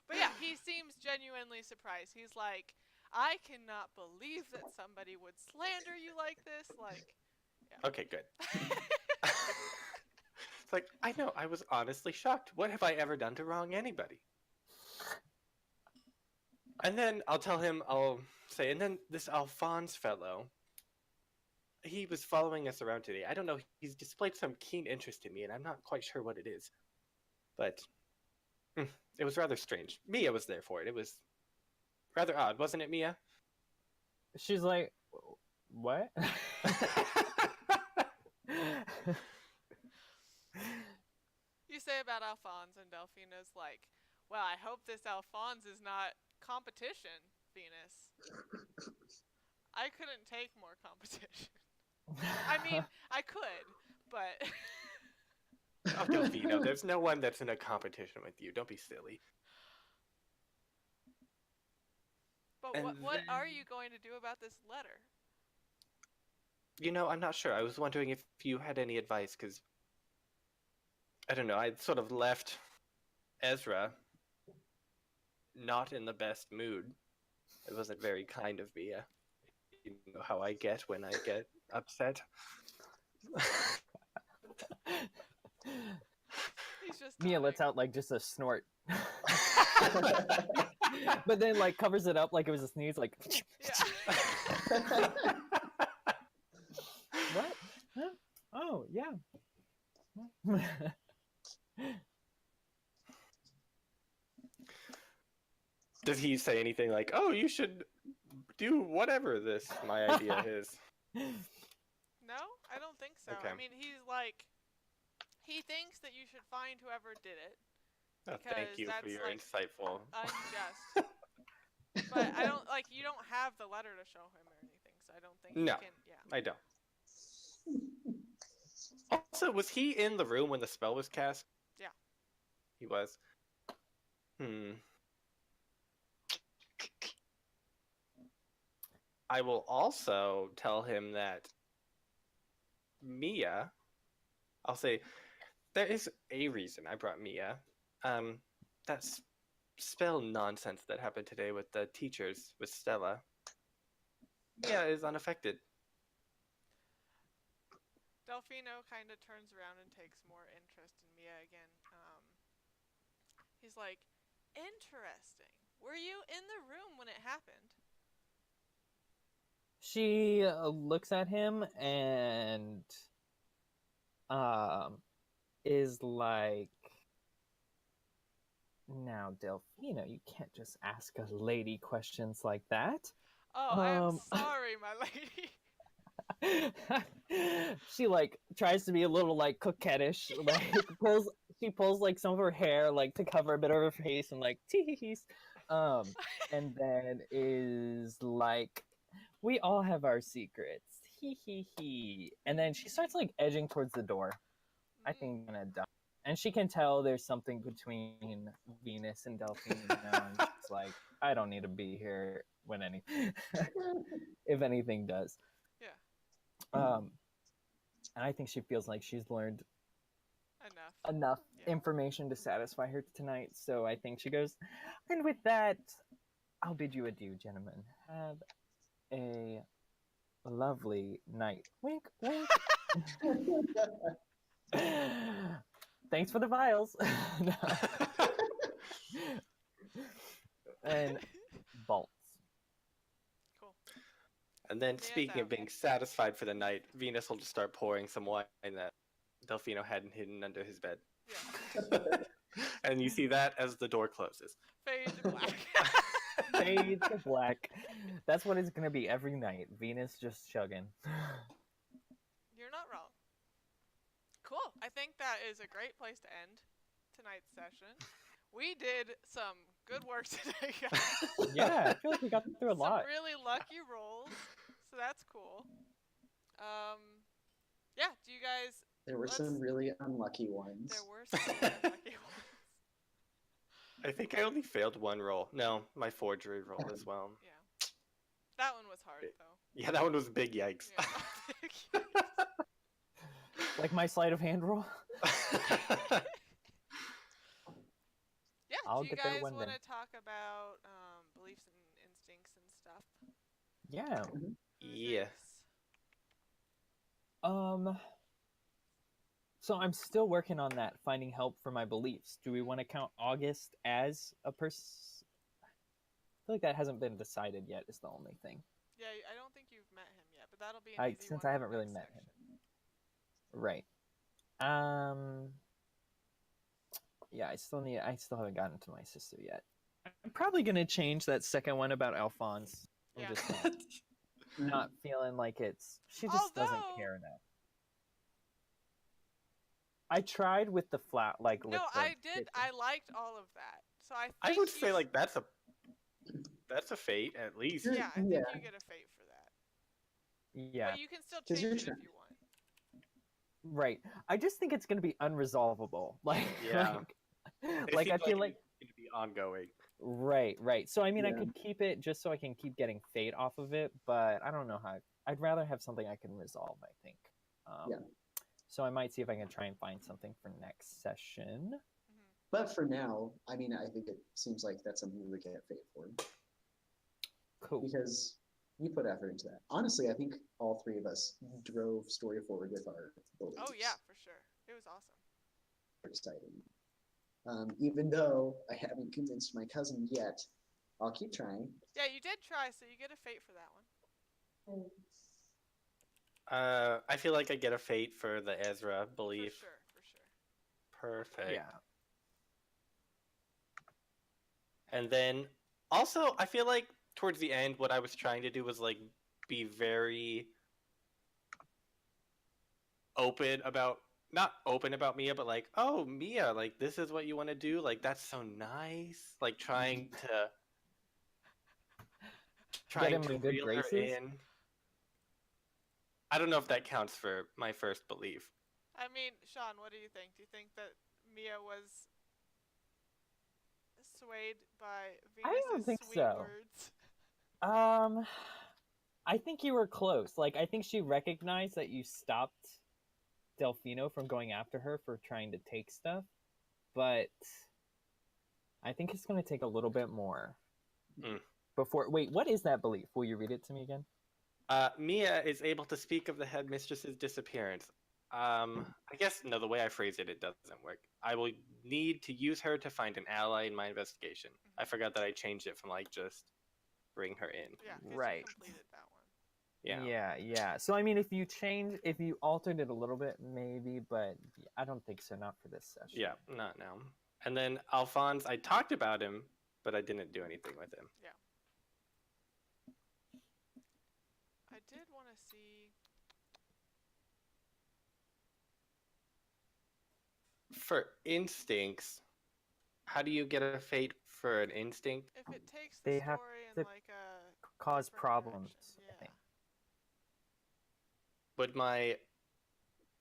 But yeah, he seems genuinely surprised. He's like, I cannot believe that somebody would slander you like this. Like, yeah. Okay, good. It's like, I know, I was honestly shocked. What have I ever done to wrong anybody? And then I'll say, and then this Alphonse fellow, he was following us around today. I don't know, he's displayed some keen interest in me, and I'm not quite sure what it is. But it was rather strange. Mia was there for it. It was rather odd, wasn't it, Mia? She's like, what? You say about Alphonse, and Delphina's like, well, I hope this Alphonse is not competition, Venus. I couldn't take more competition. I mean, I could, but... Oh, Delphino, there's no one that's in a competition with you. Don't be silly. But And what then- are you going to do about this letter? You know, I'm not sure. I was wondering if you had any advice, because I don't know. I'd sort of left Ezra not in the best mood. It wasn't very kind of me. You know how I get when I get upset. He's just Mia nodding. lets out like just a snort. But then like covers it up like it was a sneeze, like Yeah. what? Huh? Oh yeah. Does he say anything like, "Oh, you should do whatever this my idea is"? No, I don't think so. Okay. I mean, he's like, he thinks that you should find whoever did it Oh, thank because you for that's your like insightful. unjust. But I don't like you don't have the letter to show him or anything, so I don't think No. you can. Yeah. I don't. Also, was he in the room when the spell was cast? Yeah. He was. Hmm. I will also tell him that Mia, I'll say, there is a reason I brought Mia. That spell nonsense that happened today with the teachers, with Stella. Mia is unaffected. Delfino kind of turns around and takes more interest in Mia again. He's like, interesting. Were you in the room when it happened? She looks at him and is like, now, Delphino, you can't just ask a lady questions like that. Oh, I am sorry, my lady. She like tries to be a little like coquettish, like she pulls like some of her hair like to cover a bit of her face and like tease, and then is like, we all have our secrets, he, and then she starts like edging towards the door. I think I'm gonna die. And she can tell there's something between Venus and Delphino, and she's like, I don't need to be here when if anything does. Yeah. And I think she feels like she's learned Enough. Yeah. information to satisfy her tonight. So I think she goes, and with that, I'll bid you adieu, gentlemen. Have a lovely night. Wink, wink. Thanks for the vials. And bolts. Cool. And then, Mia's speaking of out. being satisfied for the night, Venus will just start pouring some wine that Delfino hadn't hidden under his bed. Yeah. And you see that as the door closes. Fade to black. Fade to black. That's what it's gonna be every night. Venus just chugging. You're not wrong. Cool. I think that is a great place to end tonight's session. We did some good work today, guys. Yeah, I feel like we got through a lot. Some really lucky rolls, so that's cool. Yeah. Do you guys? There were some really unlucky ones. There were some really unlucky ones. I think I only failed one roll. No, my forgery roll as well. Yeah. That one was hard though. Yeah, that one was big yikes. Yeah. Like my sleight of hand roll. Yeah. I'll Do you get there guys one want day. to talk about beliefs and instincts and stuff? Yeah. Yeah. So I'm still working on that, finding help for my beliefs. Do we want to count August as a person? I feel like that hasn't been decided yet. Is the only thing. Yeah, I don't think you've met him yet, but that'll be an easy Since one I for haven't really next met section. him. Right. Yeah, I still haven't gotten to my sister yet. I'm probably gonna change that second one about Alphonse. I'm Yeah. just not feeling like she just doesn't care enough. I tried with the flat, like with No, the I did. kitchen. I liked all of that. So I think I would say like that's a fate at least. Yeah, I think Yeah. you get a fate for that. Yeah. But you can still 'Cause change you're it if trying- you want. Right. I just think it's gonna be unresolvable. Like, Yeah. like I feel like it's gonna be ongoing. right. So I mean, I Yeah. could keep it just so I can keep getting fate off of it, but I don't know how. I'd rather have something I can resolve. I think. Yeah. So I might see if I can try and find something for next session. But for now, I mean, I think it seems like that's something we would get fate for. Cool. Because you put effort into that. Honestly, I think all three of us drove story forward with our beliefs. Oh yeah, for sure. It was awesome. Exciting. Even though I haven't convinced my cousin yet, I'll keep trying. Yeah, you did try, so you get a fate for that one. I feel like I get a fate for the Ezra belief. For sure. Perfect. Yeah. And then also, I feel like towards the end, what I was trying to do was like be very open about not open about Mia, but like, oh Mia, like this is what you want to do, like that's so nice. Like Get trying him to in good reel her graces. in. I don't know if that counts for my first belief. I mean, Sean, what do you think? Do you think that Mia was swayed by I don't Venus's think sweet so. words? Um, I think you were close. Like, I think she recognized that you stopped Delfino from going after her for trying to take stuff, but I think it's going to take a little bit more Mm. before. Wait, what is that belief? Will you read it to me again? Mia is able to speak of the headmistress's disappearance. I guess no, the way I phrase it, it doesn't work. I will need to use her to find an ally in my investigation. I forgot that I changed it from like just bring her in. Yeah, because Right. you completed that one. Yeah. Yeah. So I mean, if you altered it a little bit, maybe, but I don't think so. Not for this session. Yeah, not now. And then Alphonse, I talked about him, but I didn't do anything with him. Yeah. I did want to see. For instincts, how do you get a fate for an instinct? If it takes the They have story in to like a cause different problems. direction. I Yeah. think. Would my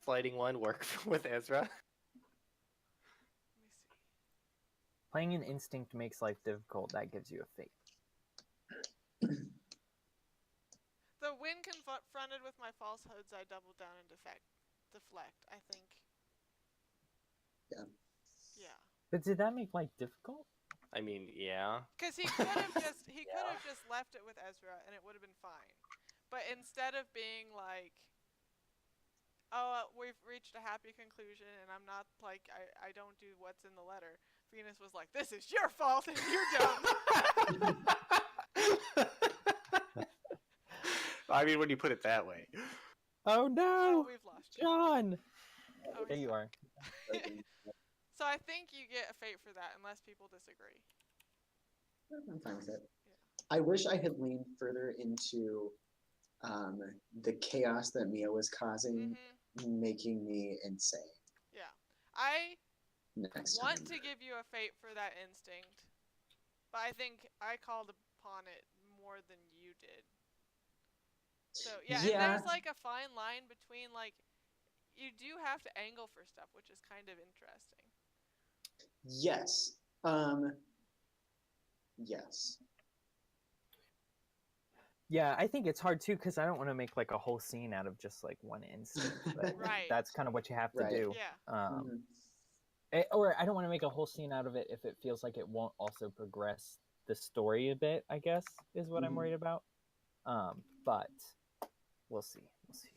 flighting one work with Ezra? Let me see. Playing an instinct makes life difficult. That gives you a fate. The when confronted with my falsehoods, I double down and deflect. I think. Yeah. Yeah. But did that make life difficult? I mean, yeah. Because he could have just left it with Ezra and it would have been fine. But instead of being like, oh, we've reached a happy conclusion and I'm not like I don't do what's in the letter. Venus was like, this is your fault and you're dumb. I mean, when you put it that way. Oh no! Oh, we've lost you. John! Oh, There he's you back. are. So I think you get a fate for that unless people disagree. I'm fine with it. Yeah. I wish I had leaned further into the chaos that Mia was causing, making me insane. Yeah. I Next want time. to give you a fate for that instinct, but I think I called upon it more than you did. So yeah, and there's like a fine line between like you do have to angle for stuff, which is kind of interesting. Yes. Yes. Yeah, I think it's hard too because I don't want to make like a whole scene out of just like one instinct. But Right. That's kind of what you have to do. Yeah. Or I don't want to make a whole scene out of it if it feels like it won't also progress the story a bit, I guess, is what I'm worried about. But we'll see. We'll see.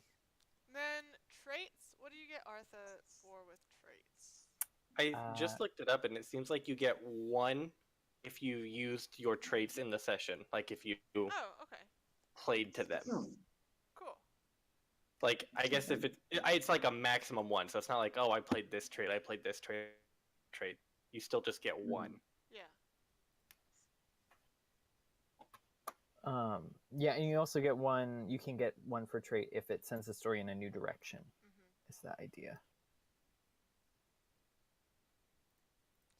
Then traits. What do you get Artha for with traits? I just looked it up, and it seems like you get one if you used your traits in the session. Like if you played to them. Cool. Like I guess if it's like a maximum one, so it's not like, oh, I played this trait, I played this trait. You still just get one. Yeah. Yeah, and you also get one. You can get one for trait if it sends the story in a new direction. Is the idea?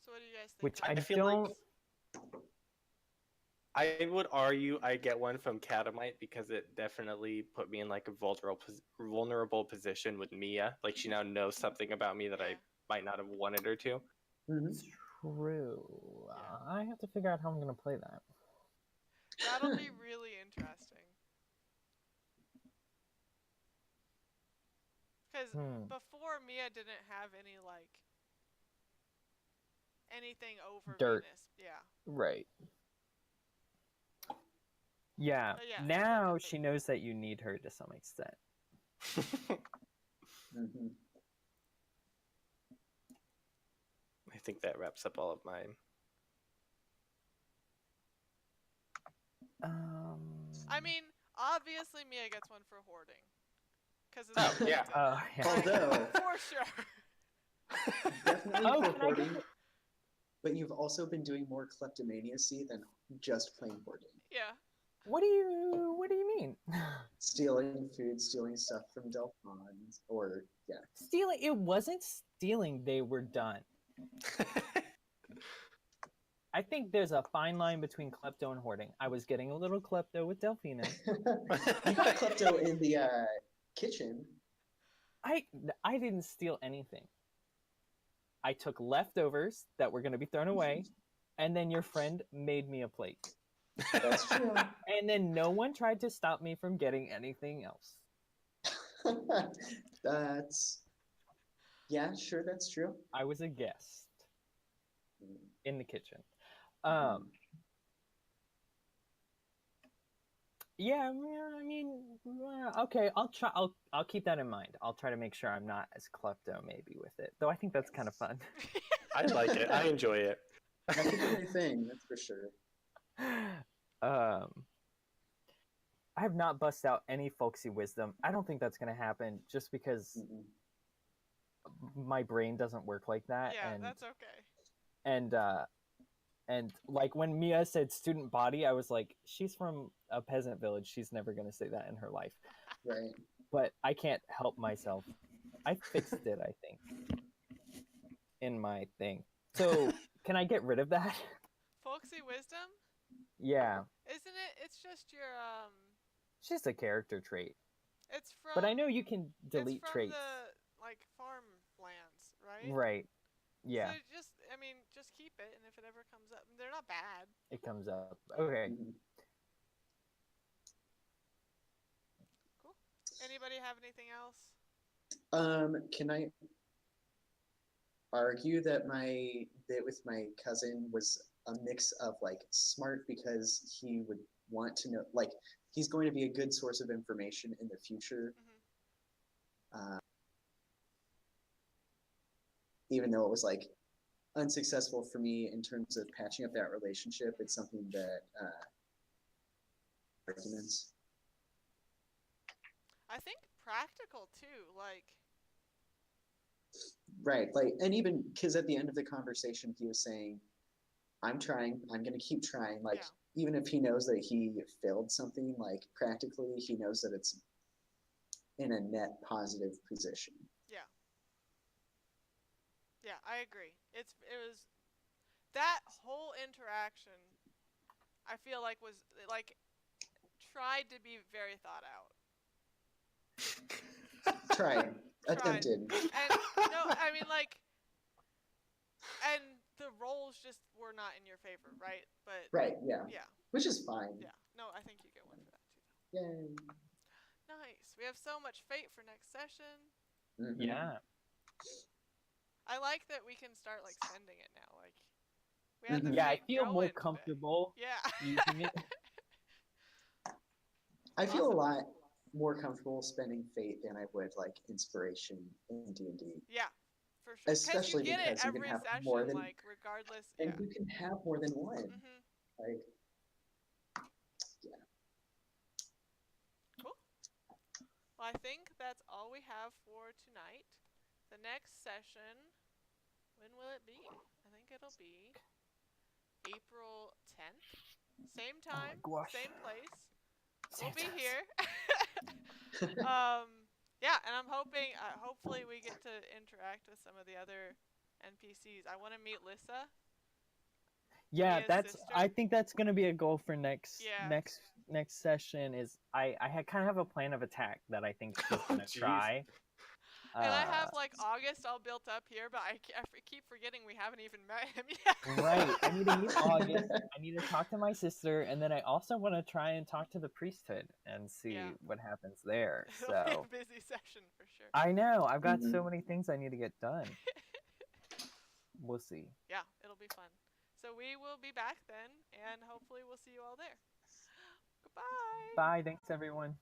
So what do you guys think? Which I feel don't. like I would argue I get one from Catamite because it definitely put me in like a vulnerable position with Mia. Like she now knows something about me that I might not have wanted her to. It's true. I have to figure out how I'm going to play that. That'll be really interesting. Because before Mia didn't have any like anything over Dirt. Venus. Yeah. Right. Yeah. Now she knows that you need her to some extent. I think that wraps up all of mine. I mean, obviously Mia gets one for hoarding. Yeah. Although, for sure. Definitely Oh, for can I hoarding, get but you've also been doing more kleptomaniacy than just plain hoarding. Yeah. What do you mean? Stealing food, stealing stuff from Delphon's, or yeah. Stealing? It wasn't stealing. They were done. I think there's a fine line between klepto and hoarding. I was getting a little klepto with Delphina. You got klepto in the kitchen. I didn't steal anything. I took leftovers that were going to be thrown away, and then your friend made me a plate. That's true. And then no one tried to stop me from getting anything else. That's yeah, sure, that's true. I was a guest in the kitchen. Yeah, I mean, okay. I'll try. I'll keep that in mind. I'll try to make sure I'm not as klepto maybe with it. Though I think that's kind of fun. I like it. I enjoy it. That could be a thing, that's for sure. I have not bust out any folksy wisdom. I don't think that's gonna happen, just because Mm-mm. my brain doesn't work like that. Yeah, that's okay. And like when Mia said student body, I was like, she's from a peasant village. She's never gonna say that in her life. Right. But I can't help myself. I fixed it, I think, in my thing. So can I get rid of that? Folksy wisdom? Yeah, Isn't it? It's just your it's just a character trait. It's from. But I know you can delete it's from traits. the like farmlands, right? Right. Yeah, So just, I mean, just keep it, and if it ever comes up, they're not bad. it comes up. Okay. Mhm. Cool. Anybody have anything else? Can I argue that my bit with my cousin was a mix of like smart because he would want to know, like he's going to be a good source of information in the future. Even though it was like unsuccessful for me in terms of patching up that relationship, it's something that arguments. I think practical too. Like, Right, like, and even because at the end of the conversation he was saying, I'm trying, I'm going to keep trying, like yeah. even if he knows that he failed something, like practically he knows that it's in a net positive position. Yeah. Yeah, I agree. It was that whole interaction. I feel like was like tried to be very thought out. Tried. Attempted. And no, I mean like, and the roles just were not in your favor, right? But Right, yeah. Yeah. Which is fine. Yeah. No, I think you get one for that too, though. Yay. Nice. We have so much fate for next session. Mhm. Yeah. I like that we can start like sending it now. Like we had the Yeah, I fate feel more going comfortable today. using it. I feel Awesome. a lot more comfortable spending fate than I would like inspiration in D&D. Yeah, for sure. Especially you get because it you can every have session, more than, like regardless. and Yeah. you can have more than one. Mhm. Like, yeah. Cool. Well, I think that's all we have for tonight. The next session, when will it be? I think it'll be April 10th. Same time, gosh. same place. Same We'll be time. here. Yeah, and I'm hoping, hopefully we get to interact with some of the other NPCs. I want to meet Lissa. Yeah, Mia's sister. I think that's gonna be a goal for next Yeah. next session. Is I had kind of have a plan of attack that I think she's gonna Jeez. try. And I have like August all built up here, but I keep forgetting we haven't even met him yet. Right. I need to meet August. I need to talk to my sister, and then I also want to try and talk to the priesthood and see Yeah. what happens there. It'll be So a busy session for sure. I know I've got Mhm. so many things I need to get done. We'll see. Yeah, it'll be fun. So we will be back then, and hopefully we'll see you all there. Goodbye. Bye. Thanks, everyone.